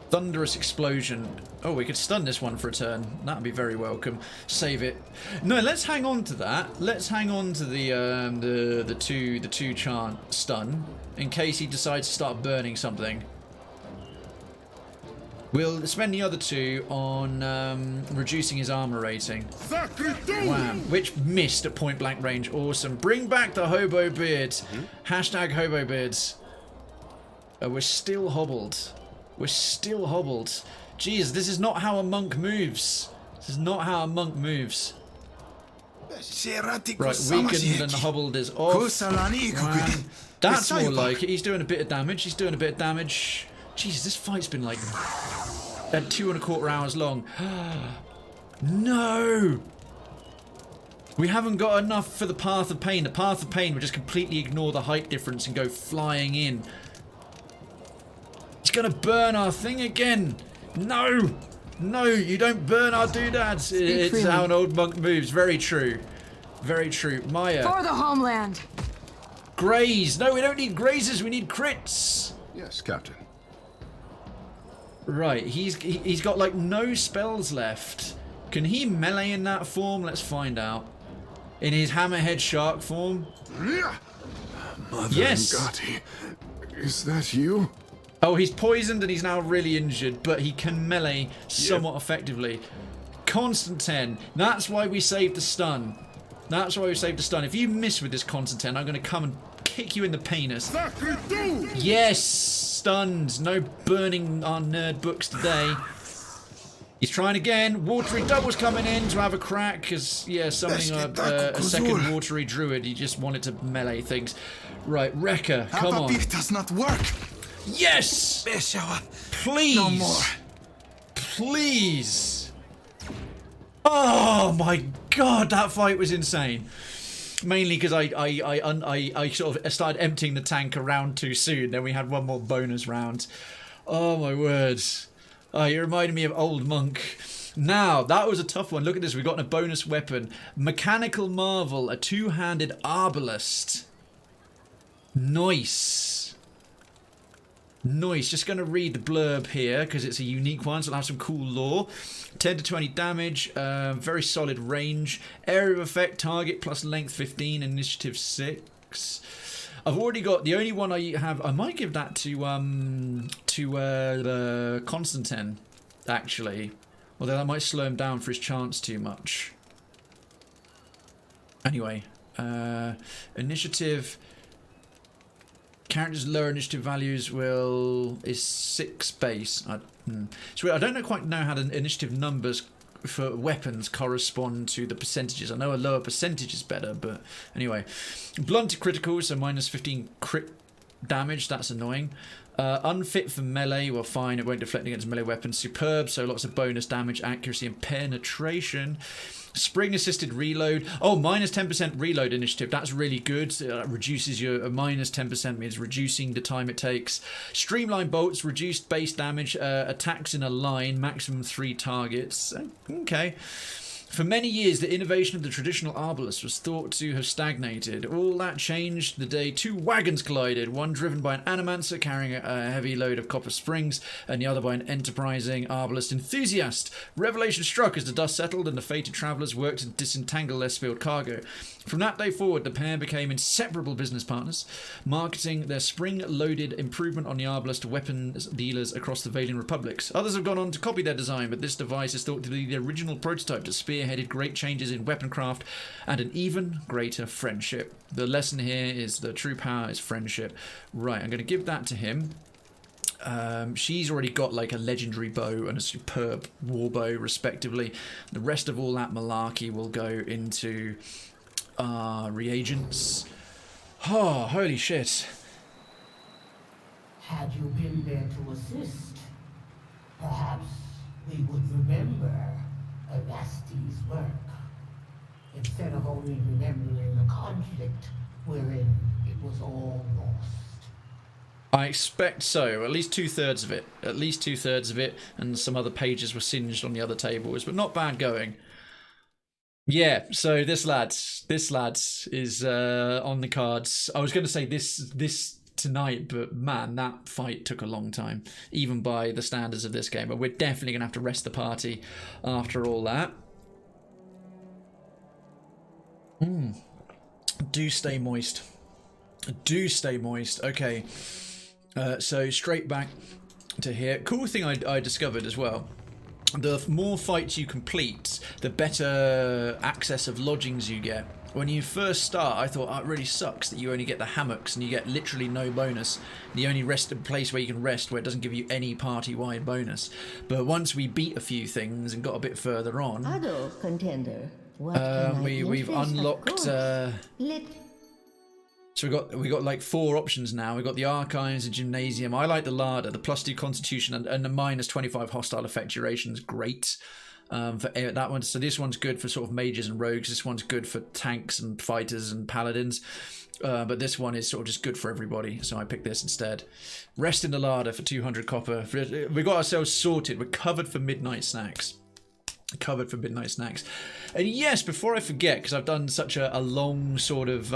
Thunderous explosion. Oh, we could stun this one for a turn. That would be very welcome. Save it. No, let's hang on to that. Let's hang on to the two chant stun in case he decides to start burning something. We'll spend the other 2 on reducing his armor rating. Wham. Which missed at point blank range. Awesome. Bring back the hobo beard. Hashtag hobo beards. We're still hobbled. We're still hobbled. Jeez, this is not how a monk moves. This is not how a monk moves. Right, weakened and hobbled is off. Wow. That's more like it. He's doing a bit of damage. Jeez, this fight's been like 2.25 hours long. No! We haven't got enough for the Path of Pain. The Path of Pain would just completely ignore the height difference and go flying in. It's gonna burn our thing again. No, you don't burn our doodads. It's how an old monk moves. Very true. Very true. Maya. For the homeland. Graze. No, we don't need grazes. We need crits. Yes, Captain. Right. He's got like no spells left. Can he melee in that form? Let's find out. In his hammerhead shark form. Mother yes. Ngati. Is that you? Oh, he's poisoned and he's now really injured, but he can melee somewhat effectively. Constant 10. That's why we saved the stun. That's why we saved the stun. If you miss with this constant 10, I'm going to come and kick you in the penis. Yes! Stunned. No burning our nerd books today. He's trying again. Watery double's coming in to have a crack because, yeah, summoning a second watery druid. He just wanted to melee things. Right, Rekka, come on. does not work. Yes! Please! No more. Please! Oh my god, that fight was insane. Mainly because I sort of started emptying the tank around too soon. Then we had one more bonus round. Oh my words. Oh, you reminded me of Old Monk. Now, that was a tough one. Look at this. We've got a bonus weapon. Mechanical Marvel, a two-handed arbalist. Nice. Nice. Just going to read the blurb here because it's a unique one, so it'll have some cool lore. 10 to 20 damage, very solid range. Area of effect, target plus length 15, initiative 6. I've already got the only one I have. I might give that to Constantine, actually. Although that might slow him down for his chance too much. Anyway, initiative. Characters' lower initiative values is 6 base. So I don't quite know how the initiative numbers for weapons correspond to the percentages. I know a lower percentage is better, but anyway. Blunted critical, so minus 15 crit damage. That's annoying. Unfit for melee, well fine, it won't deflect against melee weapons. Superb, so lots of bonus damage, accuracy and penetration. Spring assisted reload. Oh, minus 10% reload initiative. That's really good. Reduces your minus 10% means reducing the time it takes. Streamline bolts, reduced base damage, attacks in a line, maximum 3 targets. Okay. For many years, the innovation of the traditional arbalist was thought to have stagnated. All that changed the day 2 wagons collided, one driven by an animancer carrying a heavy load of copper springs, and the other by an enterprising arbalist enthusiast. Revelation struck as the dust settled and the fated travellers worked to disentangle their spilled cargo. From that day forward, the pair became inseparable business partners, marketing their spring-loaded improvement on the arbalist to weapons dealers across the Valian Republics. Others have gone on to copy their design, but this device is thought to be the original prototype to spearheaded great changes in weaponcraft and an even greater friendship. The lesson here is the true power is friendship. Right, I'm going to give that to him. She's already got like a legendary bow and a superb war bow, respectively. The rest of all that malarkey will go into reagents. Oh, holy shit. Had you been there to assist, perhaps we would remember Erasti's work, instead of only remembering the conflict wherein it was all lost. I expect so. At least 2/3 of it. At least 2/3 of it, and some other pages were singed on the other tables, but not bad going. Yeah, so this lad is on the cards. I was going to say this tonight, but man, that fight took a long time, even by the standards of this game. But we're definitely going to have to rest the party after all that. Do stay moist. Do stay moist. Okay, so straight back to here. Cool thing I discovered as well. The more fights you complete, the better access of lodgings you get. When you first start, I thought, oh, it really sucks that you only get the hammocks and you get literally no bonus. The only place where you can rest where it doesn't give you any party-wide bonus. But once we beat a few things and got a bit further on, Hello, contender. What we've unlocked. So we got like 4 options now. We've got the archives, the gymnasium. I like the larder, the +2 constitution, and the minus 25 hostile effect duration is great. For that one. So this one's good for sort of mages and rogues. This one's good for tanks and fighters and paladins. But this one is sort of just good for everybody. So I picked this instead. Rest in the larder for 200 copper. We got ourselves sorted. We're covered for midnight snacks. Covered for midnight snacks. And yes, before I forget, because I've done such a long sort of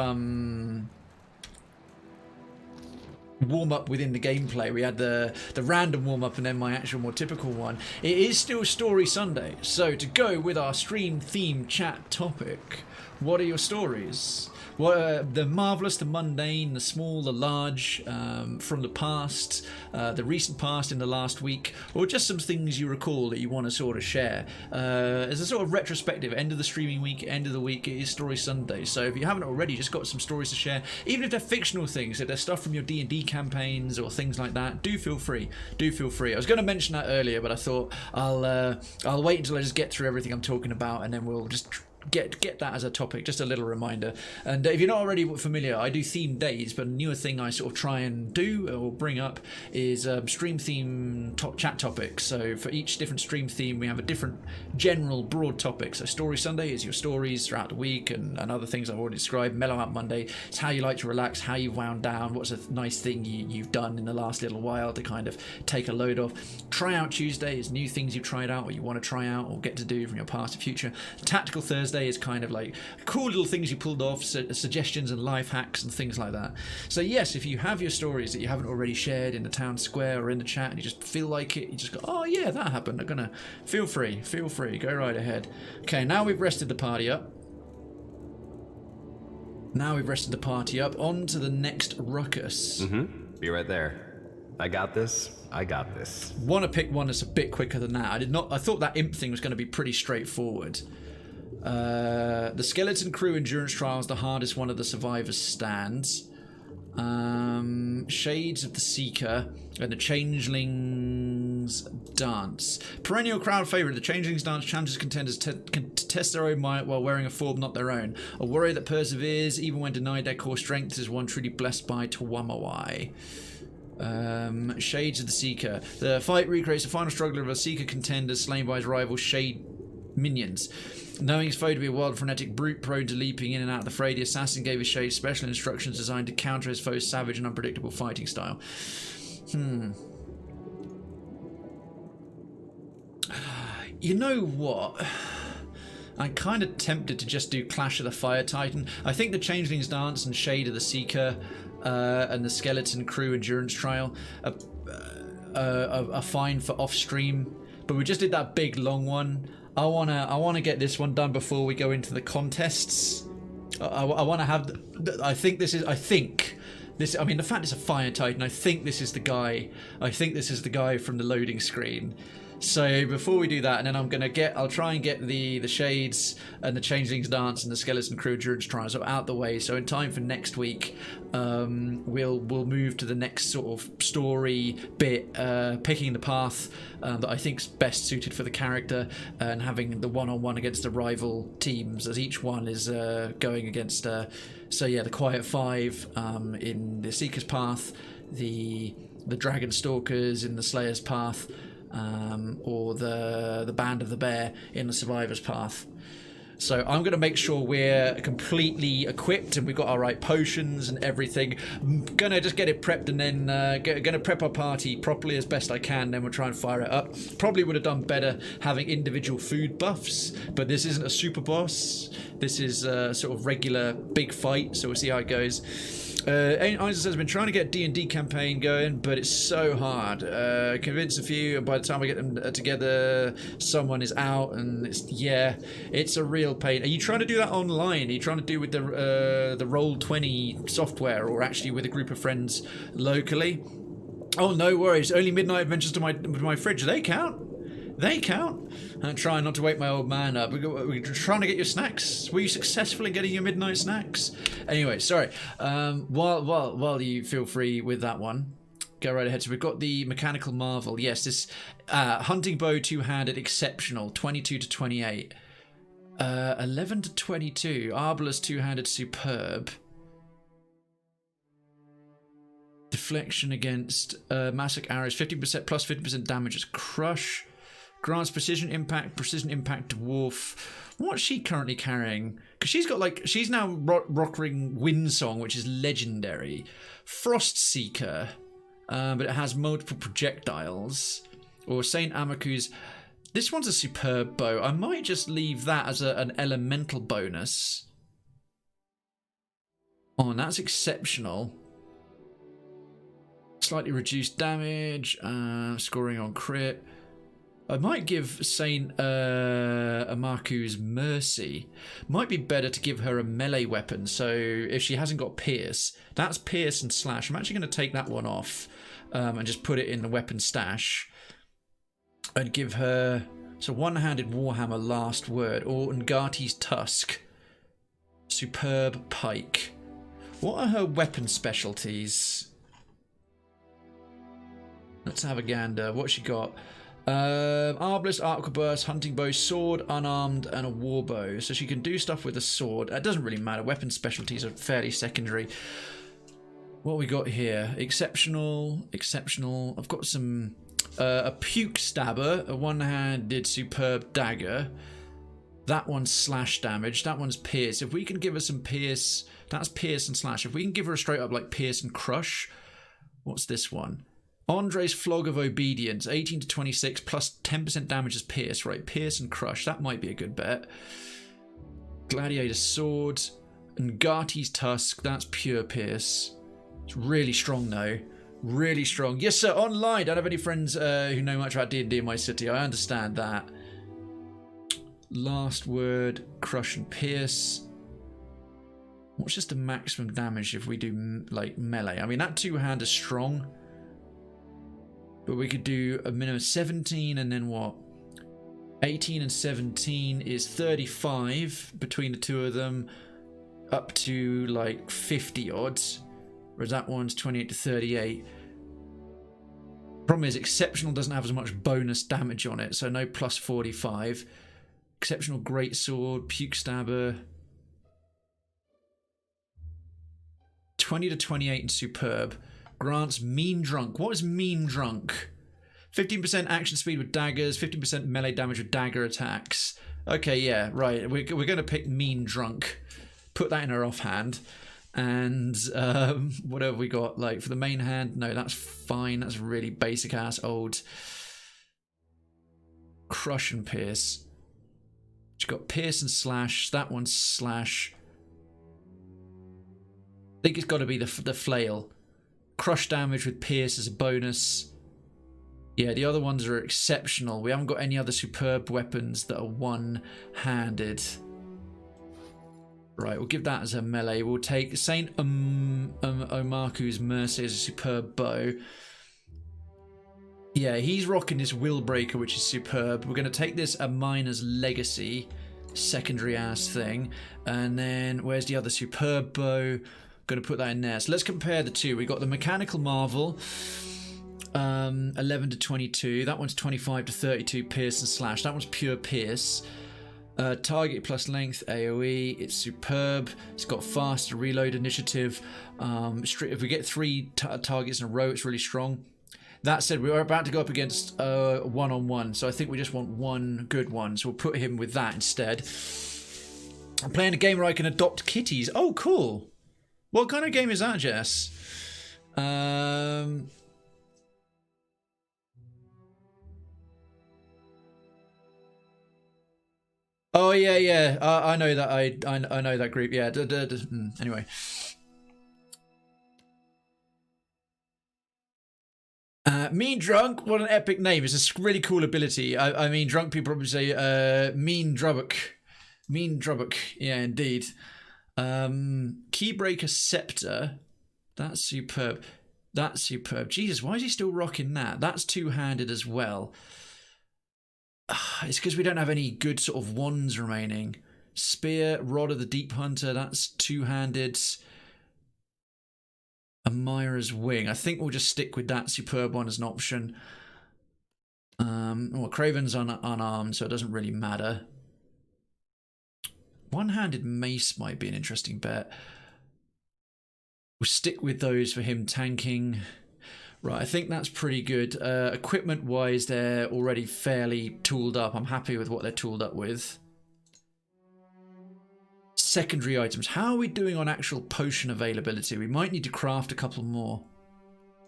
warm up within the gameplay. We had the random warm up and then my actual more typical one. It is still Story Sunday, so to go with our stream theme chat topic, what are your stories? What are the marvelous, the mundane, the small, the large, from the past, the recent past in the last week, or just some things you recall that you want to sort of share? As a sort of retrospective, end of the streaming week, end of the week, it is Story Sunday. So if you haven't already, just got some stories to share, even if they're fictional things, if they're stuff from your D&D campaigns or things like that, do feel free. Do feel free. I was going to mention that earlier, but I thought I'll wait until I just get through everything I'm talking about, and then we'll just get that as a topic, just a little reminder. And if you're not already familiar, I do theme days, but a newer thing I sort of try and do or bring up is stream theme chat topics. So for each different stream theme, we have a different general broad topic. So Story Sunday is your stories throughout the week and other things I've already described. Mellow Out Monday, it's how you like to relax, how you've wound down, what's a nice thing you've done in the last little while to kind of take a load off. Try Out Tuesday is new things you've tried out or you want to try out or get to do from your past or future. Tactical Thursday is kind of like cool little things you pulled off, suggestions and life hacks and things like that. So yes, if you have your stories that you haven't already shared in the town square or in the chat and you just feel like it, you just go, oh yeah, that happened, I'm gonna feel free, go right ahead. Okay, now we've rested the party up. On to the next ruckus. Be right there. I got this. Want to pick one that's a bit quicker than that. I thought that imp thing was going to be pretty straightforward. The skeleton crew endurance trial is the hardest one of the survivors stands. Shades of the Seeker and the Changelings Dance. Perennial crowd favourite, the Changelings Dance challenges contenders to test their own might while wearing a form not their own. A warrior that perseveres even when denied their core strength is one truly blessed by Tawamawai. Shades of the Seeker. The fight recreates the final struggle of a Seeker contender slain by his rival Shade minions. Knowing his foe to be a wild, frenetic brute prone to leaping in and out of the fray, the assassin gave his Shade special instructions designed to counter his foe's savage and unpredictable fighting style. You know what? I'm kind of tempted to just do Clash of the Fire Titan. I think the Changelings Dance and Shade of the Seeker and the Skeleton Crew Endurance Trial are fine for off-stream, but we just did that big long one. I wanna get this one done before we go into the contests. I want to have. I mean, the fact it's a Fire Titan. I think this is the guy. From the loading screen. So before we do that, and then I'll try and get the Shades and the Changelings Dance and the Skeleton Crew Endurance Trials out the way. So in time for next week, we'll move to the next sort of story bit, picking the path that I think's best suited for the character, and having the one-on-one against the rival teams, as each one is going against. The Quiet Five in the Seeker's path, the Dragon Stalkers in the Slayer's path. Or the Band of the Bear in the Survivor's path. So I'm going to make sure we're completely equipped and we've got our right potions and everything. I'm going to just get it prepped and then going to prep our party properly as best I can, then we'll try and fire it up. Probably would have done better having individual food buffs, but this isn't a super boss. This is a sort of regular big fight, so we'll see how it goes. Isaac says, I've been trying to get D&D campaign going, but it's so hard. Convince a few, and by the time I get them together, someone is out, and it's a real pain. Are you trying to do that online? Are you trying to do with the Roll20 software, or actually with a group of friends locally? Oh, no worries. Only midnight adventures to my fridge. They count. I'm trying not to wake my old man up. We're trying to get your snacks. Were you successful in getting your midnight snacks? Anyway, sorry. While you feel free with that one, go right ahead. So we've got the Mechanical Marvel. Yes, this hunting bow two-handed exceptional, 22 to 28. 11 to 22. Arbalest two-handed superb. Deflection against Massic arrows, 50% plus 50% damage as crush. Grants precision impact dwarf. What's she currently carrying? Because she's now rocking Windsong, which is legendary. Frost Seeker, but it has multiple projectiles. Or Saint Amaku's. This one's a superb bow. I might just leave that as an elemental bonus. Oh, and that's exceptional. Slightly reduced damage, scoring on crit. I might give Saint Amaku's Mercy. Might be better to give her a melee weapon. So if she hasn't got Pierce, that's Pierce and Slash. I'm actually going to take that one off and just put it in the weapon stash. And give her one-handed Warhammer Last Word or Ngati's Tusk. Superb Pike. What are her weapon specialties? Let's have a gander. What's she got? Arbalist, Arquebus, Hunting Bow, Sword, Unarmed, and a Warbow. So she can do stuff with a sword. It doesn't really matter. Weapon specialties are fairly secondary. What we got here? Exceptional. I've got some... a Puke Stabber, a one-handed Superb Dagger. That one's slash damage. That one's pierce. If we can give her some pierce... That's pierce and slash. If we can give her a straight up like pierce and crush... What's this one? Andre's Flog of Obedience, 18 to 26, plus 10% damage as Pierce. Right, Pierce and Crush, that might be a good bet. Gladiator Sword, and Ngati's Tusk, that's pure Pierce. It's really strong though, really strong. Yes sir, online, don't have any friends who know much about D&D in my city, I understand that. Last Word, Crush and Pierce. What's just the maximum damage if we do like melee? I mean, that two-hand is strong. But we could do a minimum of 17 and then what? 18 and 17 is 35 between the two of them. Up to like 50 odds. Whereas that one's 28 to 38. Problem is, Exceptional doesn't have as much bonus damage on it. So no plus 45. Exceptional Greatsword, Puke Stabber. 20 to 28 and Superb. Grants Mean Drunk. What is Mean Drunk? 15% action speed with daggers, 15% melee damage with dagger attacks. Okay, yeah, right. We're going to pick Mean Drunk. Put that in our offhand. And what have we got? Like for the main hand? No, that's fine. That's really basic ass old. Crush and Pierce. She's got Pierce and Slash. That one's Slash. I think it's got to be the flail. Crush damage with Pierce as a bonus. Yeah, the other ones are exceptional. We haven't got any other superb weapons that are one-handed. Right, we'll give that as a melee. We'll take Saint Omaku's Mercy as a superb bow. Yeah, he's rocking this Willbreaker, which is superb. We're going to take this a Miner's Legacy, secondary ass thing. And then, where's the other superb bow? Going to put that in there. So let's compare the two. We got the Mechanical Marvel, 11 to 22. That one's 25 to 32 Pierce and Slash. That one's pure Pierce. Target plus length AoE. It's superb. It's got faster reload initiative. If we get 3 targets in a row, it's really strong. That said, we are about to go up against one-on-one, so I think we just want one good one. So we'll put him with that instead. I'm playing a game where I can adopt kitties. Oh, cool. What kind of game is that, Jess? Oh yeah. I know that. I know that group. Yeah. Anyway. Mean Drunk. What an epic name! It's a really cool ability. I mean, drunk people probably say Mean Drubbock. Mean Drubbock. Yeah, indeed. Keybreaker Scepter. That's superb. That's superb. Jesus, why is he still rocking that? That's two-handed as well. It's because we don't have any good sort of wands remaining. Spear, Rod of the Deep Hunter. That's two-handed. Amira's Wing. I think we'll just stick with that superb one as an option. Well, Krayven's unarmed, so it doesn't really matter. One-handed mace might be an interesting bet. We'll stick with those for him tanking. Right, I think that's pretty good. Equipment-wise, they're already fairly tooled up. I'm happy with what they're tooled up with. Secondary items. How are we doing on actual potion availability? We might need to craft a couple more.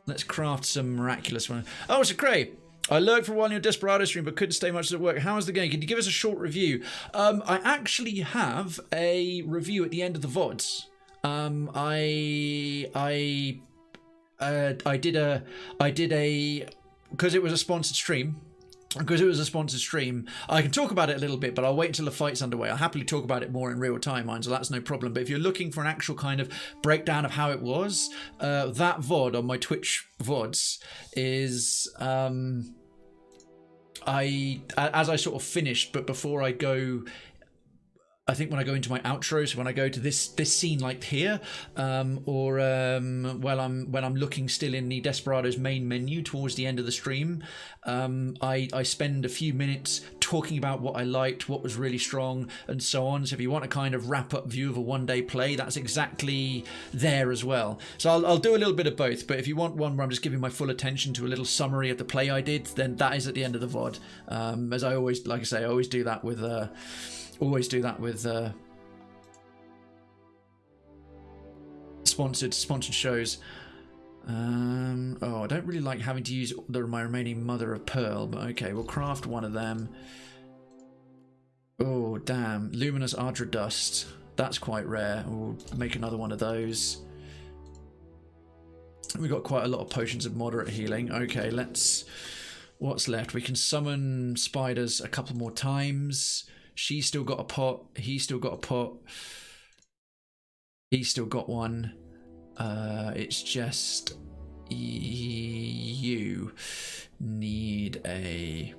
Let's craft some miraculous one. Oh, it's a Cray. I lurked for a while in your Desperado stream, but couldn't stay much at work. How is the game? Can you give us a short review? I actually have a review at the end of the VODs. I I did a because it was a sponsored stream. Because it was a sponsored stream, I can talk about it a little bit, but I'll wait until the fight's underway. I'll happily talk about it more in real time, mine, so that's no problem. But if you're looking for an actual kind of breakdown of how it was, that VOD on my Twitch VODs is as I sort of finished, but before I go, I think when I go into my outro, so when I go to this scene like here, or when I'm looking still in the Desperados main menu towards the end of the stream, I spend a few minutes talking about what I liked, what was really strong, and so on. So if you want a kind of wrap-up view of a one-day play, that's exactly there as well. So I'll do a little bit of both, but if you want one where I'm just giving my full attention to a little summary of the play I did, then that is at the end of the VOD. As I always, like I say, I always do that with sponsored shows. Oh, I don't really like having to use my remaining mother of pearl, but okay, we'll craft one of them. Oh damn, luminous ardra dust, that's quite rare. We'll make another one of those. We've got quite a lot of potions of moderate healing. Okay, what's left? We can summon spiders a couple more times. She's still got a pot. He's still got a pot. He's still got one. It's just you need a.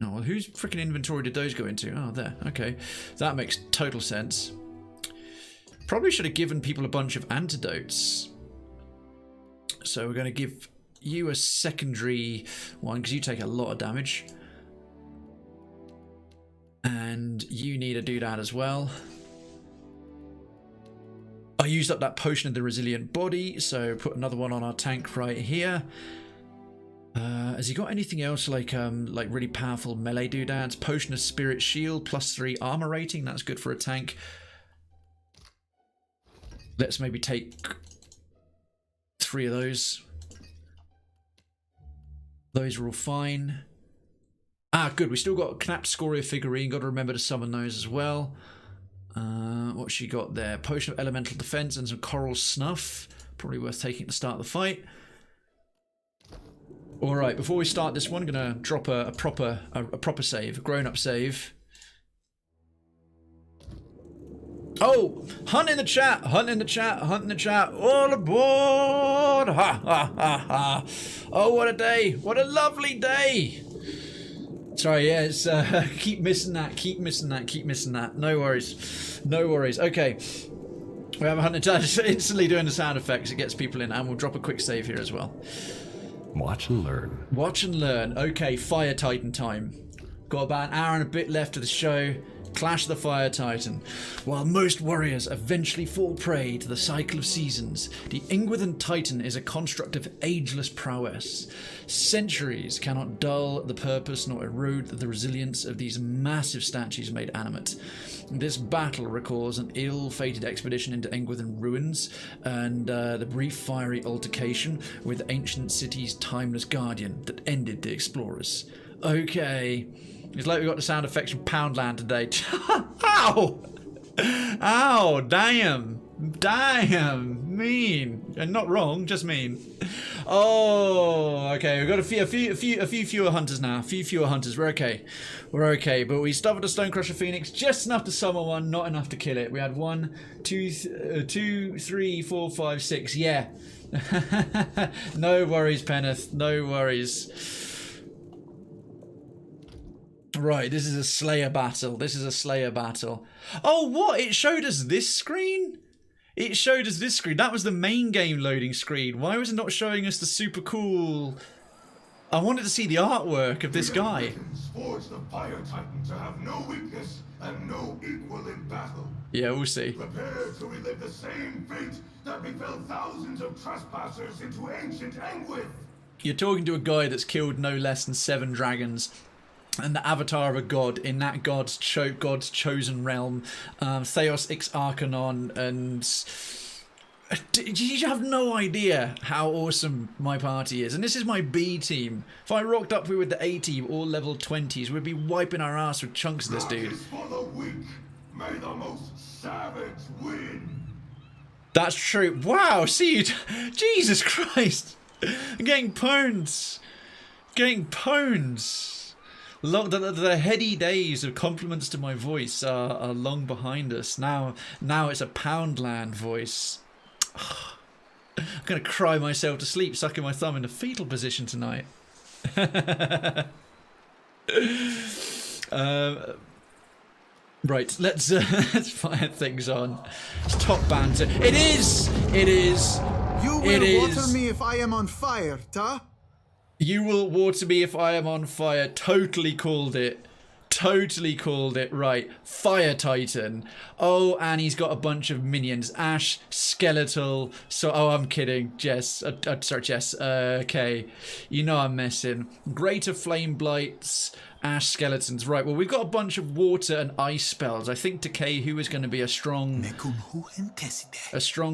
Oh, well, whose freaking inventory did those go into? Oh, there. Okay, that makes total sense. Probably should have given people a bunch of antidotes. So we're going to give you a secondary one because you take a lot of damage. And you need a doodad as well. I used up that potion of the resilient body, so put another one on our tank right here. Has he got anything else like really powerful melee doodads? Potion of spirit shield, +3 armor rating. That's good for a tank. Let's maybe take 3 of those. Those are all fine. Ah, good. We still got a Knapped Scoria figurine. Got to remember to summon those as well. What's she got there? Potion of elemental defense and some coral snuff. Probably worth taking at the start of the fight. All right. Before we start this one, I'm gonna drop a proper save, a grown-up save. Oh, hunt in the chat, hunt in the chat, hunt in the chat. All aboard! Ha ha ha ha! Oh, what a day! What a lovely day! Sorry, yeah, it's keep missing that, keep missing that, keep missing that. No worries, no worries. Okay, we have a hunter just instantly doing the sound effects. It gets people in, and we'll drop a quick save here as well. Watch and learn. Watch and learn. Okay, Fire Titan time. Got about an hour and a bit left of the show. Clash of the Fire Titan. While most warriors eventually fall prey to the cycle of seasons, the Engwithan Titan is a construct of ageless prowess. Centuries cannot dull the purpose nor erode the resilience of these massive statues made animate. This battle recalls an ill-fated expedition into Engwithan ruins and the brief fiery altercation with the ancient city's timeless guardian that ended the explorers. Okay. It's like we got the sound effects from Poundland today. Ow! Ow! Damn! Damn! Mean. And not wrong, just mean. Oh, okay. We've got a few fewer hunters now. A few fewer hunters. We're okay. We're okay. But we stubborned a Stonecrusher Phoenix just enough to summon one, not enough to kill it. We had 1, 2, 3, 4, 5, 6. Yeah. No worries, Penneth. No worries. Right, this is a Slayer battle. This is a Slayer battle. Oh, what? It showed us this screen? It showed us this screen. That was the main game loading screen. Why was it not showing us the super cool... I wanted to see the artwork of this guy. Forged the Fire Titan to have no weakness and no equal in battle. Yeah, we'll see. Prepare to relive the same fate that befell thousands of trespassers into ancient Engwithan. You're talking to a guy that's killed no less than 7 dragons. And the avatar of a god in that god's chosen realm, Theos Ix Arcanon, and you have no idea how awesome my party is. And this is my B team. If I rocked up here with the A team, all level 20s, we'd be wiping our ass with chunks of this dude. For the weak, may the most savage win. That's true. Wow, see you. Jesus Christ. I'm getting pwned. Getting pwned. The heady days of compliments to my voice are long behind us. Now it's a Poundland voice. I'm going to cry myself to sleep, sucking my thumb in a fetal position tonight. Right, let's fire things on. It's top banter. It is! You will water me if I am on fire, ta? You will water me if I am on fire. Totally called it. Totally called it. Right. Fire Titan. Oh, and he's got a bunch of minions. Ash, Skeletal. So, oh, I'm kidding. Jess. Sorry, Jess. Okay. You know I'm messing. Greater Flame Blights. Ash Skeletons. Right, well, we've got a bunch of water and ice spells. I think Takehu is going to be a strong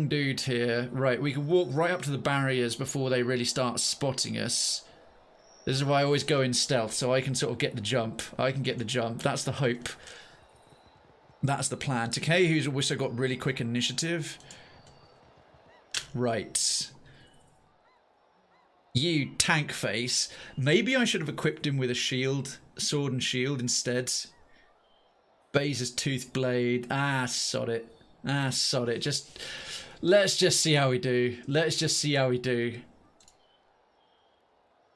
dude here. Right, we can walk right up to the barriers before they really start spotting us. This is why I always go in stealth, so I can sort of get the jump. I can get the jump. That's the hope. That's the plan. Takehu's also got really quick initiative. Right. You tank face. Maybe I should have equipped him with a shield. Sword and shield instead. Baser's tooth blade. Ah, sod it. Ah, sod it. Let's just see how we do. Let's just see how we do.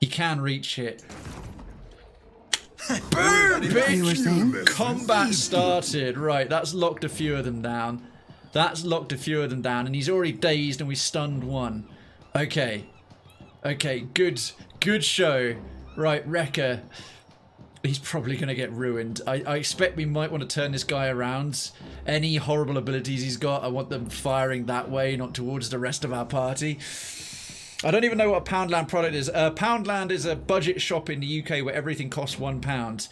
He can reach it. Boom, bitch! Combat started. Right, that's locked a few of them down. That's locked a few of them down, and he's already dazed, and we stunned one. Okay. Okay, good show. Right, Wrecker. He's probably going to get ruined. I expect we might want to turn this guy around. Any horrible abilities he's got, I want them firing that way, not towards the rest of our party. I don't even know what a Poundland product is. Poundland is a budget shop in the UK where everything costs £1.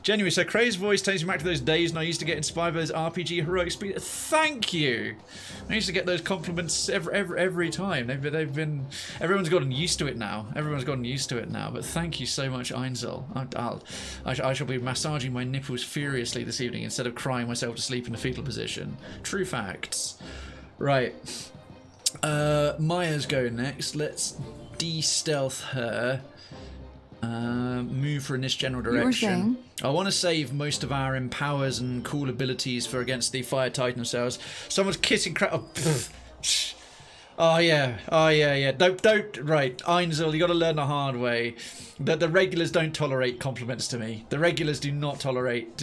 Genuinely, so Kray's voice takes me back to those days when I used to get inspired by those RPG heroic speed. Thank you. I used to get those compliments every time. They've been. Everyone's gotten used to it now. Everyone's gotten used to it now. But thank you so much, Einzel. I shall be massaging my nipples furiously this evening instead of crying myself to sleep in a fetal position. True facts. Right. Maya's going next. Let's de-stealth her. Move her in this general direction. I want to save most of our empowers and cool abilities for against the Fire Titan themselves. Someone's kissing crap. Oh yeah. Don't. Right, Einzel, you got to learn the hard way. The regulars don't tolerate compliments to me. The regulars do not tolerate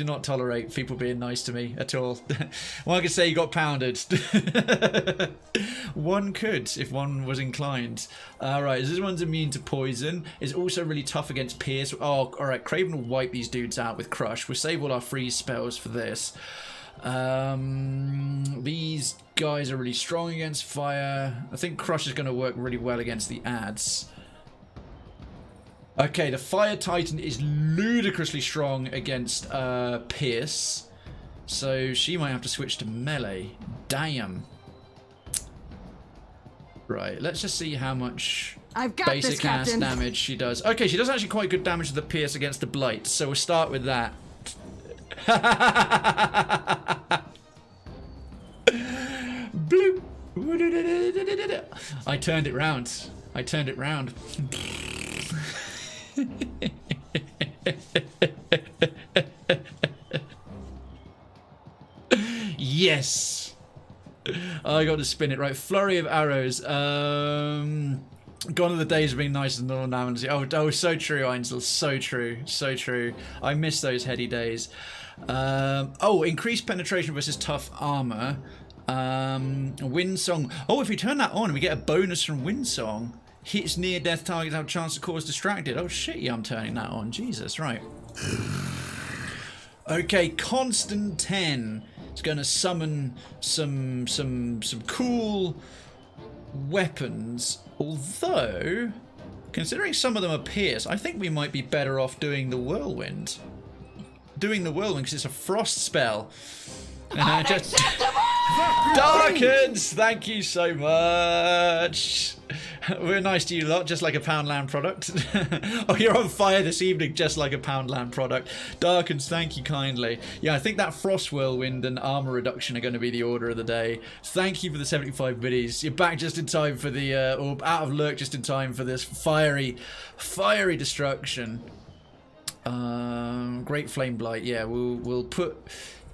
people being nice to me at all. One could say you got pounded. One could if one was inclined. Right, this one's immune to poison. Is also really tough against pierce. Oh, all right. Krayven will wipe these dudes out with crush. We'll save all our freeze spells for this. These guys are really strong against fire. I think crush is going to work really well against the ads. Okay, the Fire Titan is ludicrously strong against pierce, so she might have to switch to melee. Damn. Right, let's just see how much basic ass damage she does. Okay, she does actually quite good damage to the pierce against the blight, so we'll start with that. Bloop. I turned it round. Yes. I got to spin it right. Flurry of arrows. Gone are the days of being nice and non-anonymous. Oh, so true, Einzel. So true. I miss those heady days. Increased penetration versus tough armor. Windsong. Oh, if we turn that on, we get a bonus from Windsong. Hits near-death targets have a chance to cause distracted. Oh shit, yeah, I'm turning that on. Jesus, right. Okay, Constant 10. It's going to summon some cool weapons. Although, considering some of them are pierce, I think we might be better off doing the whirlwind. Because it's a frost spell. Just darkens. Thank you so much. We're nice to you lot, just like a Poundland product. Oh, you're on fire this evening, just like a Poundland product. Darkens, thank you kindly. Yeah, I think that Frost Whirlwind and armor reduction are going to be the order of the day. Thank you for the 75 biddies. You're back just in time for the, or out of lurk just in time for this fiery destruction. Great Flame Blight. Yeah, we'll put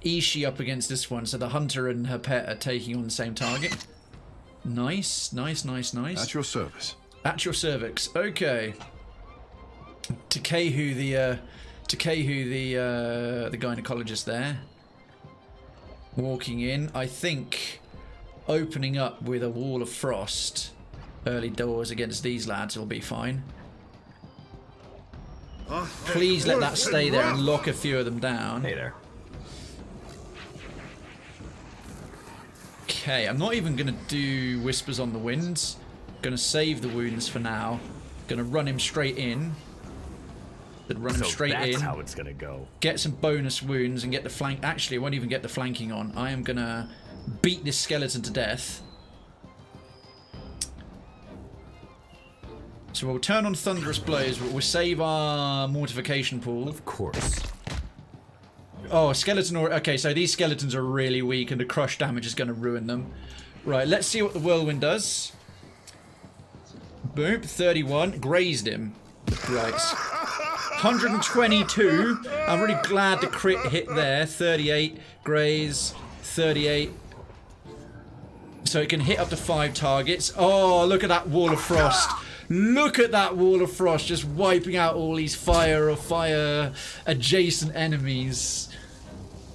Ishi up against this one, so the hunter and her pet are taking on the same target. Nice. At your service. At your cervix. Okay. Takehu the gynecologist there. Walking in, I think opening up with a wall of frost early doors against these lads will be fine. Please let that stay there and lock a few of them down. Hey there. Okay, I'm not even going to do Whispers on the Winds. Going to save the wounds for now. Going to run him straight in. Run him straight in. That's how it's going to go. Get some bonus wounds and get the flank. Actually, I won't even get the flanking on. I am going to beat this skeleton to death. So we'll turn on Thunderous Blows, but we'll save our Mortification Pool. Of course. Oh, skeleton or... Okay, so these skeletons are really weak and the crush damage is going to ruin them. Right, let's see what the Whirlwind does. Boom, 31. Grazed him. Right. 122. I'm really glad the crit hit there. 38. Graze. 38. So it can hit up to 5 targets. Oh, look at that Wall of Frost. Look at that Wall of Frost just wiping out all these fire or fire adjacent enemies.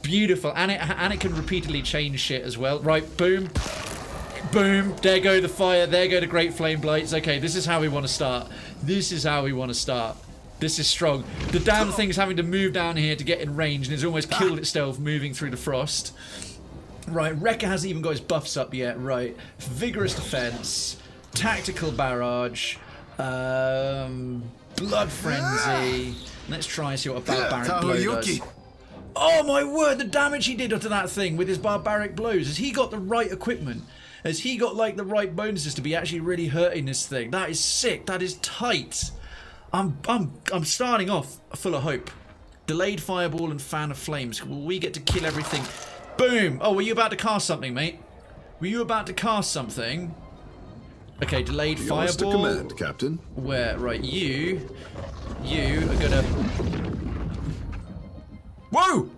Beautiful. And it can repeatedly change shit as well. Right, boom. Boom. There go the fire. There go the Great Flame Blights. Okay, this is how we want to start. This is how we want to start. This is strong. The damn thing's having to move down here to get in range and it's almost killed itself moving through the frost. Right, Rekka hasn't even got his buffs up yet. Right. Vigorous Defense. Tactical Barrage. Blood Frenzy. Let's try and see what a Barbaric Blow does. Oh my word, the damage he did to that thing with his Barbaric Blows. Has he got the right equipment? Has he got like the right bonuses to be actually really hurting this thing? That is sick. That is tight. I'm starting off full of hope. Delayed Fireball and Fan of Flames. Will we get to kill everything? Boom! Oh, were you about to cast something, mate? Were you about to cast something? Okay, delayed Fireball. Yours to command, Captain. Where? Right, you are gonna... Whoa!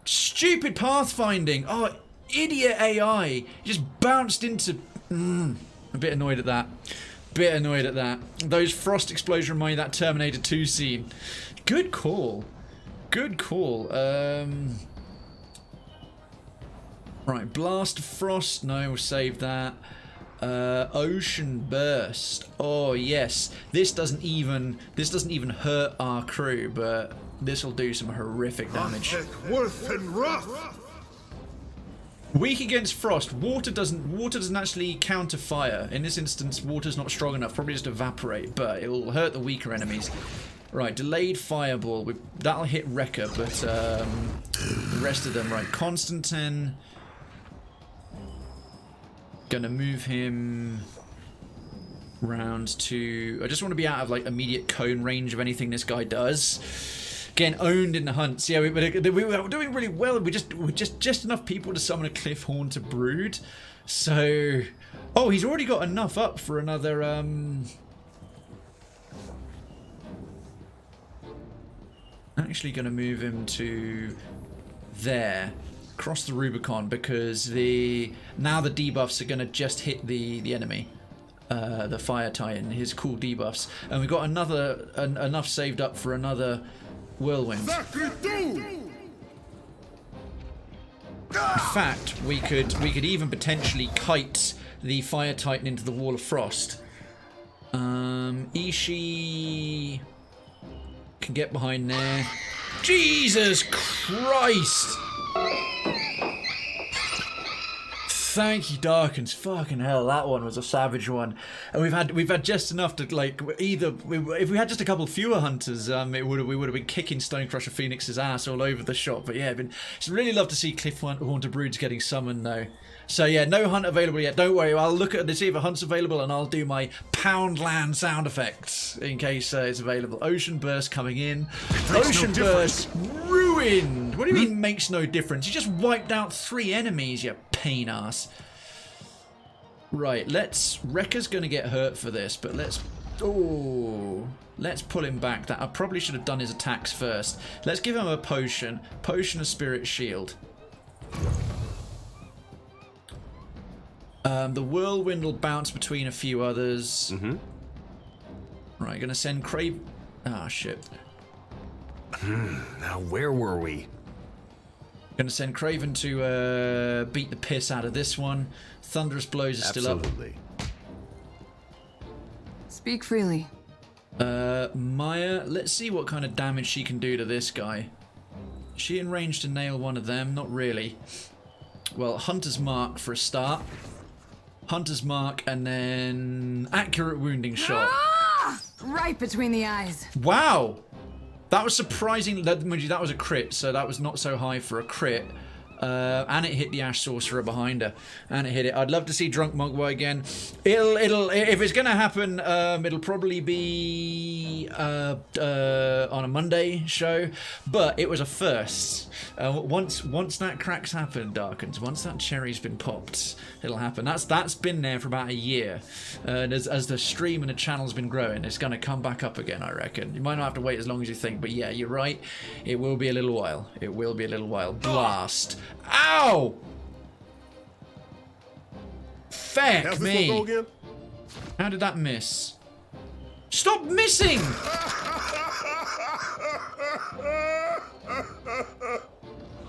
Stupid pathfinding. Oh, idiot AI. You just bounced into... I'm a bit annoyed at that. Bit annoyed at that. Those Frost Explosion remind me of that Terminator 2 scene. Good call. Good call. Right, Blast of Frost. No, we'll save that. Ocean Burst. Oh yes, this doesn't even hurt our crew, but this will do some horrific damage. Weak against frost. Water doesn't actually counter fire. In this instance, water's not strong enough. Probably just evaporate, but it will hurt the weaker enemies. Right, delayed fireball. That'll hit Rekka, but the rest of them. Right, Constantine. Gonna move him round to... I just want to be out of like immediate cone range of anything this guy does. Getting owned in the hunts. Yeah, we were doing really well. We're just enough people to summon a Cliffhorn to brood. So... Oh, he's already got enough up for another... Actually gonna move him to there. Cross the Rubicon, because now the debuffs are going to just hit the enemy, the Fire Titan, his cool debuffs, and we've got enough saved up for another Whirlwind. In fact, we could even potentially kite the Fire Titan into the Wall of Frost. Ishi can get behind there. Jesus Christ! Thank you, Darkens. Fucking hell, that one was a savage one. And we've had just enough to like if we had just a couple fewer hunters, we would have been kicking Stonecrusher Phoenix's ass all over the shop. But yeah, it's really love to see Cliff Haunter Broods getting summoned though. So yeah, no hunt available yet. Don't worry, I'll look at to see if a hunt's available, and I'll do my Poundland sound effects in case it's available. Ocean Burst coming in. Ocean Burst ruined. What do you mean makes no difference? You just wiped out 3 enemies, you pain ass. Right, Rekka's gonna get hurt for this, but let's pull him back. That I probably should have done his attacks first. Let's give him a potion of Spirit Shield. The whirlwind will bounce between a few others. Right, gonna send Krayven. Ah, shit. Now where were we? Gonna send Krayven to beat the piss out of this one. Thunderous blows are still up. Absolutely. Speak freely. Maya, let's see what kind of damage she can do to this guy. Is she in range to nail one of them? Not really. Well, Hunter's Mark for a start. Hunter's Mark, and then accurate wounding shot. Ah! Right between the eyes. Wow, that was surprising. That was a crit, so that was not so high for a crit. And it hit the Ash Sorcerer behind her, and it hit it. I'd love to see Drunk Mogwai again. It'll if it's gonna happen, it'll probably be on a Monday show, but it was a first. Once that crack's happened, Darkens, once that cherry's been popped, it'll happen. That's been there for about a year, and as the stream and the channel's been growing, it's gonna come back up again, I reckon. You might not have to wait as long as you think, but yeah, you're right. It will be a little while. It will be a little while. Blast. Ow! Feck me. How did that miss? Stop missing!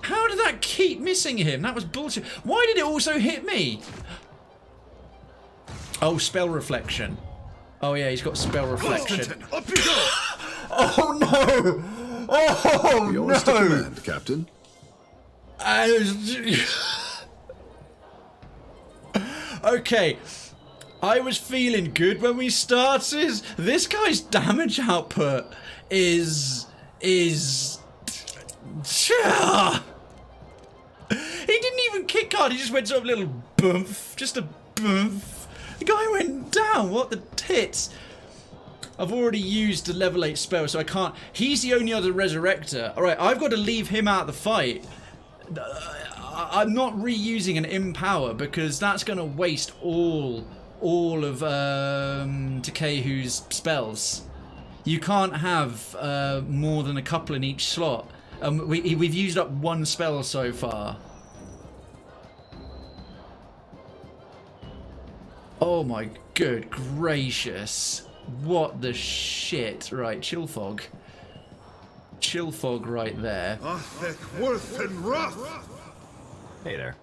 How did that keep missing him? That was bullshit. Why did it also hit me? Oh, spell reflection. Oh yeah, he's got spell reflection. Up you go! Oh no! Oh Yours to no! command, Captain. Okay, I was feeling good when we started. This guy's damage output is he didn't even kick hard. He just went sort of a little boomf, just a boomf. The guy went down. What the tits? I've already used the level 8 spell, so I can't. He's the only other resurrector. All right, I've got to leave him out of the fight. I'm not reusing an Empower because that's going to waste all of Takehu's spells. You can't have more than a couple in each slot. We've used up 1 spell so far. Oh my good gracious. What the shit. Right, Chill Fog. Chill Fog right there. Hey there.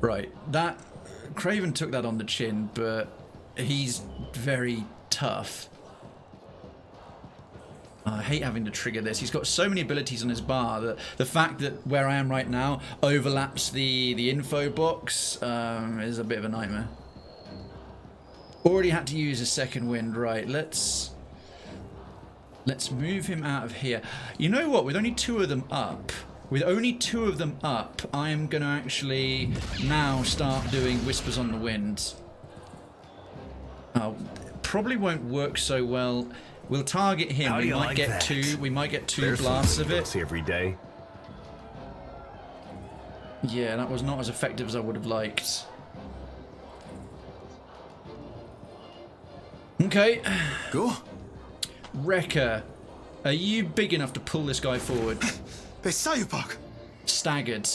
Right, that Krayven took that on the chin, but he's very tough. I hate having to trigger this. He's got so many abilities on his bar that the fact that where I am right now overlaps the info box is a bit of a nightmare. Already had to use a second wind. Right, let's move him out of here. You know what? With only 2 of them up, I am going to actually now start doing Whispers on the Wind. Probably won't work so well. We'll target him. We might get 2. We might get 2 blasts of it. Every day. Yeah, that was not as effective as I would have liked. Okay. Go. Rekka, are you big enough to pull this guy forward? Staggered.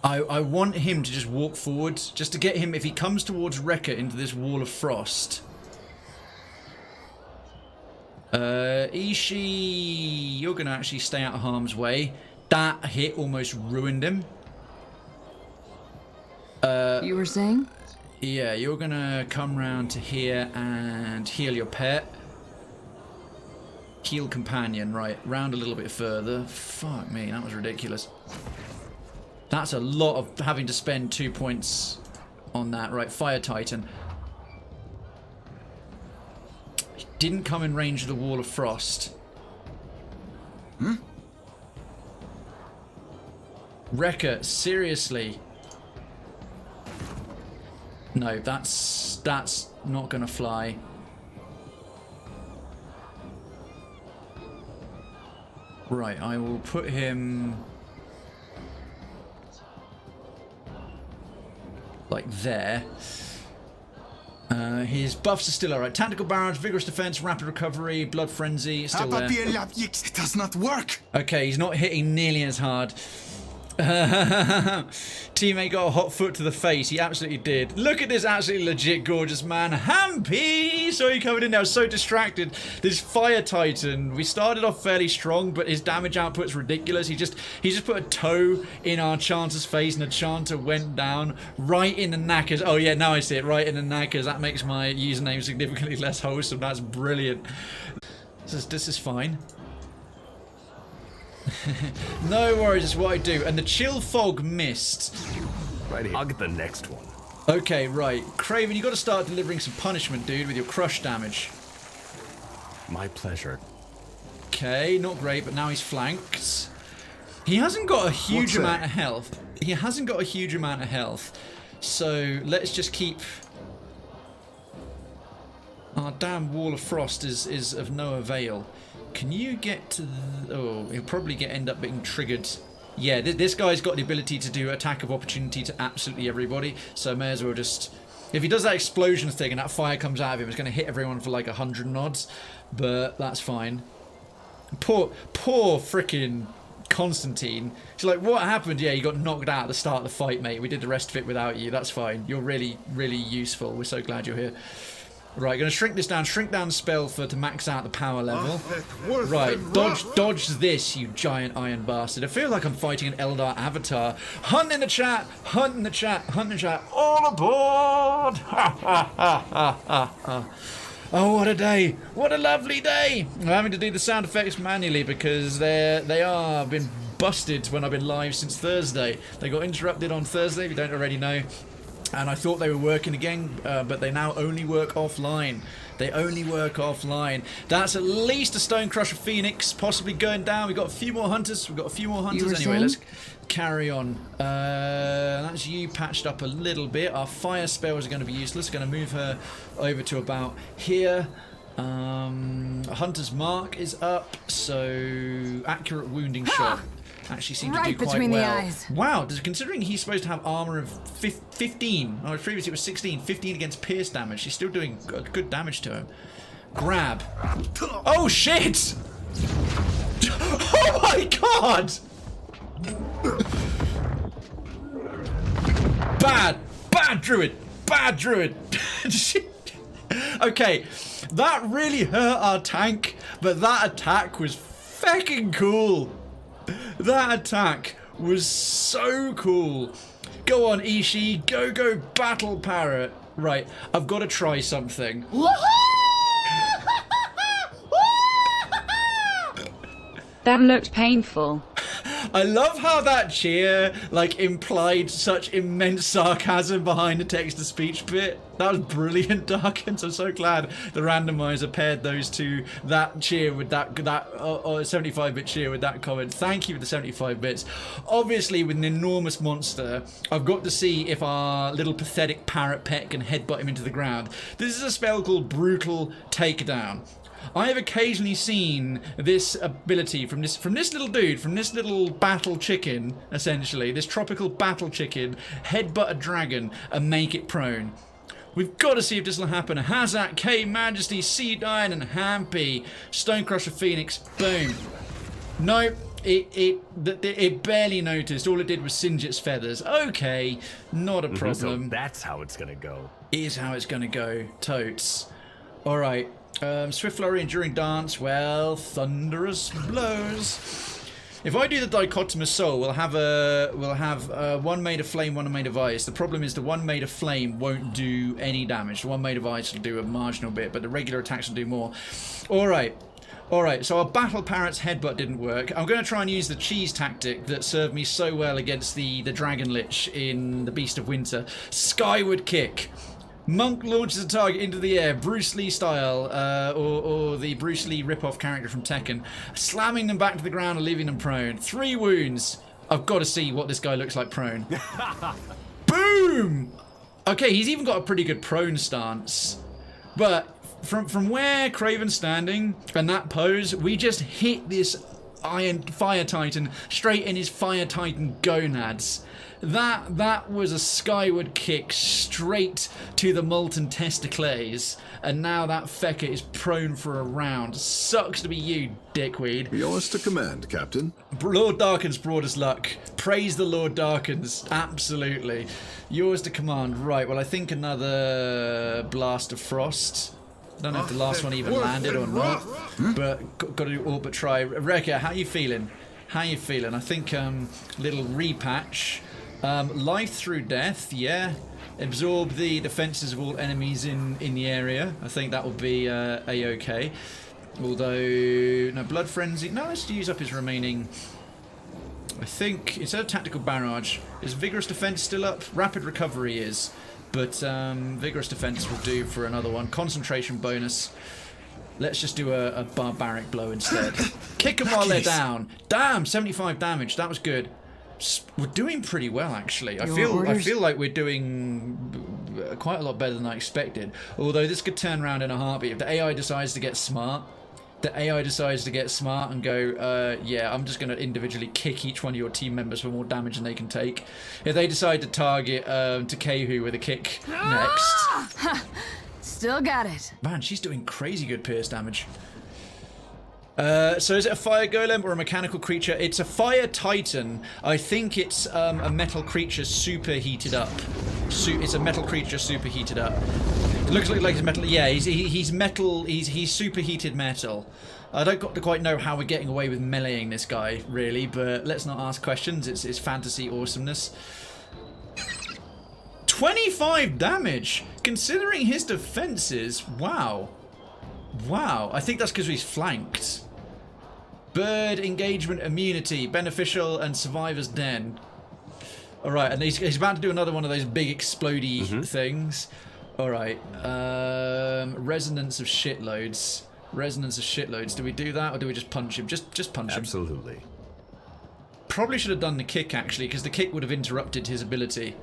I want him to just walk forward, just to get him, if he comes towards Rekka, into this wall of frost. Ishii, you're going to actually stay out of harm's way. That hit almost ruined him. You were saying? Yeah, you're going to come round to here and heal your pet. Heal companion, right. Round a little bit further. Fuck me, that was ridiculous. That's a lot of having to spend 2 points on that. Right, Fire Titan. He didn't come in range of the Wall of Frost. Wrecker, seriously. No, that's not gonna fly. Right, I will put him like there. His buffs are still alright. Tactical barrage, vigorous defense, rapid recovery, blood frenzy, still there. It does not work. Okay, he's not hitting nearly as hard. Teammate got a hot foot to the face. He absolutely did. Look at this absolutely legit gorgeous man. Hampy! So he coming in now, so distracted. This Fire Titan, we started off fairly strong, but his damage output's ridiculous. He just put a toe in our Chanter's face, and the Chanter went down right in the knackers. Oh yeah, now I see it, right in the knackers. That makes my username significantly less wholesome. That's brilliant. This is fine. No worries, it's what I do. And the chill fog missed. Right here. I'll get the next one. Okay, right. Krayven, you got to start delivering some punishment, dude, with your crush damage. My pleasure. Okay, not great, but now he's flanked. He hasn't got a huge amount of health. He hasn't got a huge amount of health. So let's just keep... Our damn Wall of Frost is of no avail. Can you get to the... Oh, he'll probably end up being triggered. Yeah, this guy's got the ability to do attack of opportunity to absolutely everybody, so may as well just... If he does that explosion thing and that fire comes out of him, it's going to hit everyone for like 100 nods, but that's fine. Poor frickin' Constantine. She's like, what happened? Yeah, you got knocked out at the start of the fight, mate. We did the rest of it without you. That's fine. You're really, really useful. We're so glad you're here. Right, gonna shrink this down. Shrink down the spell to max out the power level. Right, dodge this, you giant iron bastard. I feel like I'm fighting an Eldar avatar. Hunt in the chat, hunt in the chat, hunt in the chat. All aboard! Ha ha ha ha ha ha. Oh, what a day! What a lovely day! I'm having to do the sound effects manually because they are been busted when I've been live since Thursday. They got interrupted on Thursday, if you don't already know. And I thought they were working again, but they now only work offline. They only work offline. That's at least a Stonecrusher Phoenix possibly going down. We've got a few more hunters. Anyway, let's carry on. That's you patched up a little bit. Our fire spells are going to be useless. Going to move her over to about here. Hunter's Mark is up, so accurate wounding shot. Actually seemed to do quite between well. The eyes. Wow, considering he's supposed to have armor of 15, oh, previously it was 16, 15 against pierce damage. She's still doing good damage to him. Grab. Oh shit! Oh my god! Bad druid. Okay, that really hurt our tank, but that attack was fucking cool. That attack was so cool. Go on, Ishii. Go, battle parrot. Right, I've got to try something. That looked painful. I love how that cheer, like, implied such immense sarcasm behind the text-to-speech bit. That was brilliant, Darkins. I'm so glad the randomizer paired those two, that cheer with that 75-bit cheer with that comment. Thank you for the 75 bits. Obviously, with an enormous monster, I've got to see if our little pathetic parrot pet can headbutt him into the ground. This is a spell called Brutal Takedown. I have occasionally seen this ability from this little dude, from this little battle chicken, essentially, this tropical battle chicken, headbutt a dragon and make it prone. We've got to see if this will happen. Hazak, K, Majesty, Sea Iron, and Hampy. Stonecrusher Phoenix, boom. Nope, it barely noticed. All it did was singe its feathers. Okay, not a problem. So that's how it's gonna go. Is how it's gonna go, totes. All right. Swift Flurry, Enduring Dance, well, thunderous blows. If I do the Dichotomous Soul, we'll have one made of flame, one made of ice. The problem is the one made of flame won't do any damage. The one made of ice will do a marginal bit, but the regular attacks will do more. Alright, Alright, so our Battle Parrot's headbutt didn't work. I'm going to try and use the cheese tactic that served me so well against the Dragon Lich in the Beast of Winter. Skyward kick. Monk launches a target into the air, Bruce Lee style, or the Bruce Lee rip-off character from Tekken, slamming them back to the ground and leaving them prone. 3 wounds. I've got to see what this guy looks like prone. Boom! Okay, he's even got a pretty good prone stance. But from where Krayven's standing and that pose, we just hit this Iron Fire Titan straight in his Fire Titan gonads. That was a skyward kick straight to the molten testicles, and now that fecker is prone for a round. Sucks to be you, dickweed. Yours to command, Captain. Lord Darkens brought us luck. Praise the Lord Darkens. Absolutely. Yours to command. Right, well, I think another Blast of Frost. I don't know if the last one even landed or not, but got to do all but try. Rekka, how you feeling? How you feeling? I think little repatch. Life through death, yeah. Absorb the defenses of all enemies in the area. I think that will be a-okay. Although, no, Blood Frenzy. No, let's use up his remaining. I think instead of Tactical Barrage, is Vigorous Defense still up? Rapid Recovery is. But Vigorous Defense will do for another one. Concentration bonus. Let's just do a Barbaric Blow instead. Kick them while they're down. Damn, 75 damage. That was good. We're doing pretty well, actually. I feel like we're doing quite a lot better than I expected. Although this could turn around in a heartbeat. If the AI decides to get smart, and go, yeah, I'm just going to individually kick each one of your team members for more damage than they can take. If they decide to target Takehu with a kick next. Still got it. Man, she's doing crazy good pierce damage. So is it a fire golem or a mechanical creature? It's a fire titan. I think it's a metal creature superheated up. It's a metal creature superheated up. It looks like he's metal. Yeah, he's metal. He's superheated metal. I don't quite know how we're getting away with meleeing this guy, really, but let's not ask questions. It's fantasy awesomeness. 25 damage, considering his defenses. Wow. Wow. I think that's because he's flanked. Bird engagement immunity, beneficial and survivor's den. Alright, and he's about to do another one of those big explodey things. Alright, resonance of shitloads. Resonance of shitloads. Do we do that or do we just punch him? Just punch him. Absolutely. Probably should have done the kick actually, because the kick would have interrupted his ability.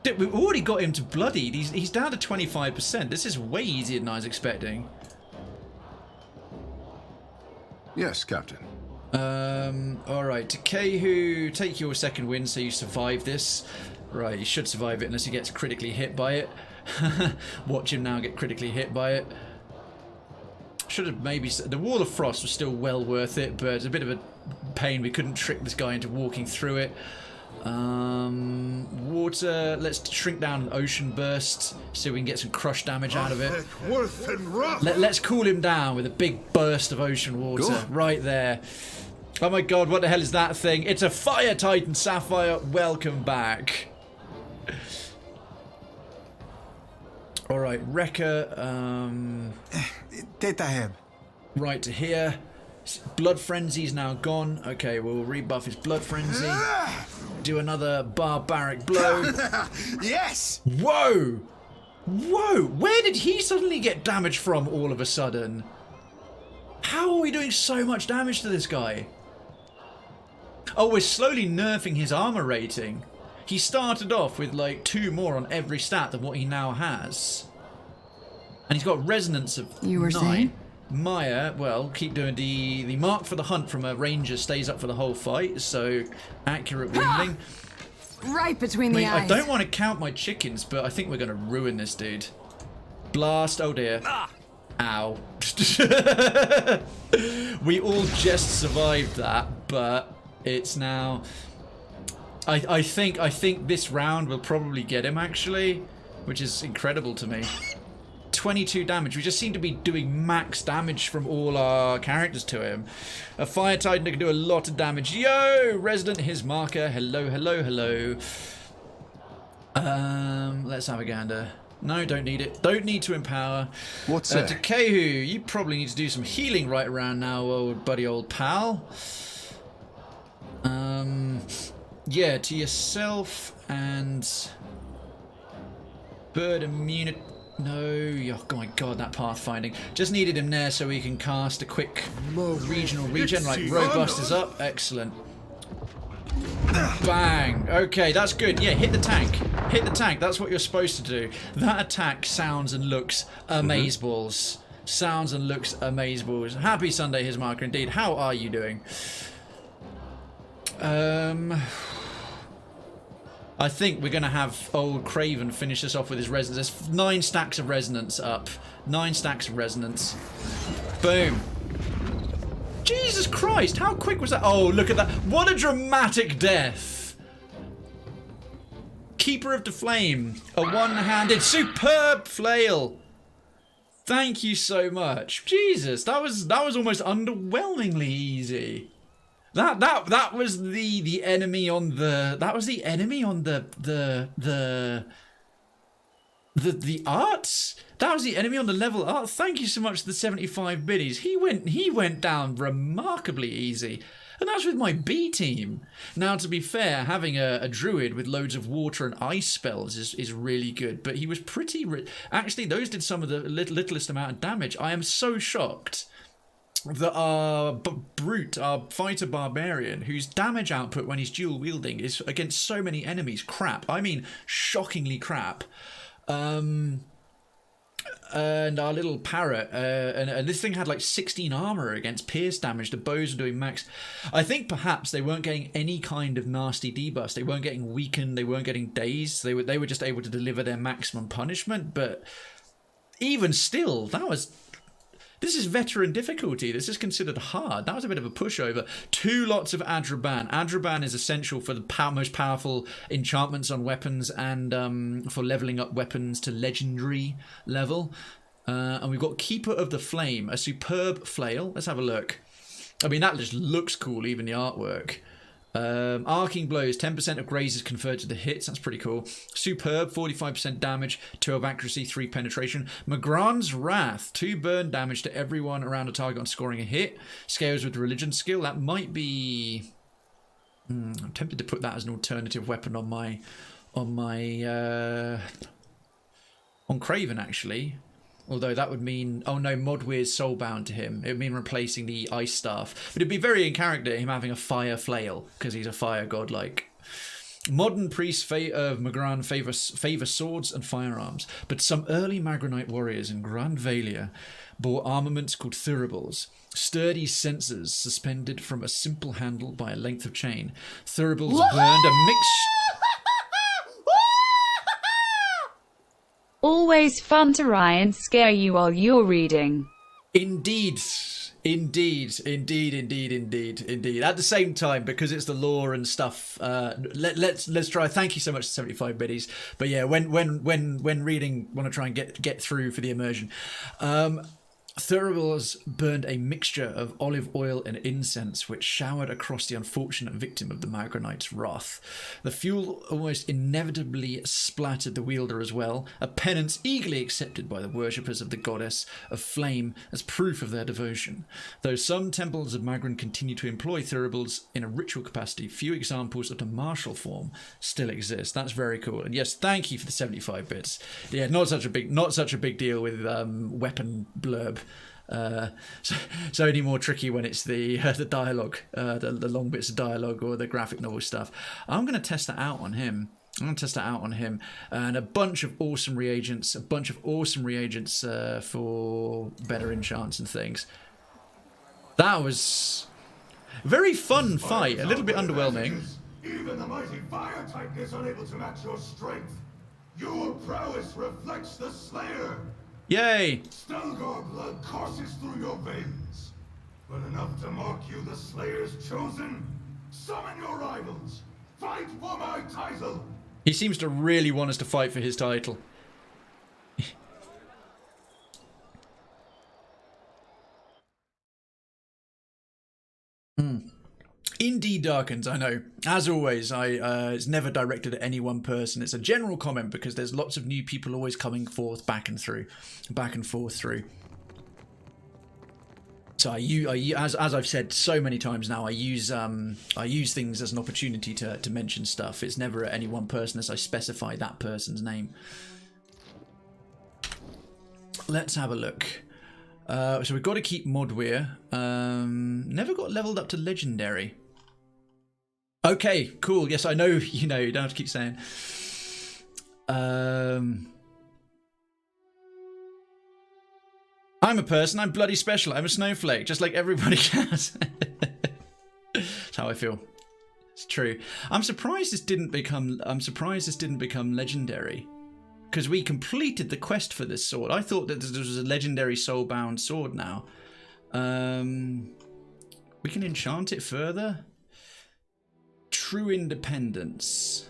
Dude, we've already got him to bloodied. He's down to 25%. This is way easier than I was expecting. Yes, Captain. Alright, Takehu, take your second win so you survive this. Right, you should survive it unless he gets critically hit by it. Watch him now get critically hit by it. Should have maybe... The Wall of Frost was still well worth it, but it's a bit of a pain. We couldn't trick this guy into walking through it. Water, let's shrink down an Ocean Burst so we can get some crush damage out of it. Let's cool him down with a big burst of ocean water right there. Oh my god, what the hell is that thing? It's a Fire Titan Sapphire. Welcome back. Alright, Rekka, right to here. Blood Frenzy's now gone. Okay, we'll rebuff his Blood Frenzy. Do another Barbaric Blow. Yes! Whoa! Whoa! Where did he suddenly get damage from all of a sudden? How are we doing so much damage to this guy? Oh, we're slowly nerfing his armor rating. He started off with like 2 more on every stat than what he now has. And he's got resonance of 9. Saying? Maya, well, keep doing the mark for the hunt from a ranger stays up for the whole fight, so accurate wounding. Right between the eyes. I don't want to count my chickens, but I think we're going to ruin this dude. Blast, oh dear. Ow. We all just survived that, but it's now... I think this round will probably get him, actually, which is incredible to me. 22 damage. We just seem to be doing max damage from all our characters to him. A Fire Titan can do a lot of damage. Yo! Resident his marker. Hello, hello, hello. Let's have a gander. No, don't need it. Don't need to empower. What's that? Takehu, you probably need to do some healing right around now, old buddy, old pal. Yeah, to yourself and bird immunity. No, oh my god, that pathfinding. Just needed him there so we can cast a quick regional regen. Right, robust is up. Excellent. Bang. Okay, that's good. Yeah, hit the tank. Hit the tank. That's what you're supposed to do. That attack sounds and looks amazeballs. Sounds and looks amazeballs. Happy Sunday, his marker indeed. How are you doing? I think we're going to have old Krayven finish us off with his resonance. There's 9 stacks of resonance up. 9 stacks of resonance. Boom. Jesus Christ, how quick was that? Oh, look at that. What a dramatic death. Keeper of the Flame. A one-handed superb flail. Thank you so much. Jesus, that was almost underwhelmingly easy. That was the enemy on the arts. That was the enemy on the level art. Thank you so much to the 75 biddies. He went down remarkably easy. And that's with my B team. Now, to be fair, having a druid with loads of water and ice spells is really good. But he was pretty... Actually, those did some of the littlest amount of damage. I am so shocked that our brute, our fighter barbarian, whose damage output when he's dual wielding is against so many enemies, crap. I mean, shockingly crap. And our little parrot, and this thing had like 16 armor against pierce damage. The bows were doing max. I think perhaps they weren't getting any kind of nasty debuffs. They weren't getting weakened. They weren't getting dazed. They were just able to deliver their maximum punishment. But even still, this is veteran difficulty. This is considered hard. That was a bit of a pushover. 2 lots of Adraban. Adraban is essential for the most powerful enchantments on weapons and for leveling up weapons to legendary level. And we've got Keeper of the Flame, a superb flail. Let's have a look. I mean, that just looks cool, even the artwork. Arcing blows, 10% of grazes conferred to the hits. That's pretty cool. Superb, 45% damage, 12 accuracy, 3 penetration. Magran's Wrath, 2 burn damage to everyone around a target on scoring a hit. Scales with religion skill. That might be... I'm tempted to put that as an alternative weapon on Krayven, actually. Although that would mean... Oh no, Modweir's soulbound to him. It would mean replacing the ice staff. But it'd be very in character, him having a fire flail, because he's a fire god-like. Modern priests of Magran favour swords and firearms, but some early Magranite warriors in Grand Valia bore armaments called thuribles. Sturdy sensors suspended from a simple handle by a length of chain. Thuribles burned a mix... Always fun to try and scare you while you're reading. Indeed. Indeed. At the same time, because it's the lore and stuff, let's try. Thank you so much to 75 biddies. But yeah, when reading, want to try and get through for the immersion. Thuribles burned a mixture of olive oil and incense, which showered across the unfortunate victim of the Magranite's wrath. The fuel almost inevitably splattered the wielder as well, a penance eagerly accepted by the worshippers of the goddess of flame as proof of their devotion. Though some temples of Magran continue to employ Thuribles in a ritual capacity, few examples of the martial form still exist. That's very cool. And yes, thank you for the 75 bits. Yeah, not such a big deal with weapon blurb. It's only more tricky when it's the dialogue, the long bits of dialogue or the graphic novel stuff. I'm going to test that out on him. And a bunch of awesome reagents for better enchants and things. That was a very fun fight, a little bit underwhelming. Even the mighty Fire Titan is unable to match your strength. Your prowess reflects the Slayer. Yay! Stelgar blood courses through your veins. But enough to mark you the Slayer's chosen? Summon your rivals. Fight for my title. He seems to really want us to fight for his title. Indeed darkens, I know. As always, it's never directed at any one person. It's a general comment because there's lots of new people always coming forth, back and forth through. So as I've said so many times now, I use things as an opportunity to mention stuff. It's never at any one person as I specify that person's name. Let's have a look. So we've got to keep Modweir. Never got leveled up to legendary. Okay, cool. Yes, I know. You know, you don't have to keep saying. I'm a person. I'm bloody special. I'm a snowflake, just like everybody has. That's how I feel. It's true. I'm surprised this didn't become legendary, because we completed the quest for this sword. I thought that there was a legendary soulbound sword now. We can enchant it further. True independence.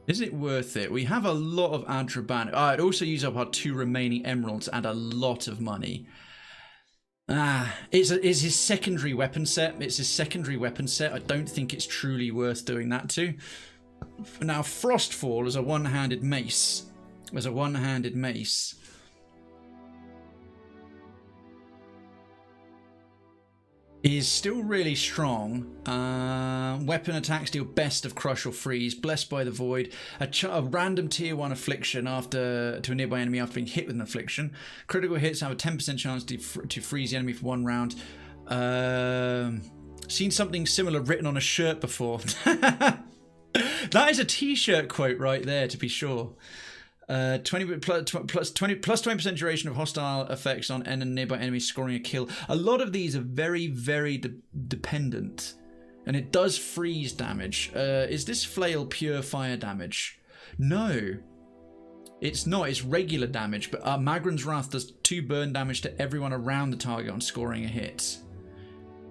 Is it worth it? We have a lot of Adraban. I'd also use up our 2 remaining emeralds and a lot of money. It's his secondary weapon set. It's his secondary weapon set. I don't think it's truly worth doing that to. Now, Frostfall is a one-handed mace. Is still really strong. Weapon attacks deal best of crush or freeze. Blessed by the void. A random tier 1 affliction to a nearby enemy after being hit with an affliction. Critical hits have a 10% chance to freeze the enemy for 1 round. Seen something similar written on a shirt before. That is a t-shirt quote right there, to be sure. 20% duration of hostile effects on nearby enemies scoring a kill. A lot of these are very, very dependent, and it does freeze damage. Is this flail pure fire damage? No, it's not. It's regular damage, but Magran's Wrath does 2 burn damage to everyone around the target on scoring a hit.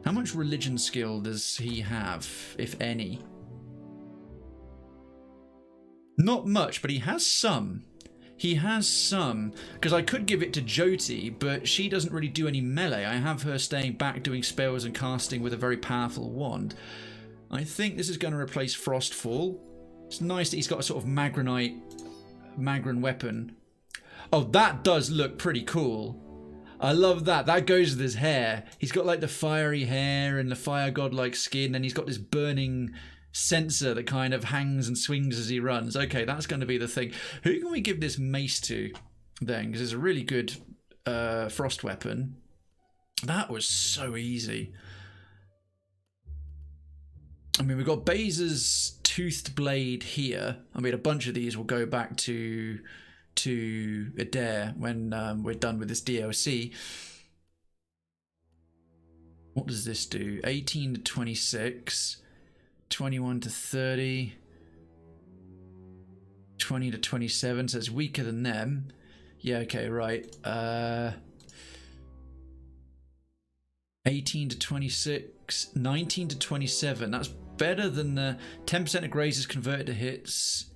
How much religion skill does he have, if any? Not much, but he has some. Because I could give it to Jyoti, but she doesn't really do any melee. I have her staying back doing spells and casting with a very powerful wand. I think this is going to replace Frostfall. It's nice that he's got a sort of Magran weapon. Oh, that does look pretty cool. I love that. That goes with his hair. He's got like the fiery hair and the fire god-like skin, and he's got this burning sensor that kind of hangs and swings as he runs. Okay, that's going to be the thing. Who can we give this mace to then? Because it's a really good frost weapon. That was so easy. I mean, we've got Bazer's toothed blade here. I mean, a bunch of these will go back to Adair when we're done with this DLC. What does this do? 18 to 26. 21 to 30, 20 to 27, so it's weaker than them. Yeah, okay, right. 18 to 26, 19 to 27. That's better than the 10% of grazes converted to hits.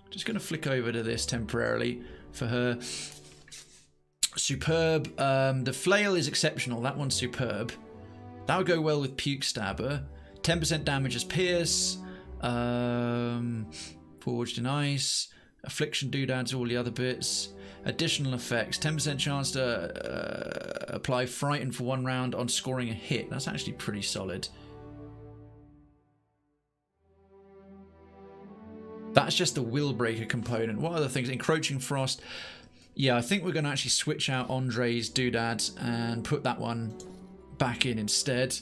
Just going to flick over to this temporarily for her. Superb. The flail is exceptional. That one's superb. That would go well with Puke Stabber. 10% damage as Pierce, Forged in Ice, Affliction doodads, all the other bits. Additional effects, 10% chance to apply Frighten for 1 round on scoring a hit. That's actually pretty solid. That's just the Will Breaker component. What other things? Encroaching Frost. Yeah, I think we're going to actually switch out Andre's doodads and put that one back in instead.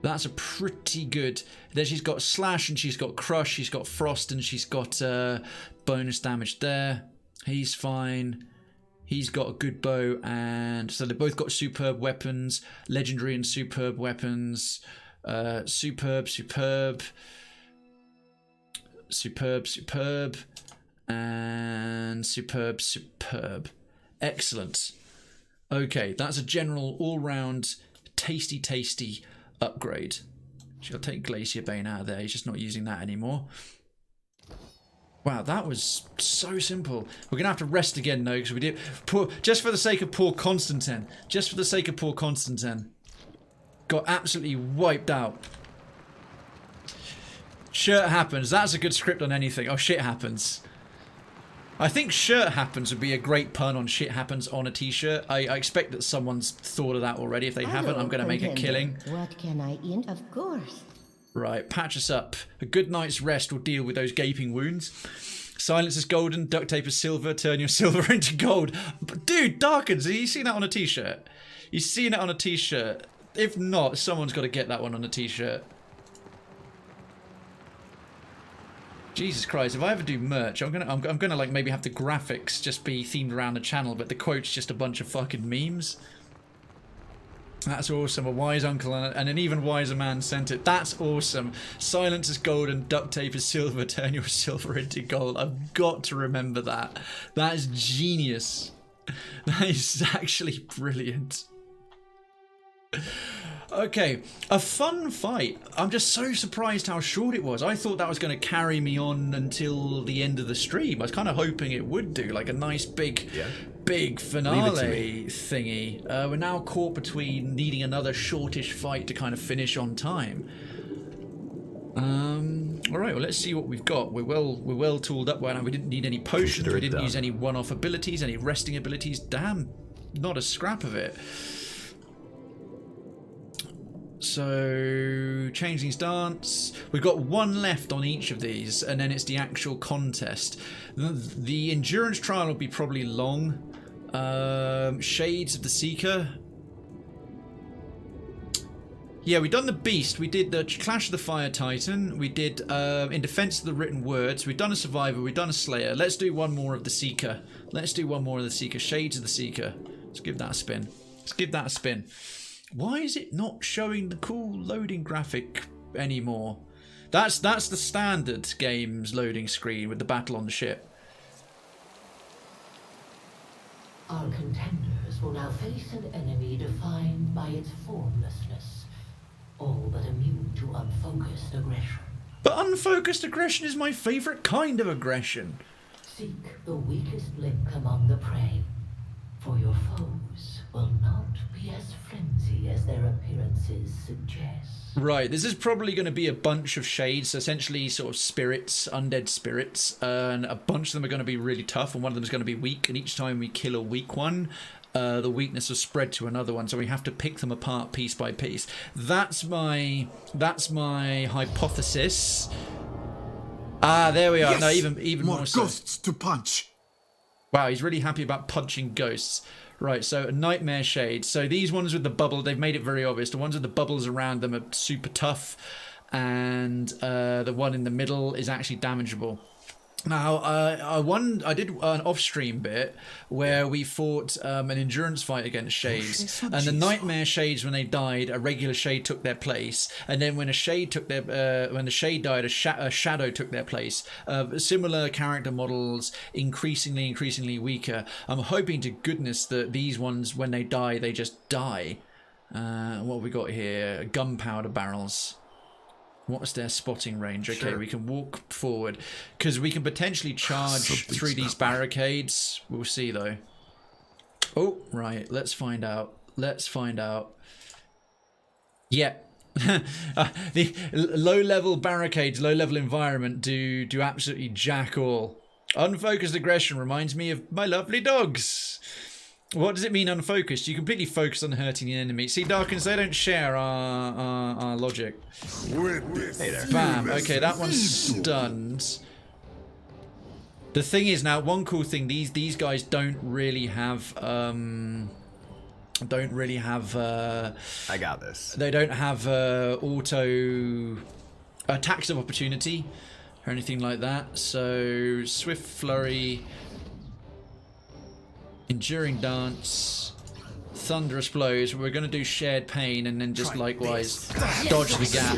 That's a pretty good. There she's got slash and she's got crush, she's got frost and she's got bonus damage there. He's fine. He's got a good bow, and so they both got superb weapons, legendary and superb weapons. Superb, and superb. Excellent. Okay, that's a general all-round tasty upgrade. She'll take Glacier Bane out of there. He's just not using that anymore. Wow, that was so simple. We're gonna have to rest again though, because we did just for the sake of poor Constantine. Just for the sake of poor Constantine. Got absolutely wiped out. Shirt happens. That's a good script on anything. Oh, shit happens. I think shirt happens would be a great pun on shit happens on a t-shirt. I expect that someone's thought of that already. If they haven't, I'm going to make a killing. What can I eat? Of course. Right, patch us up. A good night's rest will deal with those gaping wounds. Silence is golden, duct tape is silver, turn your silver into gold. But dude, darkens. Have you seen that on a t-shirt? You've seen it on a t-shirt. If not, someone's got to get that one on a t-shirt. Jesus Christ, if I ever do merch, I'm gonna like maybe have the graphics just be themed around the channel, but the quote's just a bunch of fucking memes. That's awesome. A wise uncle and an even wiser man sent it. That's awesome. Silence is gold and duct tape is silver. Turn your silver into gold. I've got to remember that. That is genius. That is actually brilliant. Okay, a fun fight. I'm just so surprised how short it was. I thought that was going to carry me on until the end of the stream. I was kind of hoping it would do, like a nice big finale thingy. We're now caught between needing another shortish fight to kind of finish on time. All right, well, let's see what we've got. We're well tooled up right now. We didn't need any potions. We didn't use any one-off abilities, any resting abilities. Damn, not a scrap of it. So, changing stance. We've got one left on each of these, and then it's the actual contest. The endurance trial will be probably long. Shades of the Seeker. Yeah, we've done the Beast. We did the Clash of the Fire Titan. We did In Defense of the Written Words. We've done a Survivor. We've done a Slayer. Let's do one more of the Seeker. Let's do one more of the Seeker. Shades of the Seeker. Let's give that a spin. Let's give that a spin. Why is it not showing the cool loading graphic anymore? That's the standard game's loading screen with the battle on the ship. Our contenders will now face an enemy defined by its formlessness, all but immune to unfocused aggression. But unfocused aggression is my favourite kind of aggression. Seek the weakest link among the prey, for your foes will not be as frenzy as their appearances suggest. Right, this is probably going to be a bunch of shades, so essentially sort of spirits, undead spirits, and a bunch of them are going to be really tough, and one of them is going to be weak, and each time we kill a weak one, the weakness will spread to another one, so we have to pick them apart piece by piece. That's my hypothesis. Ah, there we are. Yes! No, even more so. Ghosts to punch. Wow, he's really happy about punching ghosts. Right, so Nightmare Shade. So these ones with the bubble, they've made it very obvious. The ones with the bubbles around them are super tough, and the one in the middle is actually damageable. Now, I did an off-stream bit where we fought an endurance fight against shades, and the Nightmare Shades, when they died, a regular shade took their place, and then when a shade took their, when the shade died, a shadow took their place. Similar character models, increasingly weaker. I'm hoping to goodness that these ones, when they die, they just die. What have we got here? Gunpowder barrels. What's their spotting range? Okay, sure. We can walk forward because we can potentially charge through these barricades. We'll see though. Oh, right. Let's find out. Let's find out. Yeah. The low-level barricades, low-level environment do absolutely jack all. Unfocused aggression reminds me of my lovely dogs. What does it mean unfocused? You completely focus on hurting the enemy. See, Darkens, they don't share our logic. Hey there. Bam. Okay, that one's stunned. The thing is now, one cool thing, these guys don't really have I got this. They don't have auto attacks of opportunity or anything like that. So Swift Flurry, Enduring Dance, Thunderous Blows. We're going to do Shared Pain and then just likewise dodge the gap.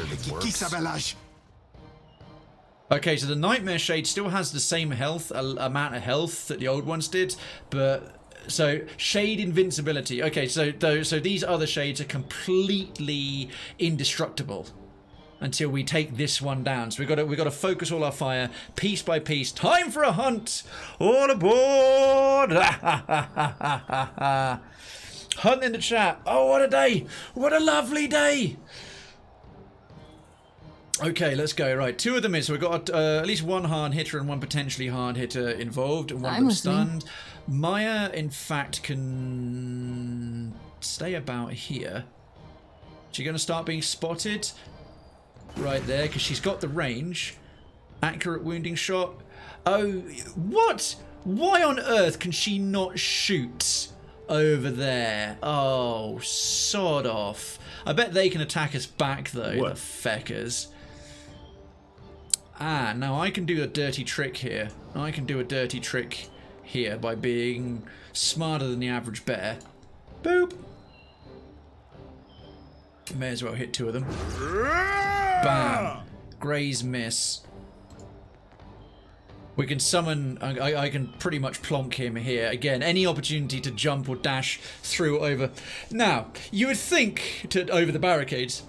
Okay, so the Nightmare Shade still has the same health, amount of health that the old ones did, but so Shade Invincibility. Okay, so these other shades are completely indestructible. until we take this one down. So we've got to focus all our fire piece by piece. Time for a hunt. All aboard! Hunt in the chat. Oh, what a day! What a lovely day! Okay, let's go. Right, 2 of them in. So we've got at least 1 hard hitter and 1 potentially hard hitter involved. And 1 of them stunned. Maya, in fact, can stay about here. She's going to start being spotted right there because she's got the range. Accurate wounding shot. Oh, what? Why on earth can she not shoot over there? Oh, sod off. I bet they can attack us back, though, the feckers. Ah, now I can do a dirty trick here. I can do a dirty trick here by being smarter than the average bear. Boop. May as well hit 2 of them. Bam. Graze miss. We can summon... I can pretty much plonk him here. Again, any opportunity to jump or dash through over... Now, you would think over the barricades.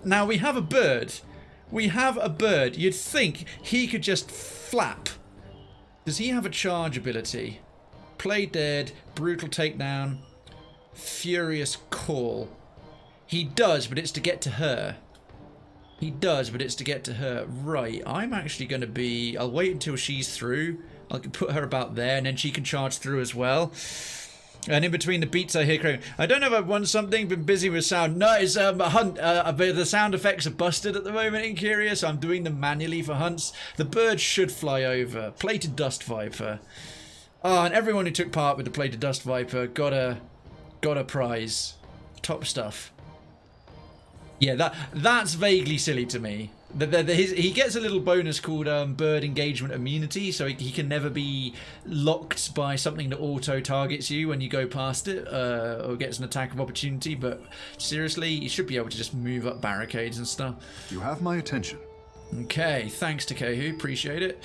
Now, we have a bird. We have a bird. You'd think he could just flap. Does he have a charge ability? Play dead. Brutal takedown. Furious call. He does, but it's to get to her. He does, but it's to get to her. Right, I'm actually going to be... I'll wait until she's through. I can put her about there, and then she can charge through as well. And in between the beats, I hear Krayven. I don't know if I've won something, been busy with sound. No, it's a hunt. The sound effects are busted at the moment in Curious, so I'm doing them manually for hunts. The bird should fly over. Plated Dust Viper. Oh, and everyone who took part with the Plated Dust Viper got a prize. Top stuff. Yeah, that's vaguely silly to me. He gets a little bonus called bird engagement immunity, so he can never be locked by something that auto targets you when you go past it, or gets an attack of opportunity. But seriously, he should be able to just move up barricades and stuff. You have my attention. Okay, thanks to Kehu, appreciate it.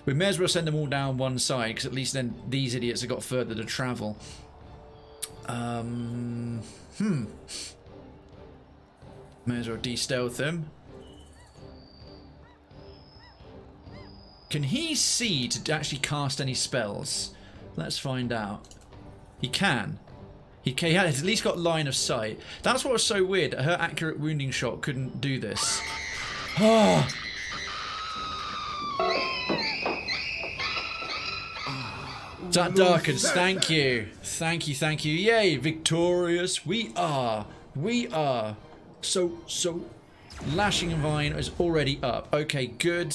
We may as well send them all down one side, because at least then these idiots have got further to travel. May as well de-stealth him. Can he see to actually cast any spells? Let's find out. He can. He has at least got line of sight. That's what was so weird. Her accurate wounding shot couldn't do this. Oh. That darkens. Thank you. Thank you. Thank you. Yay. Victorious. We are. We are. So Lashing Vine is already up. Okay, good.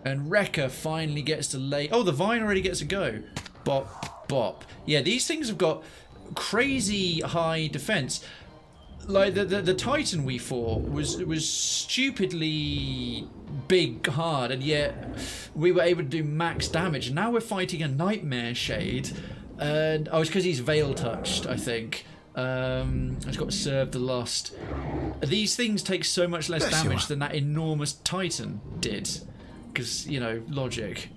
And Rekka finally gets to lay... Oh, the Vine already gets a go. Bop, bop. Yeah, these things have got crazy high defense. Like, the Titan we fought was stupidly big, hard, and yet we were able to do max damage. Now we're fighting a Nightmare Shade. And... Oh, it's because he's Veil Touched, I think. It's got to serve the lost. These things take so much less damage than that enormous Titan did. Because, you know, logic.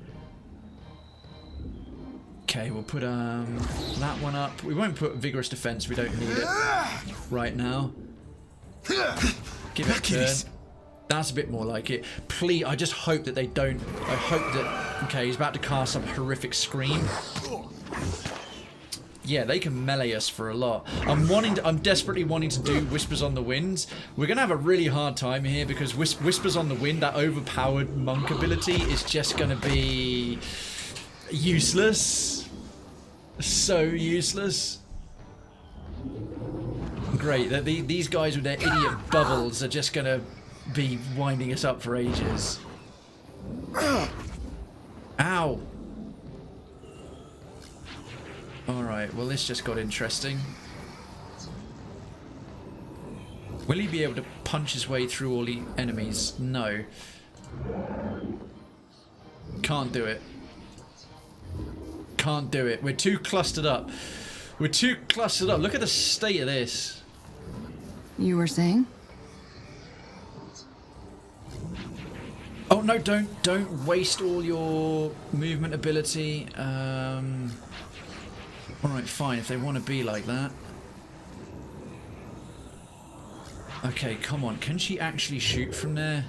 Okay, we'll put that one up. We won't put Vigorous Defense, we don't need it right now. Give it a turn. That's a bit more like it. Please, I just hope that they don't... I hope that... Okay, he's about to cast some horrific scream. Yeah, they can melee us for a lot. I'm desperately wanting to do Whispers on the Wind. We're going to have a really hard time here because Whispers on the Wind, that overpowered monk ability, is just going to be useless. So useless. Great. These guys with their idiot bubbles are just going to be winding us up for ages. Ow. Alright, well this just got interesting. Will he be able to punch his way through all the enemies? No. Can't do it. Can't do it. We're too clustered up. We're too clustered up. Look at the state of this. You were saying? Oh no, don't waste all your movement ability. Alright, fine, if they want to be like that. Okay, come on. Can she actually shoot from there?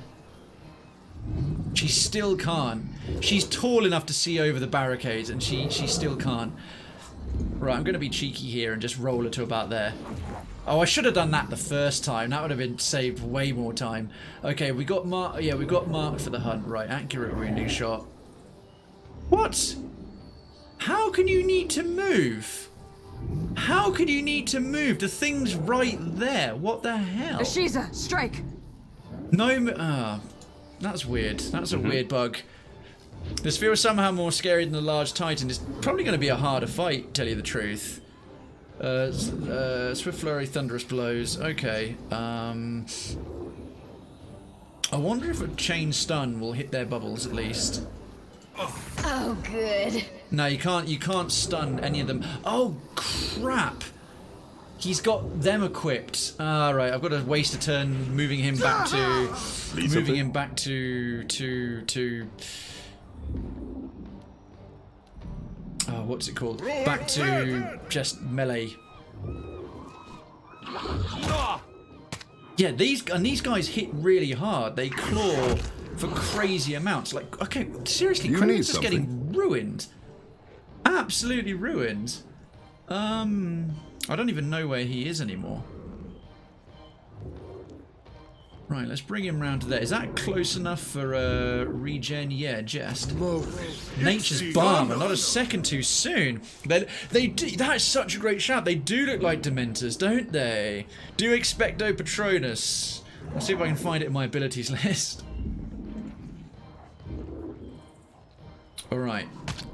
She still can't. She's tall enough to see over the barricades, and she still can't. Right, I'm going to be cheeky here and just roll her to about there. Oh, I should have done that the first time. That would have been saved way more time. Okay, we got marked. Yeah, we got marked for the hunt. Right, accurate wounding shot. What? How can you need to move? How can you need to move? The thing's right there. What the hell? Ashiza, strike! No, that's weird. That's a weird bug. This feels somehow more scary than the large titan. It's probably going to be a harder fight, tell you the truth. Swift flurry, thunderous blows. Okay. I wonder if a chain stun will hit their bubbles at least. Oh, good. No, you can't stun any of them. Oh, crap. He's got them equipped. Right, I've got to waste a turn moving him back to... Oh, what's it called? Back to just melee. Yeah, these guys hit really hard. They claw for crazy amounts. Like, okay, seriously, Krayven's just getting ruined. Absolutely ruined. I don't even know where he is anymore. Right, let's bring him round to there. Is that close enough for regen? Yeah, just. Nature's balm, not a second too soon. They do, that's such a great shout. They do look like Dementors, don't they? Do expecto Patronus. I'll see if I can find it in my abilities list. Alright.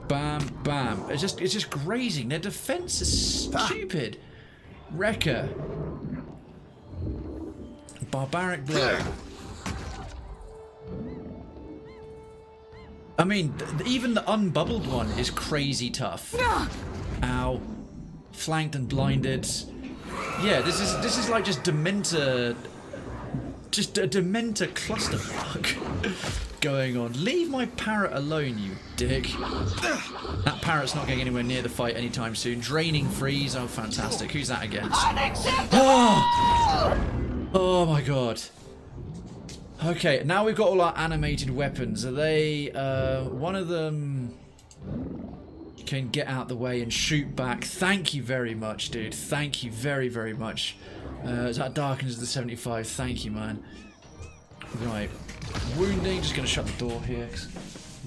Bam, bam. It's just grazing. Their defense is stupid. Wrecker. Barbaric blow. I mean, even the unbubbled one is crazy tough. Ow. Flanked and blinded. Yeah, this is like just Dementor. Just a Dementor clusterfuck going on. Leave my parrot alone, you dick. That parrot's not getting anywhere near the fight anytime soon. Draining freeze. Oh, fantastic. Who's that against? Oh my god. Okay, now we've got all our animated weapons. Are they... one of them can get out the way and shoot back. Thank you very much, dude. Thank you very, very much. That darkens the 75. Thank you, man. Right. Wounding. Just going to shut the door here.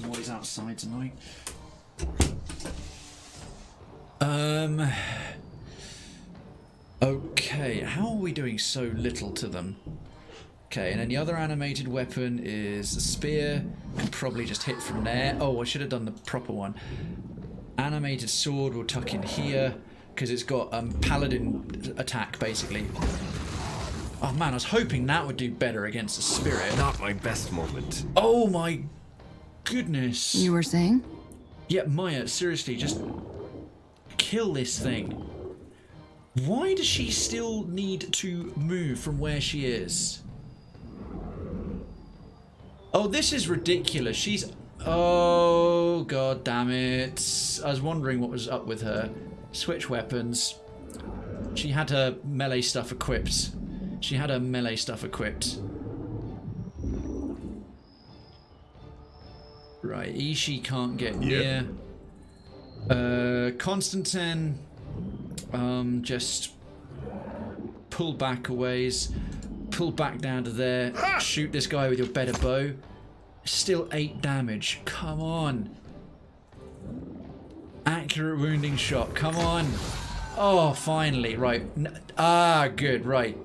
Noise outside tonight. Okay, how are we doing so little to them? Okay, and then the other animated weapon is a spear. Can probably just hit from there. Oh, I should have done the proper one. Animated sword will tuck in here because it's got paladin attack basically. Oh man, I was hoping that would do better against a spirit. Not my best moment. Oh my goodness. You were saying? Yeah, Maya, seriously, just kill this thing. Why does she still need to move from where she is? Oh, this is ridiculous. She's... Oh, god damn it. I was wondering what was up with her. Switch weapons. She had her melee stuff equipped. She had her melee stuff equipped. Right, Ishii can't get near. Constantine... just pull back a ways, pull back down to there, shoot this guy with your better bow. Still 8 damage. Come on. Accurate wounding shot. Come on. Oh, finally. Right. Good. Right.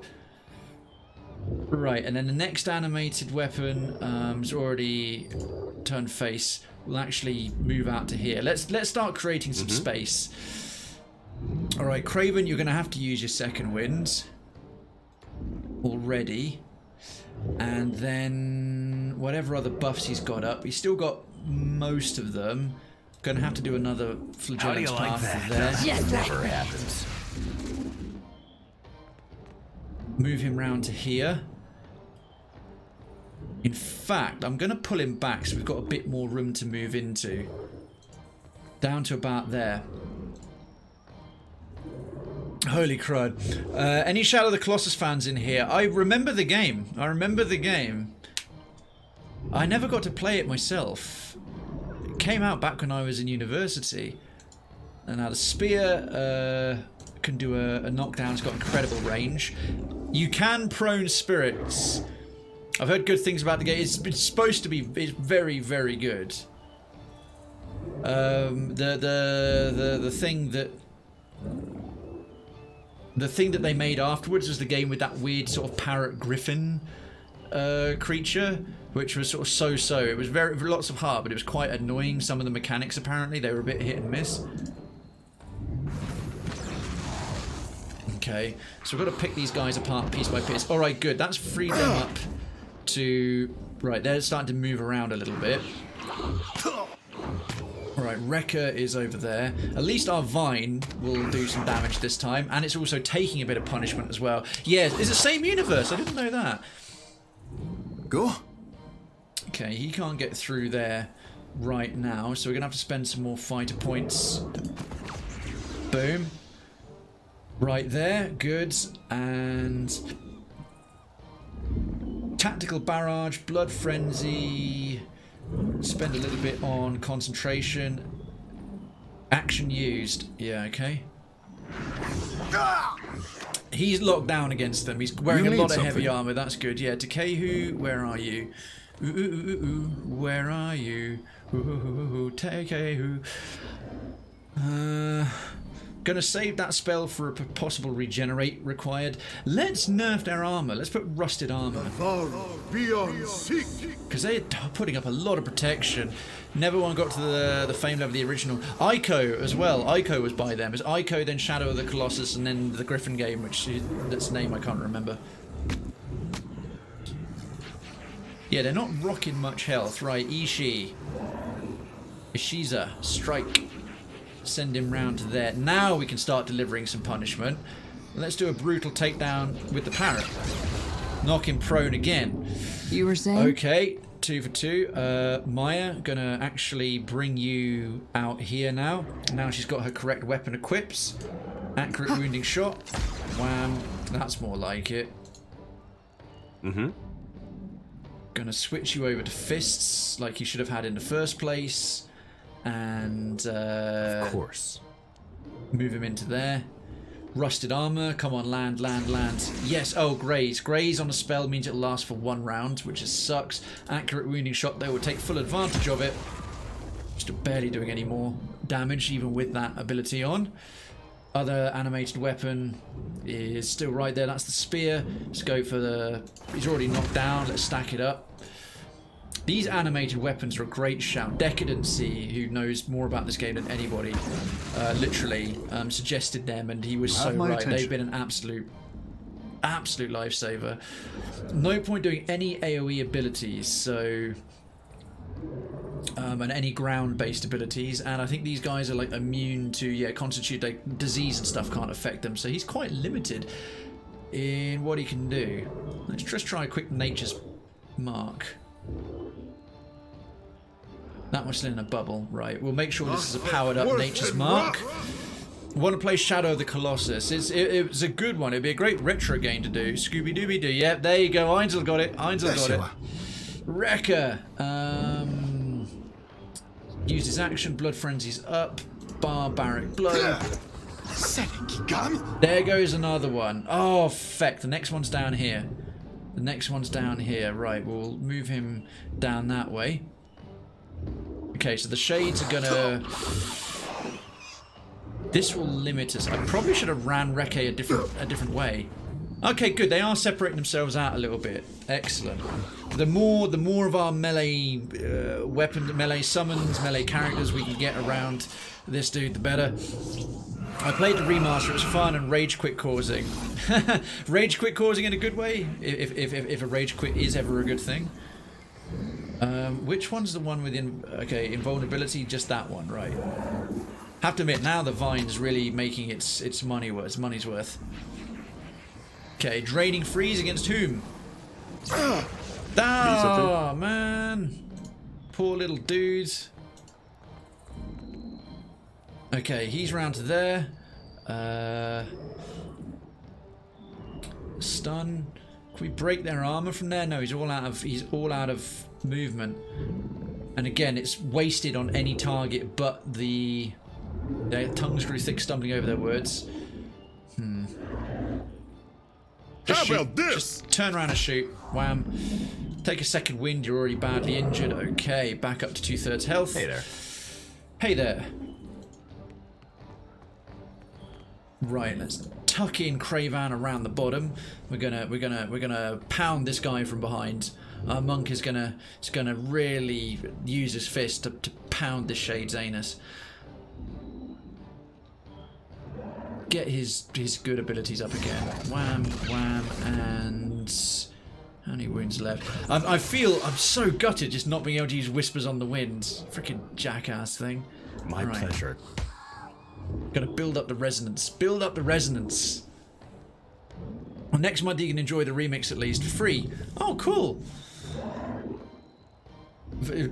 Right, and then the next animated weapon is already turned face. We'll actually move out to here. Let's start creating some space. Alright, Krayven, you're going to have to use your second wind already. And then whatever other buffs he's got up, he's still got most of them. Going to have to do another flagellant's path there. That never happens. Move him round to here. In fact, I'm going to pull him back so we've got a bit more room to move into. Down to about there. Holy crud. Any Shadow of the Colossus fans in here? I remember the game. I never got to play it myself. It came out back when I was in university. And now the spear can do a knockdown. It's got incredible range. You can prone spirits. I've heard good things about the game. It's supposed to be very, very good. The thing that they made afterwards was the game with that weird sort of parrot griffin creature, which was sort of so-so. It was lots of heart, but it was quite annoying. Some of the mechanics, apparently, they were a bit hit and miss. Okay, so we've got to pick these guys apart piece by piece. All right, good. That's freed them up to... Right, they're starting to move around a little bit. Alright, Rekka is over there. At least our Vine will do some damage this time. And it's also taking a bit of punishment as well. Yeah, it's the same universe. I didn't know that. Go. Okay, he can't get through there right now. So we're going to have to spend some more fighter points. Boom. Right there. Good. And... Tactical Barrage. Blood Frenzy... Spend a little bit on concentration. Action used. Yeah, okay. He's locked down against them. He's wearing a lot of heavy armor. That's good. Yeah, Takehu, where are you? Where are you? Takehu. Gonna save that spell for a possible regenerate required. Let's nerf their armor. Let's put rusted armor. Because they're putting up a lot of protection. Never one got to the fame level of the original. Ico as well. Ico was by them. It's Ico, then Shadow of the Colossus, and then the Griffin game, which that's name I can't remember. Yeah, they're not rocking much health. Right, Ishii. Ishiza. Strike. Send him round to there. Now we can start delivering some punishment. Let's do a brutal takedown with the parrot. Knock him prone again. You were saying? Okay, 2 for 2. Maya, gonna actually bring you out here now. Now she's got her correct weapon equips. Accurate wounding shot. Wham. That's more like it. Gonna switch you over to fists, like you should have had in the first place. And of course, move him into there. Rusted armor, come on, land. Yes, oh, graze. Graze on a spell means it'll last for 1 round, which just sucks. Accurate wounding shot, though, will take full advantage of it. Just barely doing any more damage, even with that ability on. Other animated weapon is still right there. That's the spear. Let's go for the... He's already knocked down. Let's stack it up. These animated weapons are a great shout. Decadency, who knows more about this game than anybody, literally suggested them, and he was so right. They've been an absolute lifesaver. No point doing any AoE abilities, so and any ground-based abilities, and I think these guys are like immune to constitute like disease and stuff can't affect them, so he's quite limited in what he can do. Let's just try a quick nature's mark. That much still in a bubble, right? We'll make sure this is a powered up nature's mark. Want to play Shadow of the Colossus? It was a good one. It'd be a great retro game to do. Scooby Dooby Doo. Yep, there you go. Einsel got it. Einsel got it. Rekka. Use his action. Blood Frenzy's up. Barbaric Blow. There goes another one. Oh, feck. The next one's down here. The next one's down here. Right, we'll move him down that way. Okay, so the shades are gonna... This will limit us. I probably should have ran Rekka a different way. Okay, good. They are separating themselves out a little bit. Excellent. The more of our melee melee summons, melee characters we can get around this dude, the better. I played the remaster. It was fun and rage quit causing. Rage quit causing in a good way, if a rage quit is ever a good thing. Which one's the one with invulnerability? Just that one, right? Have to admit, now the Vine's really making its money's worth. Okay, draining freeze against whom? Oh man, poor little dudes. Okay, he's round to there. Stun. Can we break their armor from there? No, he's all out of movement. And again, it's wasted on any target but the tongue screw thick, stumbling over their words. Just How about this? Just turn around and shoot. Wham. Take a second wind, you're already badly injured. Okay, back up to 2/3 health. Hey there. Hey there. Right, let's tuck in Krayven around the bottom. We're gonna pound this guy from behind. Our monk is gonna really use his fist to pound this shade's anus. Get his good abilities up again. Wham, wham, and how many wounds left? I feel I'm so gutted just not being able to use Whispers on the Wind. Freaking jackass thing. My pleasure. Gotta build up the resonance. Build up the resonance. Well, next month you can enjoy the remix at least. Free. Oh, cool.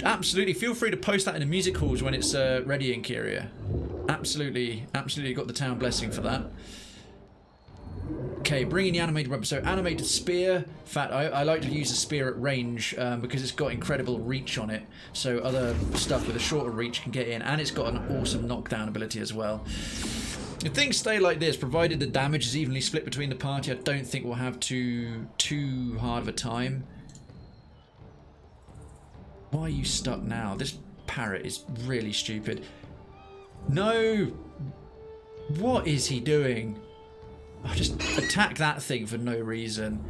Absolutely. Feel free to post that in the music halls when it's ready in Kyria. Absolutely. Absolutely got the town blessing for that. Okay, bringing the animated weapon. So animated spear. In fact, I like to use a spear at range because it's got incredible reach on it. So other stuff with a shorter reach can get in. And it's got an awesome knockdown ability as well. If things stay like this, provided the damage is evenly split between the party, I don't think we'll have too hard of a time. Why are you stuck now? This parrot is really stupid. No! What is he doing? Oh, just attack that thing for no reason.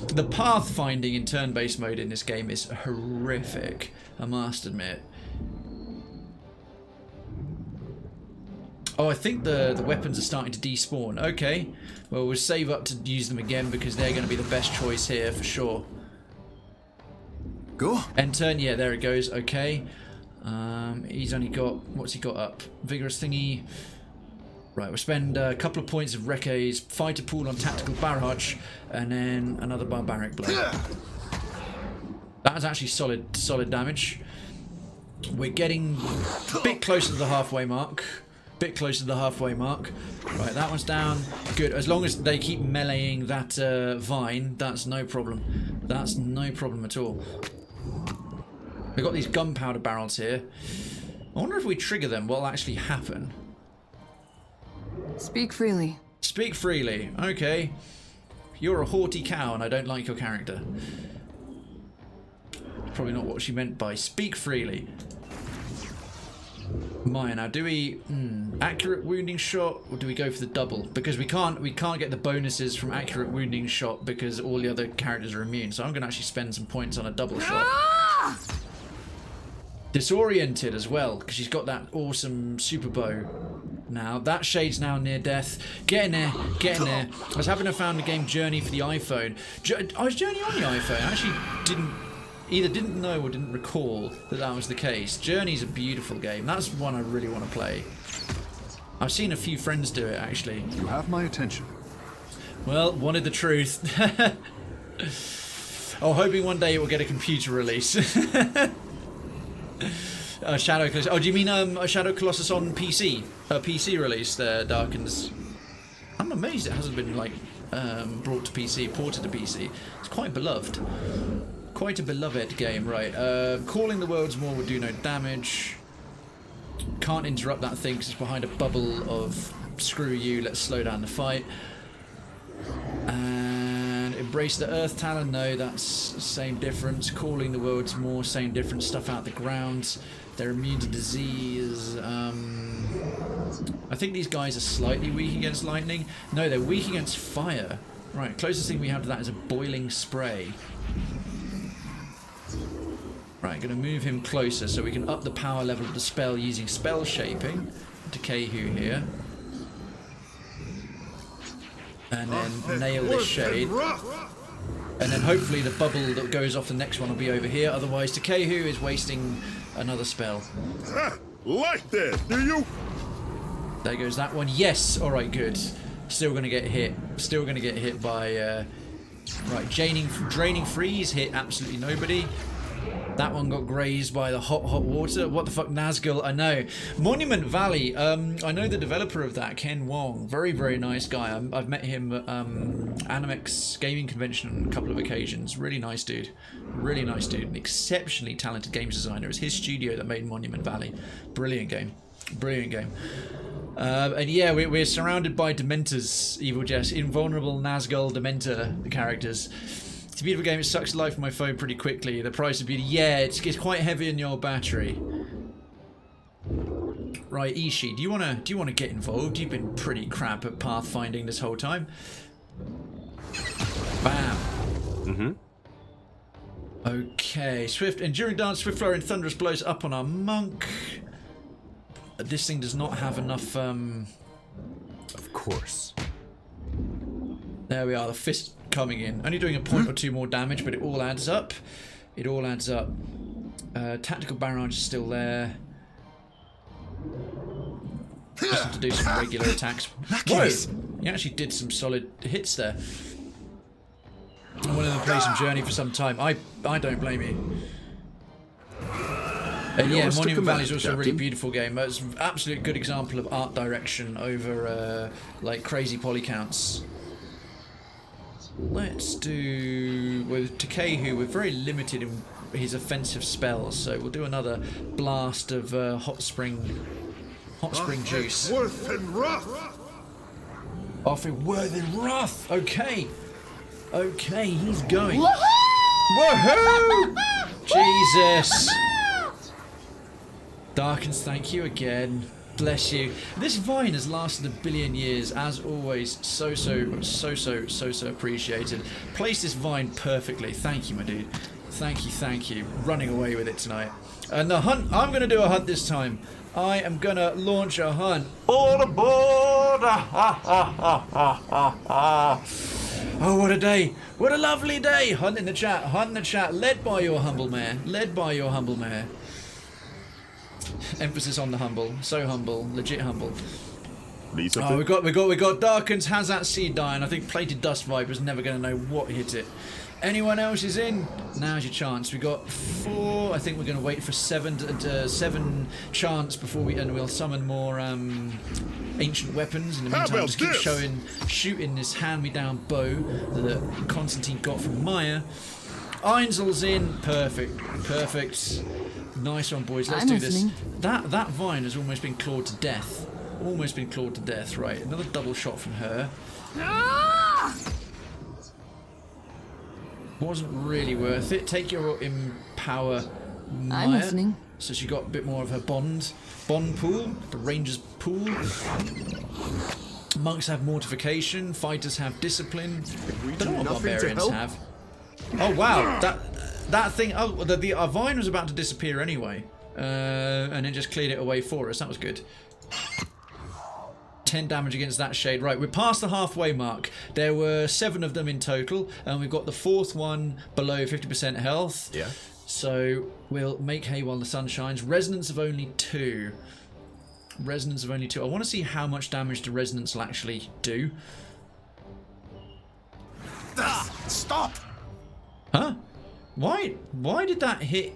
The pathfinding in turn-based mode in this game is horrific, I must admit. Oh, I think the weapons are starting to despawn. Okay, well, we'll save up to use them again because they're going to be the best choice here for sure. Go. End turn, yeah, there it goes. Okay, he's only got, what's he got up? Vigorous thingy. Right, we'll spend a couple of points of Reke's fighter pool on tactical barrage, and then another barbaric blow. That was actually solid damage. We're getting a bit closer to the halfway mark. Right, that one's down. Good. As long as they keep meleeing that vine, that's no problem. That's no problem at all. We've got these gunpowder barrels here. I wonder if we trigger them, what'll actually happen. Speak freely. Speak freely. Okay. You're a haughty cow and I don't like your character. Probably not what she meant by speak freely. Maya, now do we accurate wounding shot or do we go for the double? Because we can't get the bonuses from accurate wounding shot because all the other characters are immune. So I'm going to actually spend some points on a double shot. Disoriented as well because she's got that awesome super bow. Now that shade's now near death. Get in there, get in there. I was having to found the game Journey for the iPhone. I was Journey on the iPhone. I actually didn't know or didn't recall that was the case. Journey's a beautiful game. That's one I really want to play. I've seen a few friends do it actually. You have my attention. Well, wanted the truth. Oh, hoping one day it will get a computer release. Shadow Colossus. Oh, do you mean Shadow Colossus on PC? PC release there, Darkens. I'm amazed it hasn't been like brought to PC, ported to PC. It's quite beloved. Quite a beloved game, right? Calling the World's Maw would do no damage. Can't interrupt that thing because it's behind a bubble of screw you, let's slow down the fight. And Embrace the Earth Talon, no, that's same difference. Calling the World's Maw, same difference. Stuff out the ground. They're immune to disease. I think these guys are slightly weak against lightning. No, they're weak against fire. Right, closest thing we have to that is a boiling spray. Right, going to move him closer so we can up the power level of the spell using spell shaping. To Kehu here. And then nail this shade. And then hopefully the bubble that goes off the next one will be over here. Otherwise, Takehu is wasting another spell. Like that, do you? There goes that one. Yes. All right, good. Still going to get hit. Still going to get hit by... right, draining freeze hit absolutely nobody. That one got grazed by the hot water. What the fuck, Nazgul? I know. Monument Valley. I know the developer of that, Ken Wong. Very, very nice guy. I've met him at Animex Gaming Convention on a couple of occasions. Really nice dude. Really nice dude. An exceptionally talented games designer. It's his studio that made Monument Valley. Brilliant game. Brilliant game. And yeah, we're surrounded by Dementors, Evil Jess. Invulnerable Nazgul Dementor characters. It's a beautiful game. It sucks life from my phone pretty quickly. The price of beauty. Yeah, it's quite heavy in your battery. Right, Ishi, do you wanna get involved? You've been pretty crap at pathfinding this whole time. Bam. Mm-hmm. Okay, Swift Enduring Dance, Swift Flurry and Thunderous Blows up on our monk. This thing does not have enough. Of course. There we are. The fist coming in, only doing a point or two more damage, but it all adds up. It all adds up. Tactical barrage is still there. Just have to do some regular attacks. Whoa! He actually did some solid hits there. I wanted to play some Journey for some time. I don't blame you. Yeah, Monument Valley is also a really beautiful game. It's an absolute good example of art direction over like crazy poly counts. Let's do with Takehu. We're very limited in his offensive spells, so we'll do another blast of hot spring juice. Worth and wrath. Offer worth and wrath. Okay, he's going. Woohoo! Jesus. Darkens, thank you again. Bless you. This vine has lasted a billion years, as always. So appreciated. Placed this vine perfectly. Thank you, my dude. Thank you. Running away with it tonight. And the hunt. I'm going to do a hunt this time. I am going to launch a hunt. All aboard! Oh, what a day. What a lovely day. Hunt in the chat. Led by your humble mayor. Emphasis on the humble. So humble. Legit humble. Oh, we got Darkens, has that seed dying. I think Plated Dust Viper's never going to know what hit it. Anyone else is in? Now's your chance. We got 4. I think we're going to wait for 7 chance before we'll summon more ancient weapons. In the meantime, just keep shooting this hand-me-down bow that Constantine got from Maya. Einzel's in. Perfect. Nice one, boys. Let's do this. That vine has almost been clawed to death. Right, another double shot from her. Wasn't really worth it. Take your empower, Maya. I'm listening. So she got a bit more of her bond pool, the ranger's pool. Monks have mortification. Fighters have discipline. Don't know what barbarians have. Oh wow, that thing. Oh, the vine was about to disappear anyway, and it just cleared it away for us. That was good. 10 damage against that shade. Right, we're past the halfway mark. There were 7 of them in total, and we've got the 4th one below 50% health. Yeah. So we'll make hay while the sun shines. Resonance of only 2. I want to see how much damage the resonance will actually do. Stop! Huh? Why did that hit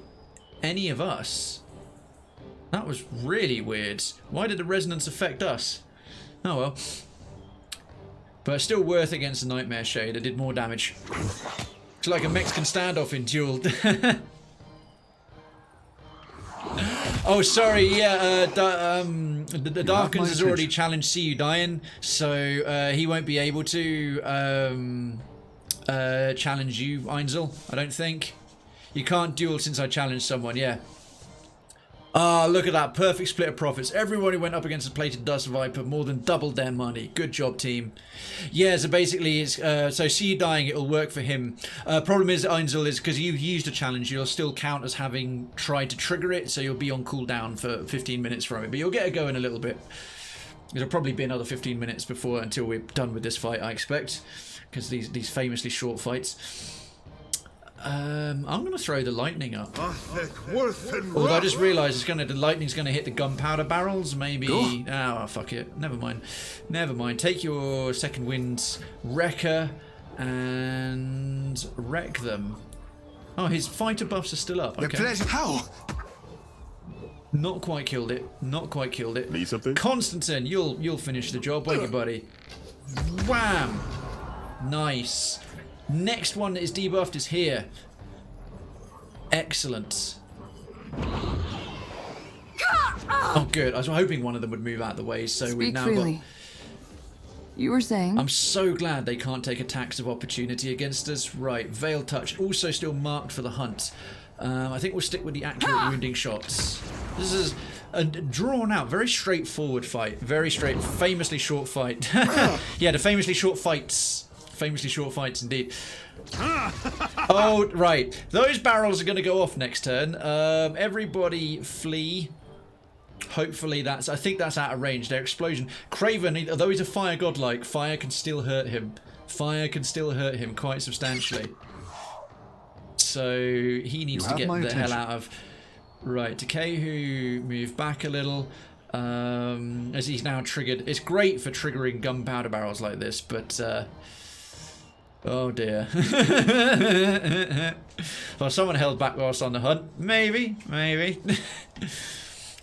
any of us? That was really weird. Why did the resonance affect us? Oh well. But still worth against the Nightmare Shade. It did more damage. It's like a Mexican standoff in Duel. Oh, sorry, yeah, the Darkens has already challenged See You Dying, so he won't be able to challenge you, Einzel, I don't think. You can't duel since I challenged someone, yeah. Ah, look at that. Perfect split of profits. Everyone who went up against the Plated Dust Viper more than doubled their money. Good job, team. Yeah, so basically, it's so See You Dying, it'll work for him. Problem is, Einzel, is because you've used a challenge, you'll still count as having tried to trigger it, so you'll be on cooldown for 15 minutes from it. But you'll get a go in a little bit. It'll probably be another 15 minutes until we're done with this fight, I expect. Because these famously short fights. I'm going to throw the lightning up. Although I just realised the lightning's going to hit the gunpowder barrels. Maybe. Oh, fuck it. Never mind. Take your second winds, Wrecker, and wreck them. Oh, his fighter buffs are still up. Okay. How? Not quite killed it. Not quite killed it. Need something? Constantine, you'll finish the job, won't you, buddy? Wham! Nice. Next one that is debuffed is here. Excellent. Oh, good. I was hoping one of them would move out of the way, so we've now got... You were saying? I'm so glad they can't take attacks of opportunity against us. Right, Veil Touch, also still marked for the hunt. I think we'll stick with the accurate wounding shots. This is a drawn out, very straightforward fight. Very straight, famously short fight. Yeah, the famously short fights. Famously short fights indeed. Oh, right. Those barrels are going to go off next turn. Everybody flee. Hopefully that's... I think that's out of range. Their explosion. Krayven, although he's a fire godlike, fire can still hurt him. Fire can still hurt him quite substantially. So he needs to get the hell out of... Right, Takehu, move back a little. As he's now triggered. It's great for triggering gunpowder barrels like this, but... oh dear. Well, someone held back whilst on the hunt. Maybe, maybe.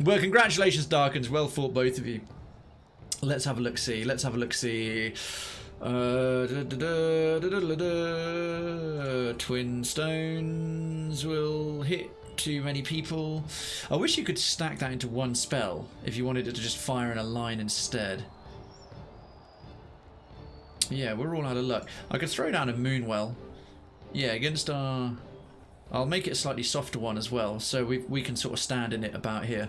Well, congratulations, Darkens. Well fought, both of you. Let's have a look-see. Let's have a look-see. Twin stones will hit too many people. I wish you could stack that into one spell if you wanted it to just fire in a line instead. Yeah, we're all out of luck. I could throw down a Moonwell. Yeah, against our... I'll make it a slightly softer one as well, so we can sort of stand in it about here.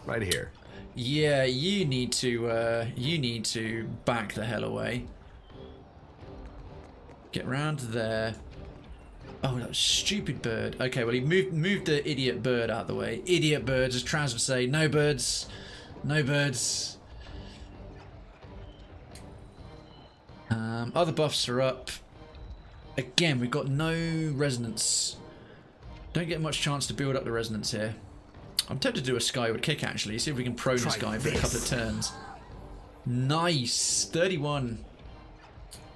Right here. Yeah, you need to back the hell away. Get round there. Oh, that stupid bird. Okay, well he moved the idiot bird out of the way. Idiot birds, as Traz would say. No birds. No birds. Other buffs are up. Again, we've got no resonance. Don't get much chance to build up the resonance here. I'm tempted to do a skyward kick actually. See if we can prone this guy for a couple of turns. Nice. 31.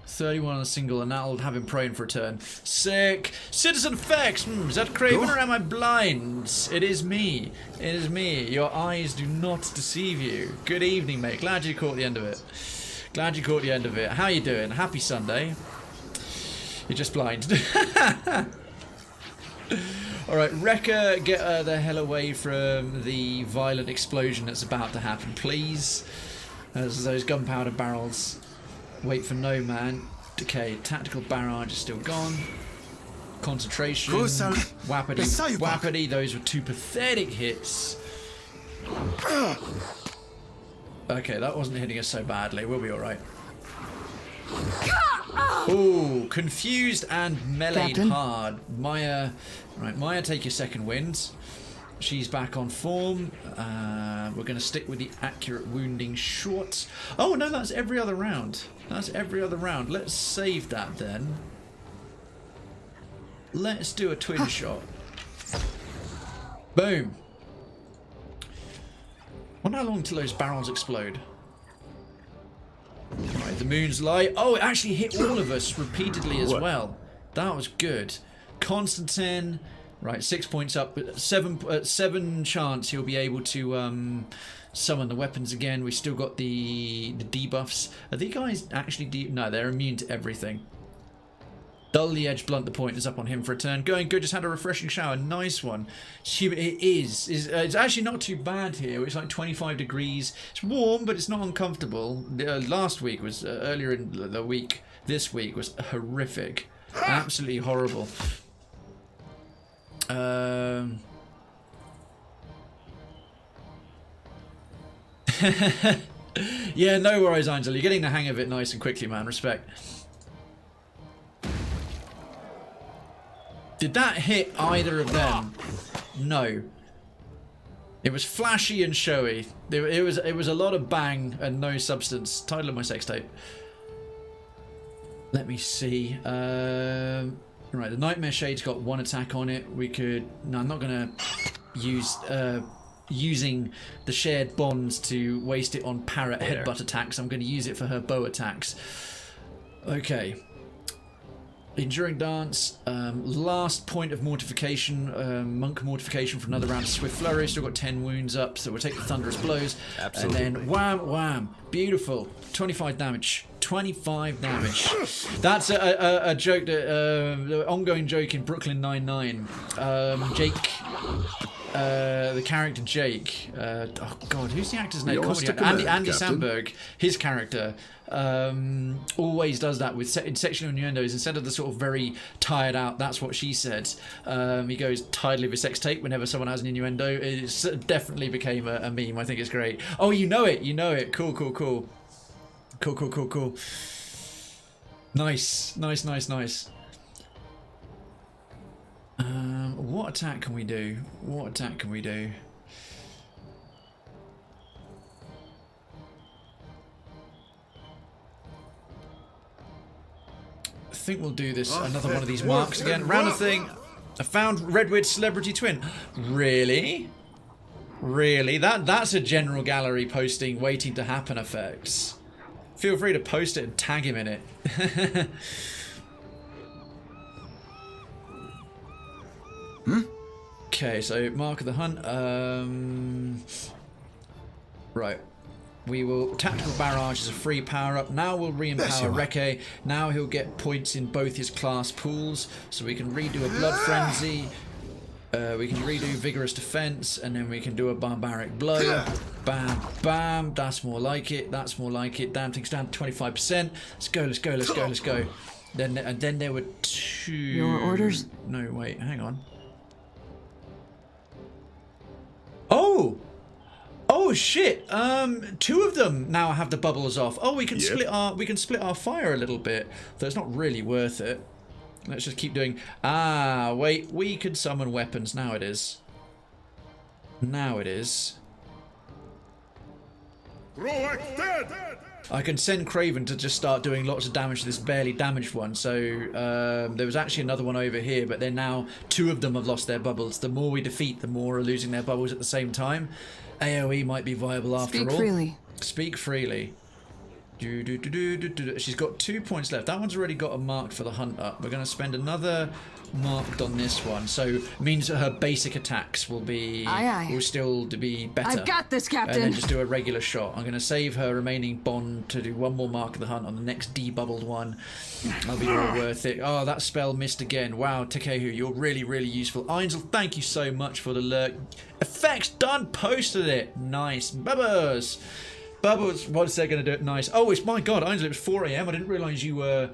31 on a single, and that'll have him prone for a turn. Sick. Citizen effects. Is that Krayven or am I blind? It is me. It is me. Your eyes do not deceive you. Good evening, mate. Glad you caught the end of it. Glad you caught the end of it. How you doing? Happy Sunday. You're just blind. Alright, Wrecker, get the hell away from the violent explosion that's about to happen, please. As those gunpowder barrels wait for no man. Okay, tactical barrage is still gone. Concentration. Wappity, wappity. Those were two pathetic hits. Okay, that wasn't hitting us so badly. We'll be alright. Ooh, confused and meleeed hard. Maya, right, Maya, take your second wind. She's back on form. We're going to stick with the accurate wounding short. Oh no, that's every other round. That's every other round. Let's save that then. Let's do a twin shot. Boom. Wonder how long till those barrels explode. Right, the moon's light. Oh, it actually hit all of us repeatedly as well. That was good. Constantine. Right, 6 points up. 7 chance he'll be able to summon the weapons again. We still got the debuffs. Are these guys actually no, they're immune to everything. Dull the edge, blunt the point is up on him for a turn. Going good, just had a refreshing shower. Nice one. It is. It's actually not too bad here. It's like 25 degrees. It's warm, but it's not uncomfortable. Last week was, earlier in the week, this week was horrific. Absolutely horrible. Yeah, no worries, Angel. You're getting the hang of it nice and quickly, man. Respect. Did that hit either of them? No. It was flashy and showy. It was a lot of bang and no substance. Title of my sex tape. Let me see. Right, the Nightmare Shade's got 1 attack on it. We could... No, I'm not going to use... using the shared bonds to waste it on parrot headbutt attacks. I'm going to use it for her bow attacks. Okay. Enduring Dance, last point of mortification, monk mortification for another round of Swift Flurry. Still got 10 wounds up, so we'll take the Thunderous Blows. Absolutely. And then wham, wham. Beautiful. 25 damage. 25 damage. That's a joke, that ongoing joke in Brooklyn Nine-Nine. Jake, the character Jake, oh god, who's the actor's name? Andy Samberg, his character, always does that with in sexual innuendos. Instead of the sort of very tired out, that's what she said, he goes, tired liver sex tape whenever someone has an innuendo. It definitely became a meme. I think it's great. Oh, you know it. Cool. Nice. What attack can we do? I think we'll do this, another one of these marks again. Random thing. I found Redwood's celebrity twin. Really? That's a general gallery posting waiting to happen effects. Feel free to post it and tag him in it. Okay, so Mark of the Hunt. Right. We will... Tactical Barrage is a free power-up. Now we'll re-empower Reke. Now he'll get points in both his class pools. So we can redo a Blood Frenzy. We can redo Vigorous Defense. And then we can do a Barbaric Blow. Bam, bam. That's more like it. Damn thing's down to 25%. Let's go. Then there were 2... Your orders? No, wait. Hang on. Oh shit! 2 of them now have the bubbles off. Oh, we can split our fire a little bit. Though it's not really worth it. Let's just keep doing. Ah, wait. We can summon weapons. Now it is. I can send Krayven to just start doing lots of damage to this barely damaged one. So there was actually another one over here, but then now 2 of them have lost their bubbles. The more we defeat, the more are losing their bubbles at the same time. AoE might be viable after all. Speak freely. She's got 2 points left. That one's already got a mark for the hunt up. We're going to spend another marked on this one, so means that her basic attacks will be will still be better. I've got this, Captain. And then just do a regular shot. I'm going to save her remaining bond to do one more mark of the hunt on the next debubbled one. That'll be all worth it. Oh, that spell missed again. Wow, Takehu, you're really useful. Einzel, thank you so much for the lurk. Effects done. Posted it. Nice. Bubbles, what's that going to do it? Nice. Oh, it's my god, Einzel, it was 4 AM. I didn't realise you were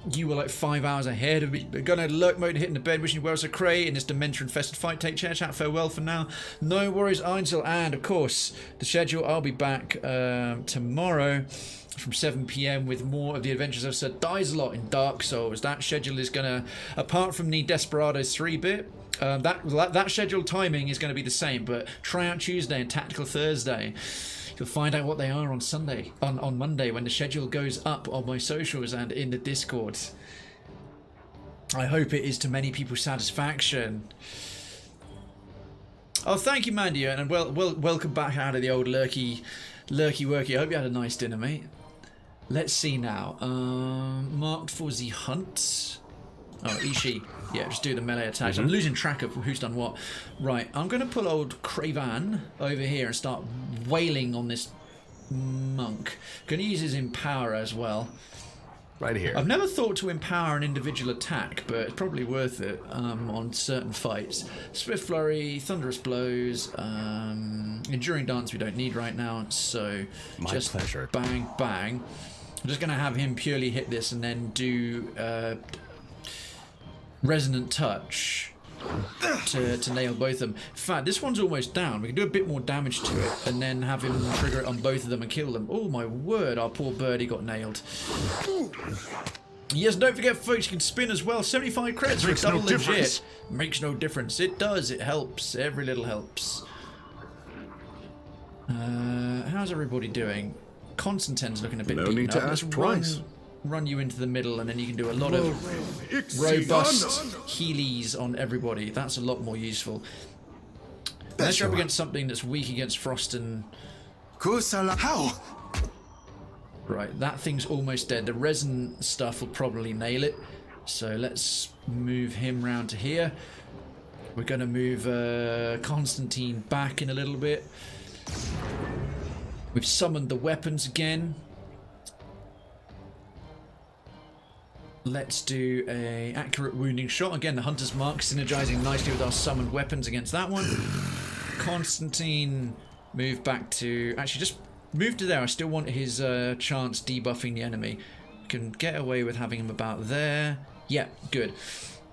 like 5 hours ahead of me. Gonna lurk mode, hitting the bed, wishing you well, Sir Cray, in this dementia-infested fight. Take care, chat, farewell for now. No worries, Einzel, and of course, the schedule, I'll be back tomorrow from 7 PM with more of the adventures of Sir Dies-a-Lot in Dark Souls. That schedule is gonna, apart from the Desperados 3-bit, that schedule timing is going to be the same, but Tryout Tuesday and Tactical Thursday. You'll find out what they are on Sunday, on Monday, when the schedule goes up on my socials and in the Discord. I hope it is to many people's satisfaction. Oh, thank you, Mandy, and welcome back out of the old lurky worky. I hope you had a nice dinner, mate. Let's see now. Marked for the hunt. Oh, Ishii. Yeah, just do the melee attacks. I'm losing track of who's done what. Right, I'm going to pull old Krayven over here and start wailing on this monk. Going to use his Empower as well. Right here. I've never thought to empower an individual attack, but it's probably worth it on certain fights. Swift Flurry, Thunderous Blows, Enduring Dance we don't need right now, so my just pleasure. Bang, bang. I'm just going to have him purely hit this and then do Resonant Touch to nail both of them. In fact, this one's almost down. We can do a bit more damage to it and then have him trigger it on both of them and kill them. Oh my word, our poor birdie got nailed. Yes, don't forget, folks, you can spin as well. 75 credits for double legit. Makes no difference. It does. It helps. Every little helps. How's everybody doing? Constantine's looking a bit beaten up. No need to ask twice. Run you into the middle, and then you can do a lot of robust healies on everybody. That's a lot more useful. Unless you're up against something that's weak against frost and... How? Right, that thing's almost dead. The resin stuff will probably nail it. So let's move him round to here. We're going to move Constantine back in a little bit. We've summoned the weapons again. Let's do a accurate wounding shot. Again, the Hunter's Mark synergizing nicely with our summoned weapons against that one. Constantine, move back to... Actually, just move to there. I still want his chance debuffing the enemy. We can get away with having him about there. Yeah, good.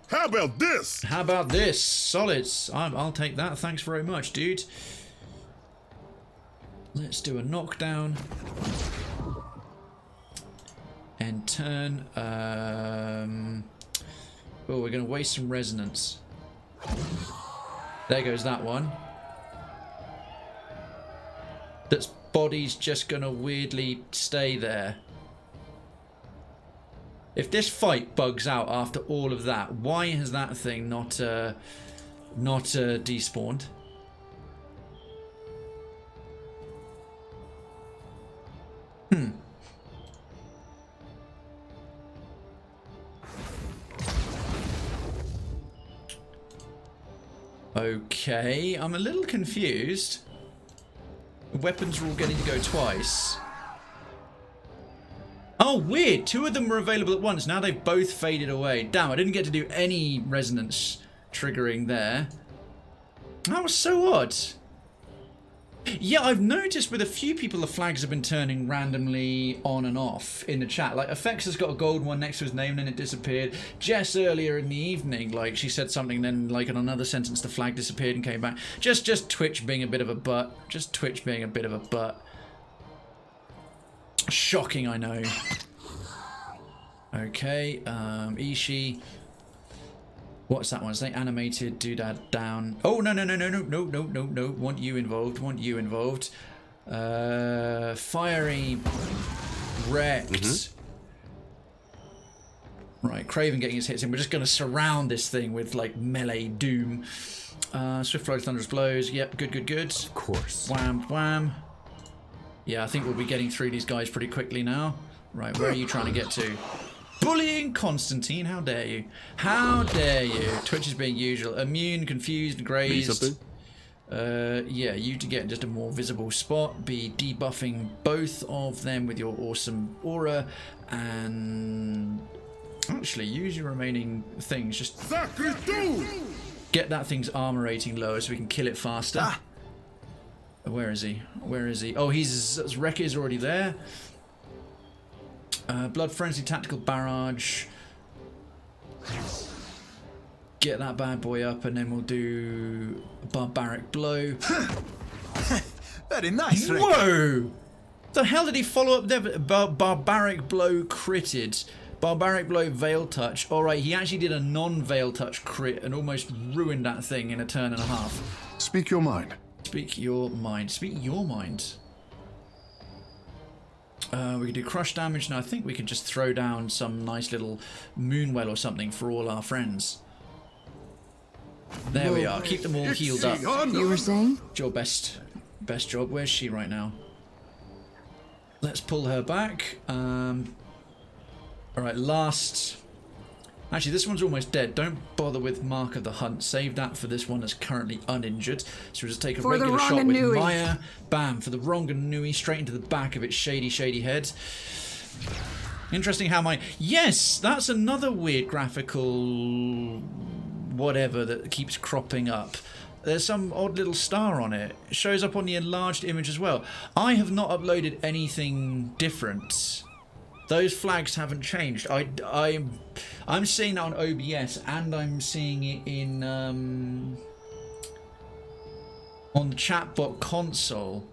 How about this? How about this? Solid. I'll take that. Thanks very much, dude. Let's do a knockdown. And turn. Oh, we're going to waste some resonance. There goes that one. That's body's just going to weirdly stay there. If this fight bugs out after all of that, why has that thing not despawned? Okay, I'm a little confused. The weapons are all getting to go twice. Oh, weird. 2 of them were available at once. Now they've both faded away. Damn, I didn't get to do any resonance triggering there. That was so odd. Yeah, I've noticed with a few people the flags have been turning randomly on and off in the chat. Like, Effects has got a gold one next to his name and then it disappeared. Jess earlier in the evening, like, she said something, then, like, in another sentence the flag disappeared and came back. Just Twitch being a bit of a butt. Just Twitch being a bit of a butt. Shocking, I know. Okay, Ishii. What's that one? Say animated doodad down. Oh, no. Want you involved. Fiery wrecked. Right, Krayven getting his hits in. We're just going to surround this thing with, like, melee doom. Swift flow, thunderous blows. Yep, good. Of course. Wham. Yeah, I think we'll be getting through these guys pretty quickly now. Right, where are you trying to get to? Bullying Constantine, how dare you? How dare you? Twitch is being usual. Immune, confused, grazed. Yeah, you to get just a more visible spot. Be debuffing both of them with your awesome aura. And actually, use your remaining things. Just get that thing's armor rating lower so we can kill it faster. Where is he? Oh, his Wreck is already there. Blood Frenzy, Tactical Barrage. Get that bad boy up, and then we'll do Barbaric Blow. Very nice. Whoa! The hell did he follow up there? Barbaric Blow critted. Barbaric Blow Veil Touch. Alright, he actually did a non-Veil Touch crit and almost ruined that thing in a turn and a half. Speak your mind. Speak your mind. Speak your mind. We can do crush damage. Now I think we can just throw down some nice little Moonwell or something for all our friends. There we are. Keep them all healed up. You were saying? Your best job. Where's she right now? Let's pull her back. Alright, last... Actually, this one's almost dead. Don't bother with Mark of the Hunt. Save that for this one that's currently uninjured. So we'll just take a regular shot with Maya. Bam, for the Ronganui, straight into the back of its shady head. Interesting how my... Yes, that's another weird graphical... whatever that keeps cropping up. There's some odd little star on it. It shows up on the enlarged image as well. I have not uploaded anything different. Those flags haven't changed. I'm seeing that on OBS, and I'm seeing it in on the chatbot console.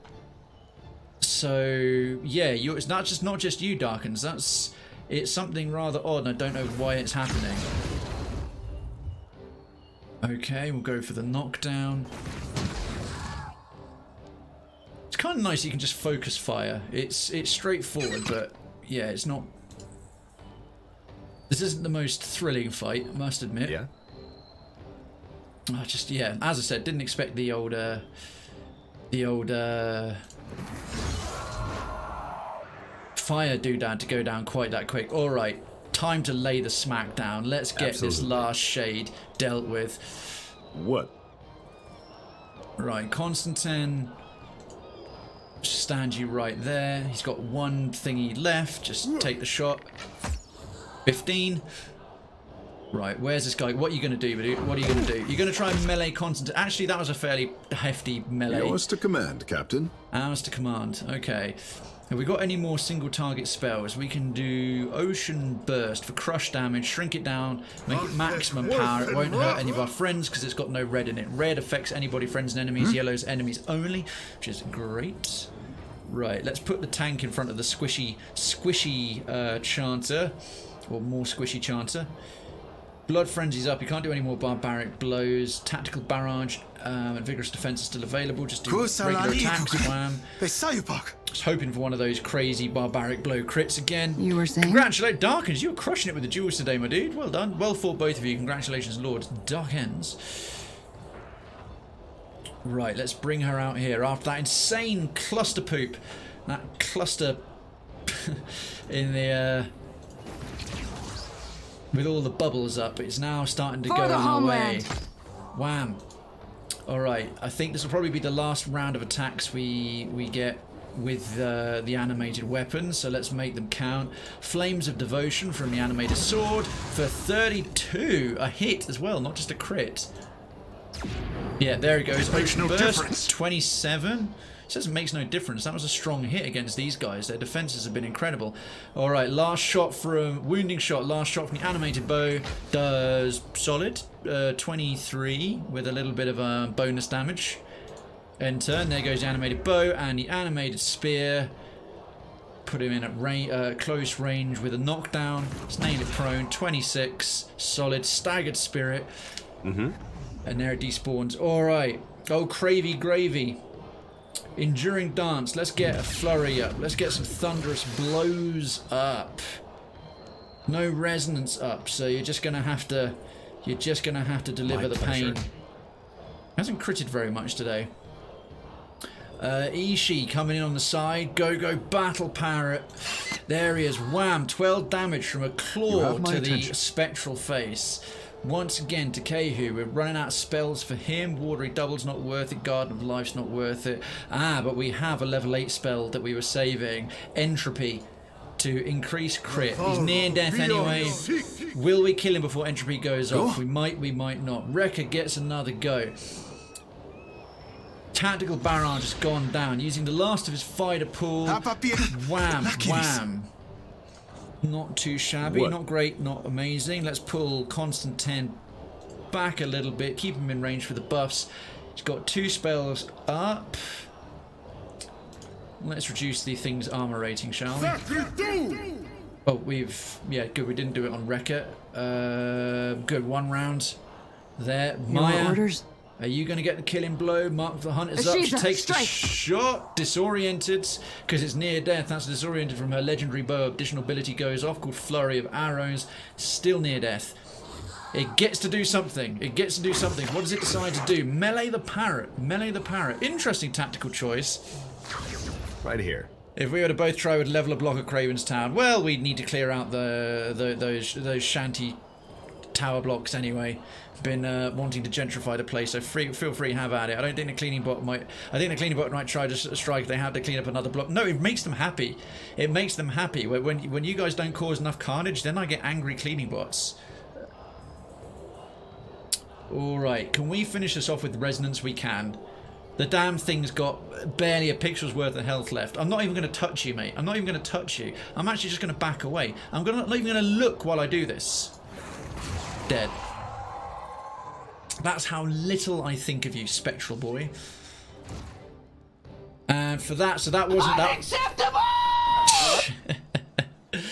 So yeah, it's not just you, Darkens. It's something rather odd, and I don't know why it's happening. Okay, we'll go for the knockdown. It's kind of nice you can just focus fire. It's straightforward, but yeah, it's not... This isn't the most thrilling fight, I must admit. Yeah. Yeah, as I said, didn't expect the old fire doodad to go down quite that quick. Alright, time to lay the smack down. Let's get this last shade dealt with. What? Right, Constantine. Stand you right there. He's got one thingy left. Just take the shot. 15. Right, where's this guy? What are you going to do, dude? What are you going to do? You're going to try and melee Constantine. Actually, that was a fairly hefty melee. Yours to command, Captain. Ours to command. Okay. Have we got any more single target spells? We can do Ocean Burst for crush damage, shrink it down, make it maximum power. It won't hurt any of our friends because it's got no red in it. Red affects anybody, friends and enemies. Yellow's enemies only, which is great. Right, let's put the tank in front of the squishy chanter, or more squishy chanter. Blood Frenzy's up. You can't do any more barbaric blows. Tactical barrage and vigorous defense is still available. Just do regular attacks. Wham. Just hoping for one of those crazy barbaric blow crits again. You were saying? Congratulations, Darkens. You're crushing it with the duels today, my dude. Well done. Well fought, both of you. Congratulations, Lords. Darkens. Right, let's bring her out here after that insane cluster poop. That cluster in the with all the bubbles up. It's now starting to go on our way. Wham. Alright, I think this will probably be the last round of attacks we get with the animated weapons, so let's make them count. Flames of Devotion from the animated sword for 32. A hit as well, not just a crit. Yeah, there it goes. Ocean Burst, 27. It says it makes no difference. That was a strong hit against these guys. Their defenses have been incredible. Alright, last shot from... Wounding shot, last shot from the animated bow does solid. 23 with a little bit of bonus damage. Enter, and there goes the animated bow and the animated spear. Put him in at close range with a knockdown. Let's nail it prone. 26. Solid. Staggered spirit. And there it despawns. Alright. Oh, Krayven gravy. Enduring dance. Let's get a flurry up. Let's get some thunderous blows up. No resonance up, so you're just gonna have to deliver the pain. Hasn't critted very much today. Ishii coming in on the side. Go battle parrot. There he is. Wham! 12 damage from a claw to the spectral face. Once again, Takehu, we're running out of spells for him. Watery Double's not worth it. Garden of Life's not worth it. But we have a level 8 spell that we were saving. Entropy to increase crit. He's near death anyway. Will we kill him before Entropy goes off? We might not. Rekka gets another go. Tactical barrage has gone down. Using the last of his fighter pool. Wham, wham. Not too shabby, not great, not amazing. Let's pull Constantine back a little bit, keep him in range for the buffs. He's got 2 spells up. Let's reduce the thing's armor rating, shall we? Oh, yeah, good, we didn't do it on Rekka. Good, 1 round there. Maya, orders? are you going to get the killing blow? Mark the hunt is up. She takes the shot. Disoriented because it's near death. That's disoriented from her legendary bow. Additional ability goes off called Flurry of Arrows. Still near death. It gets to do something. It gets to do something. What does it decide to do? Melee the parrot. Melee the parrot. Interesting tactical choice. Right here. If we were to both try with level a block of Krayven's town, well, we'd need to clear out those shanty tower blocks anyway. Been wanting to gentrify the place, so feel free, have at it. I don't think the cleaning bot might. I think the cleaning bot might try to strike. They have to clean up another block. No, it makes them happy. It makes them happy. When you guys don't cause enough carnage, then I get angry cleaning bots. All right, can we finish this off with resonance? We can. The damn thing's got barely a pixel's worth of health left. I'm not even going to touch you, mate. I'm not even going to touch you. I'm actually just going to back away. I'm not even going to look while I do this. Dead. That's how little I think of you, Spectral Boy. And for that, so that wasn't Unacceptable!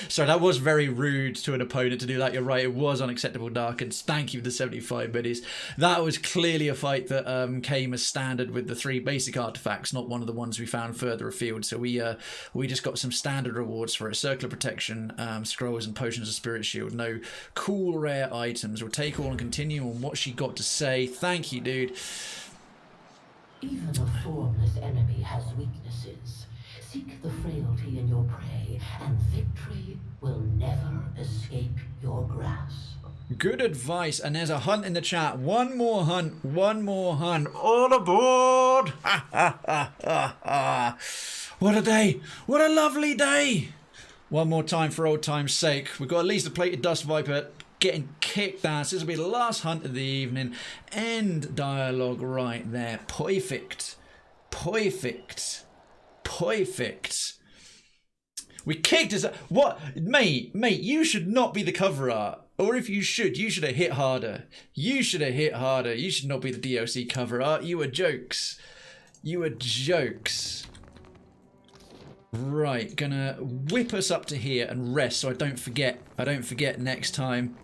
Sorry, that was very rude to an opponent to do that. You're right, it was unacceptable, Darkens. Thank you for the 75 biddies. That was clearly a fight that came as standard with the 3 basic artifacts, not one of the ones we found further afield. So we just got some standard rewards for it. Circle of Protection, Scrolls and Potions of Spirit Shield. No cool rare items. We'll take all and continue on what she got to say. Thank you, dude. Even a formless enemy has weaknesses. Seek the frail loyalty in your prey, and victory will never escape your grasp. Good advice. And there's a hunt in the chat. One more hunt. One more hunt. All aboard. Ha, ha, ha, ha, ha. What a day. What a lovely day. One more time for old time's sake. We've got at least a plated dust viper getting kicked ass. This will be the last hunt of the evening. End dialogue right there. Perfect. Perfect. Perfect. We kicked his... What? Mate, you should not be the cover art. Or if you should have hit harder. You should have hit harder. You should not be the DLC cover art. You were jokes. You were jokes. Right, gonna whip us up to here and rest so I don't forget. I don't forget next time.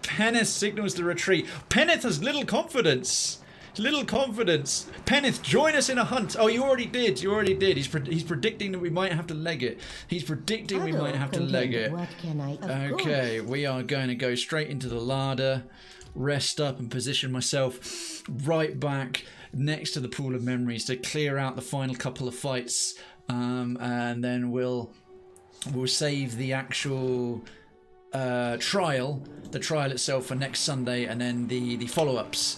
Penneth signals the retreat. Penneth has little confidence. Little confidence. Penneth, join us in a hunt. Oh, you already did. You already did. He's predicting that we might have to leg it. He's predicting we might have to leg it. What can I? Okay, we are going to go straight into the larder, rest up and position myself right back next to the pool of memories to clear out the final couple of fights, and then we'll save the actual trial, the trial itself, for next Sunday, and then the follow-ups.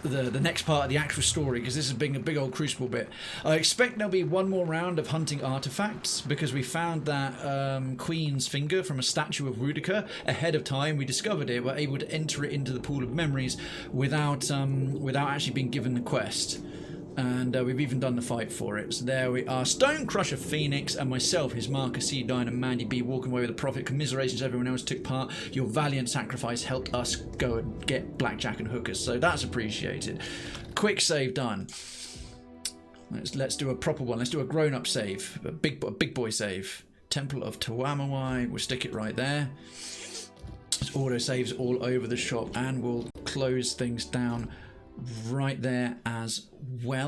The next part of the actual story, because this has been a big old crucible bit. I expect there'll be one more round of hunting artifacts, because we found that Queen's finger from a statue of Rudica ahead of time. We discovered it. We're able to enter it into the pool of memories without actually being given the quest. And we've even done the fight for it. So there we are. Stone Crusher Phoenix and myself, his Marcus C. Dine and Mandy B, walking away with a profit. Commiserations, everyone else took part. Your valiant sacrifice helped us go and get blackjack and hookers, so that's appreciated. Quick save done. Let's do a proper one. Let's do a grown-up save, a big boy save. Temple of Tawamawai. We'll stick it right there. It's auto saves all over the shop, and we'll close things down right there as well.